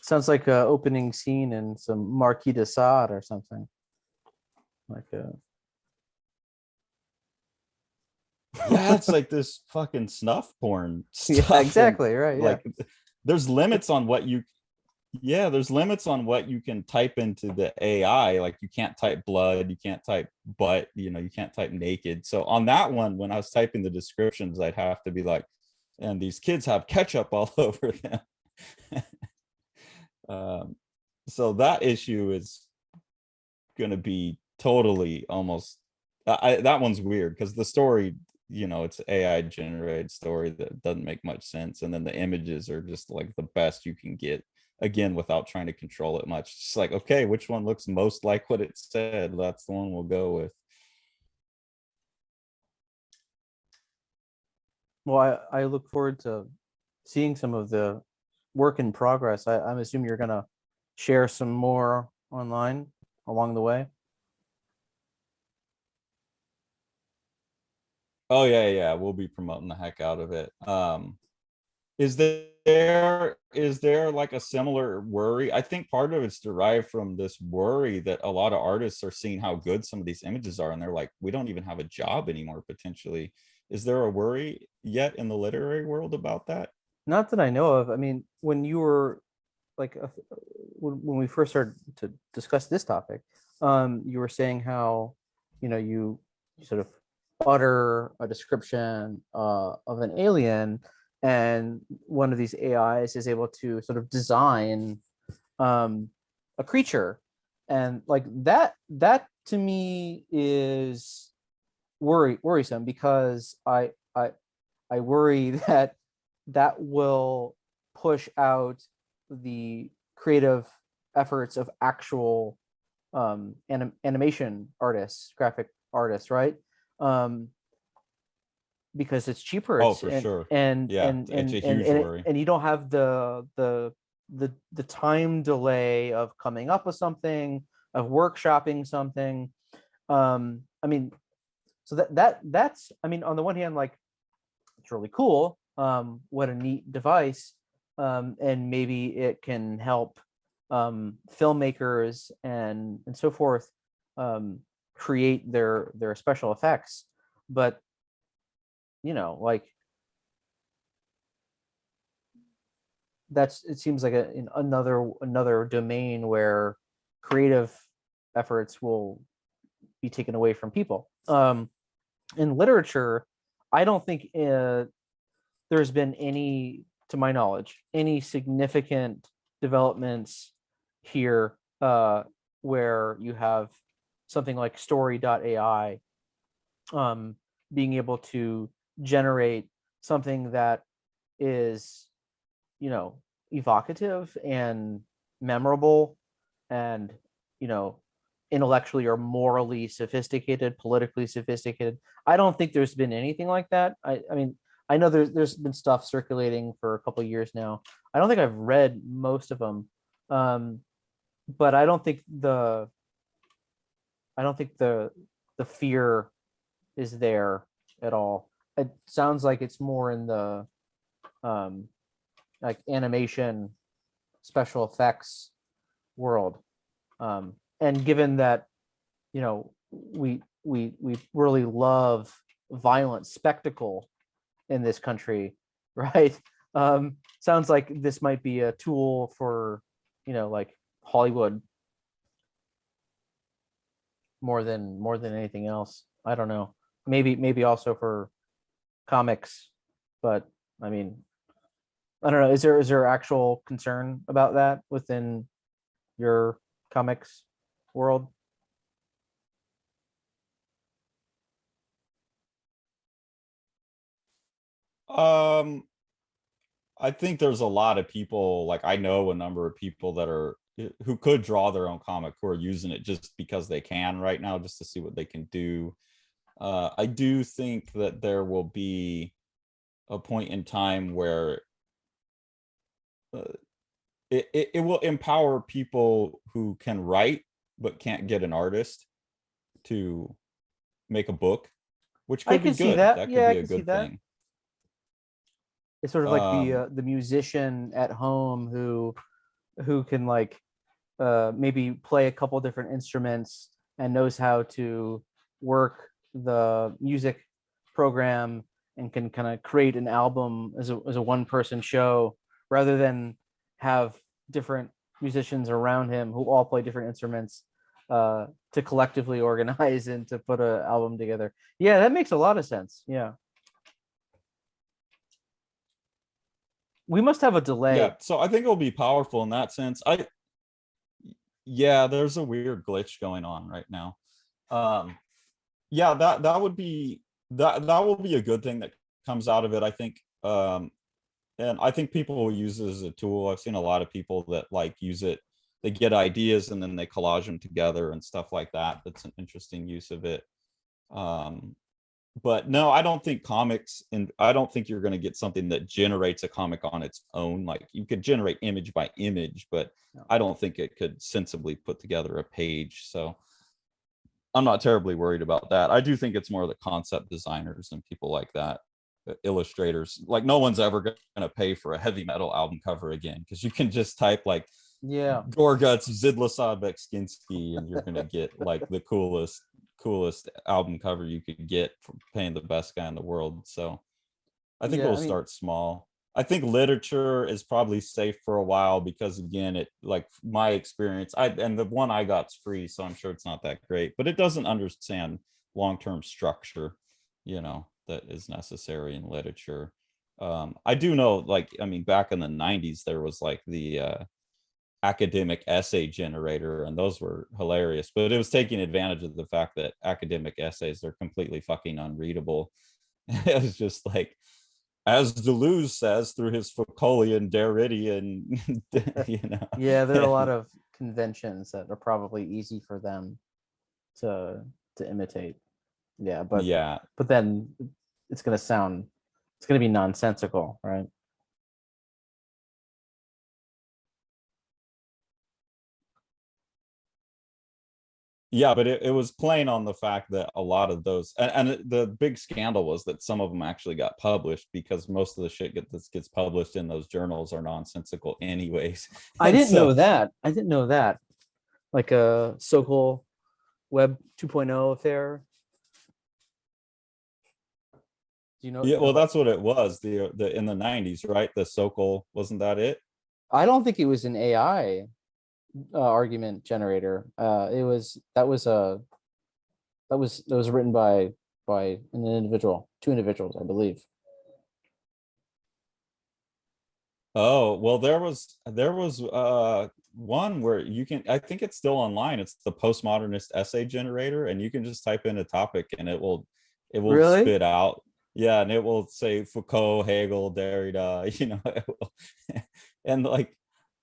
Sounds like an opening scene in some Marquis de Sade or something. Yeah, it's like this fucking snuff porn stuff. Yeah, exactly, right. Yeah. Like, there's limits on what you can type into the AI. Like, you can't type blood, you can't type butt, you can't type naked. So on that one, when I was typing the descriptions, I'd have to be like, and these kids have ketchup all over them. So that issue is going to be totally almost that one's weird, because the story, it's AI generated story that doesn't make much sense, and then the images are just like the best you can get, again, without trying to control it much. It's like, okay, which one looks most like what it said, that's the one we'll go with. Well, I look forward to seeing some of the work in progress. I'm assuming you're gonna share some more online along the way. Oh yeah, we'll be promoting the heck out of it. Is there like a similar worry? I think part of it's derived from this worry that a lot of artists are seeing how good some of these images are, and they're like, we don't even have a job anymore, potentially. Is there a worry yet in the literary world about that? Not that I know of. I mean, when you were like, when we first started to discuss this topic, you were saying how, you sort of utter a description of an alien, and one of these AIs is able to sort of design a creature, and like that to me is worrisome, because I worry that will push out the creative efforts of actual animation artists, graphic artists, right? Because it's cheaper. Oh, for sure. Yeah, it's a huge worry. And you don't have the time delay of coming up with something, of workshopping something. I mean, so that's, I mean, on the one hand, like, it's really cool. What a neat device. And maybe it can help filmmakers and so forth create their special effects. But like, it seems like another domain where creative efforts will be taken away from people. In literature, I don't think there's been any, to my knowledge, any significant developments here where you have something like story.ai being able to generate something that is, evocative and memorable and, intellectually or morally sophisticated, politically sophisticated. I don't think there's been anything like that. I mean, I know there's been stuff circulating for a couple of years now. I don't think I've read most of them, but I don't think the fear is there at all. it sounds like it's more in the like animation, special effects world. And given that, you know, we really love violent spectacle in this country, right? Sounds like this might be a tool for, you know, like Hollywood more than anything else. I don't know. Maybe also for comics, but I mean, I don't know. Is there actual concern about that within your comics world? Um, I think there's a lot of people, like I know a number of people that are who could draw their own comic who are using it just because they can right now, just to see what they can do. I do think that there will be a point in time where uh, it will empower people who can write but can't get an artist to make a book, which I could be can see good. that. That could Yeah, I be a can see good that. thing. It's sort of like Um, the musician at home who can like maybe play a couple different instruments and knows how to work the music program and can kind of create an album as a one person show rather than have different musicians around him who all play different instruments to collectively organize and to put an album together. Yeah, that makes a lot of sense. Yeah. We must have a yeah, delay. so I think it'll be powerful in that sense. Yeah, there's a weird glitch going on right now. Um, yeah, that would be that will be a good thing that comes out of it, I think. And I think people will use it as a tool. I've seen a lot of people that like use it. They get ideas and then they collage them together and stuff like that. That's an interesting use of it. Um, but no, I don't think comics, and I don't think you're going to get something that generates a comic on its own. Like you could generate image by image, but I don't think it could sensibly put together a page. So I'm not terribly worried about that. I do think it's more the concept designers and people like that, illustrators. Like no one's ever going to pay for a heavy metal album cover again because you can just type like Yeah. Gorguts Zidlasad Bekskinski and you're going to get like the coolest album cover you could get from paying the best guy in the world. So I think Yeah. it'll I mean, start small. I think literature is probably safe for a while because again, it like my experience, and the one I got's free, so I'm sure it's not that great, but it doesn't understand long-term structure, that is necessary in literature. I do know, like, I mean, back in the 90s, there was like the academic essay generator, and those were hilarious, but it was taking advantage of the fact that academic essays are completely fucking unreadable. It was just like, as Deleuze says through his Foucauldian Derridian, yeah, there are a lot of conventions that are probably easy for them to imitate. Yeah, yeah, but then it's gonna sound it's gonna be nonsensical, right? yeah, but it was playing on the fact that a lot of those, and the big scandal was that some of them actually got published because most of the shit that gets published in those journals are nonsensical anyways. I And didn't so know that. I didn't know that. Like a Sokol Web 2.0 affair. Do you know? yeah, You know well, about? that's what it was, the in the 90s, right? The Sokol, wasn't that it? I don't think it was an AI argument generator. It was that was written by an individual, two individuals, I believe. Oh, well, there was one where you can, I think it's still online. It's the postmodernist essay generator, and you can just type in a topic and it will Really? spit out. Yeah, and it will say Foucault, Hegel, Derrida, it will, and like,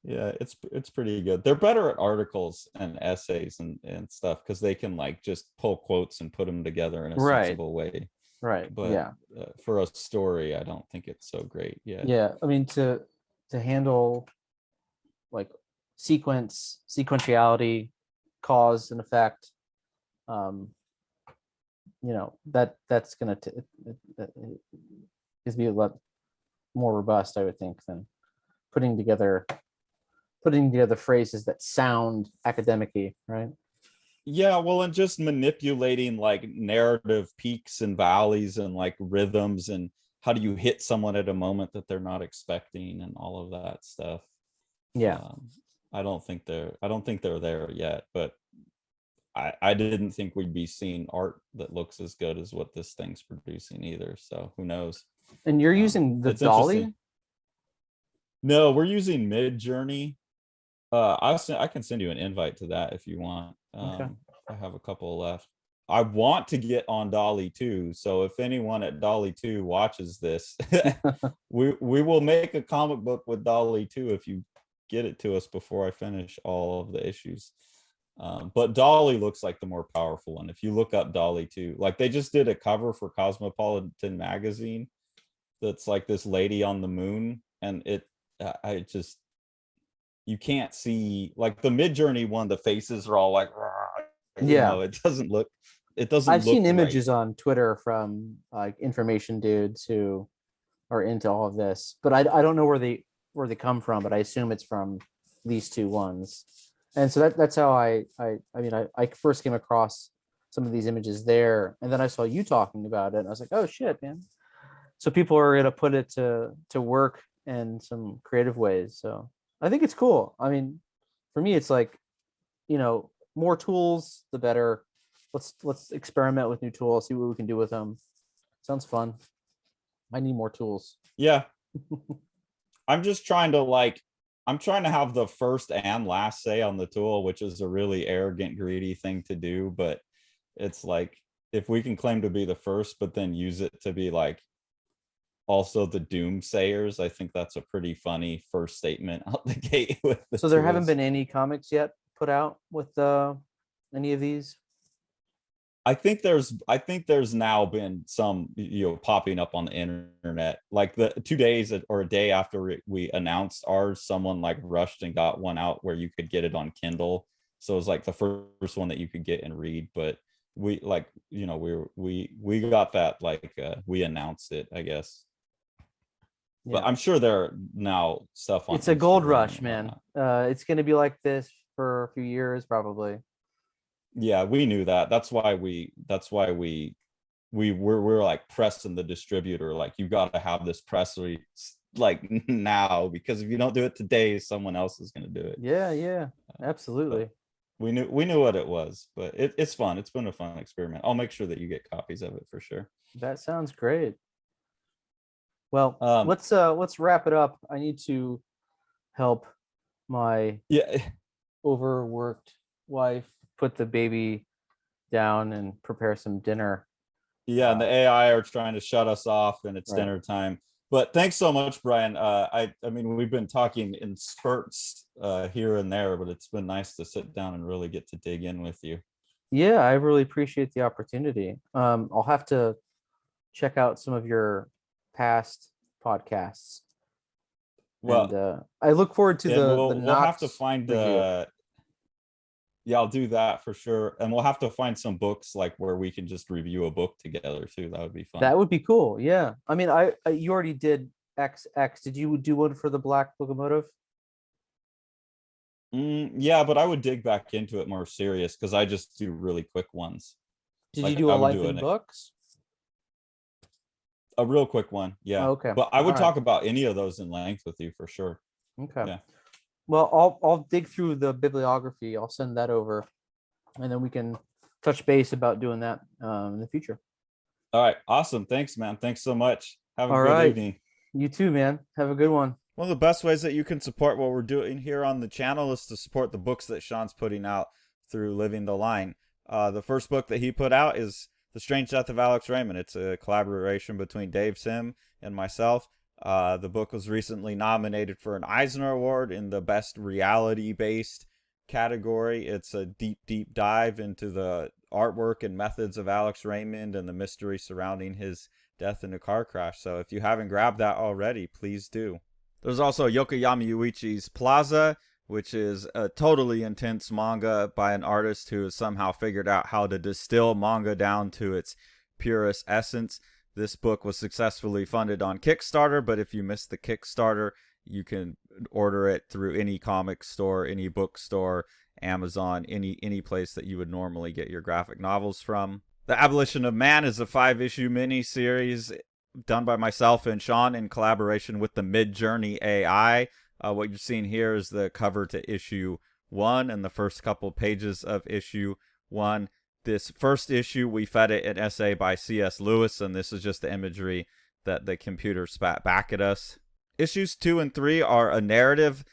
yeah, it's pretty good. They're better at articles and essays and stuff because they can like just pull quotes and put them together in a Right. sensible way. Right. But Yeah. for a story, I don't think it's so great yet. Yeah. I mean, to handle like sequentiality, cause and effect, um, that's gonna is be a lot more robust, I would think, than putting together phrases that sound academic-y, right? Yeah, well, and just manipulating like narrative peaks and valleys and like rhythms, and how do you hit someone at a moment that they're not expecting, and all of that stuff. Yeah. I don't think they're there yet, but I didn't think we'd be seeing art that looks as good as what this thing's producing either. So who knows? And you're using the dolly? No, we're using Midjourney. I can send you an invite to that if you want. Okay. I have a couple left. I want to get on Dolly 2, so if anyone at Dolly 2 watches this, we will make a comic book with Dolly 2 if you get it to us before I finish all of the issues. But Dolly looks like the more powerful one. If you look up Dolly 2, like they just did a cover for Cosmopolitan magazine that's like this lady on the moon, and you can't see, like the Midjourney one, the faces are all like, it doesn't look I've seen images on Twitter from like information dudes who are into all of this, but I don't know where they come from, but I assume it's from these two ones. And so that's how I first came across some of these images there, and then I saw you talking about it, and I was like, oh shit, man. So people are gonna put it to work in some creative ways. So I think it's cool. I mean, for me, it's like, more tools, the better. Let's experiment with new tools, see what we can do with them. Sounds fun. I need more tools. Yeah. I'm just trying to have the first and last say on the tool, which is a really arrogant, greedy thing to do. But it's like, if we can claim to be the first, but then use it to be like also the doomsayers, I think that's a pretty funny first statement out the gate with the So there tools. haven't been any comics yet put out with any of these? I think there's now been some, popping up on the internet, like the 2 days or a day after we announced ours, someone like rushed and got one out where you could get it on Kindle. So it was like the first one that you could get and read. But we got that, like we announced it, I guess. But I'm sure there are now stuff on it's a gold rush, man. It's going to be like this for a few years probably. Yeah, we knew that. That's why we're like pressing the distributor, like, you got to have this press release like now, because if you don't do it today, someone else is going to do it. Yeah, absolutely. We knew what it was, but it's fun. It's been a fun experiment. I'll make sure that you get copies of it for sure. That sounds great. Well, let's wrap it up. I need to help my overworked wife put the baby down and prepare some dinner. Yeah, and the AI are trying to shut us off, and it's dinner time. But thanks so much, Brian. I mean, we've been talking in spurts here and there, but it's been nice to sit down and really get to dig in with you. Yeah, I really appreciate the opportunity. I'll have to check out some of your past podcasts. Well, and I look forward to we'll have to find I'll do that for sure. And we'll have to find some books like where we can just review a book together too. That would be fun. That would be cool. Yeah. I mean, you already did XX. Did you do one for the Black Locomotive? Yeah, but I would dig back into it more serious, because I just do really quick ones. Did you do a Life in Books? A real quick one, yeah. Oh, okay. But I would talk about any of those in length with you for sure. Okay. Yeah. Well, I'll dig through the bibliography. I'll send that over, and then we can touch base about doing that in the future. All right. Awesome. Thanks, man. Thanks so much. Have a good evening. You too, man. Have a good one. One of the best ways that you can support what we're doing here on the channel is to support the books that Sean's putting out through Living the Line. The first book that he put out is The Strange Death of Alex Raymond. It's a collaboration between Dave Sim and myself. The book was recently nominated for an Eisner Award in the Best Reality-Based category. It's a deep dive into the artwork and methods of Alex Raymond and the mystery surrounding his death in a car crash. So if you haven't grabbed that already, please do. There's also Yokoyama Yuichi's Plaza, which is a totally intense manga by an artist who has somehow figured out how to distill manga down to its purest essence. This book was successfully funded on Kickstarter, but if you missed the Kickstarter, you can order it through any comic store, any bookstore, Amazon, any place that you would normally get your graphic novels from. The Abolition of Man is a 5-issue mini-series done by myself and Sean in collaboration with the Midjourney AI. What you're seeing here is the cover to issue 1 and the first couple pages of issue 1. This first issue, we fed it an essay by C.S. Lewis, and this is just the imagery that the computer spat back at us. Issues 2 and 3 are a narrative,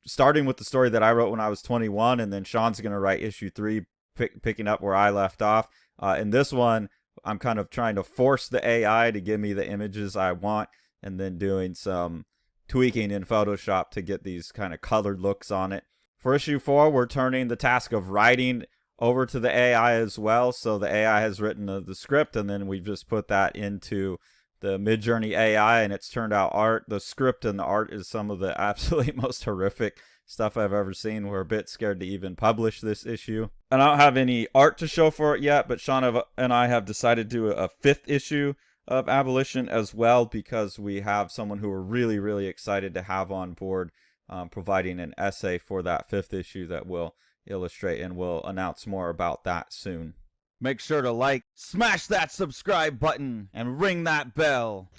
starting with the story that I wrote when I was 21, and then Sean's going to write issue 3, picking up where I left off. In this one, I'm kind of trying to force the AI to give me the images I want, and then doing some tweaking in Photoshop to get these kind of colored looks on it. For issue 4, we're turning the task of writing over to the AI as well. So the AI has written the script, and then we've just put that into the Midjourney AI, and it's turned out art. The script and the art is some of the absolutely most horrific stuff I've ever seen. We're a bit scared to even publish this issue. And I don't have any art to show for it yet, but Sean and I have decided to do a 5th issue of Abolition as well, because we have someone who we're really, really excited to have on board, providing an essay for that 5th issue that we'll illustrate, and we'll announce more about that soon. Make sure to like, smash that subscribe button, and ring that bell.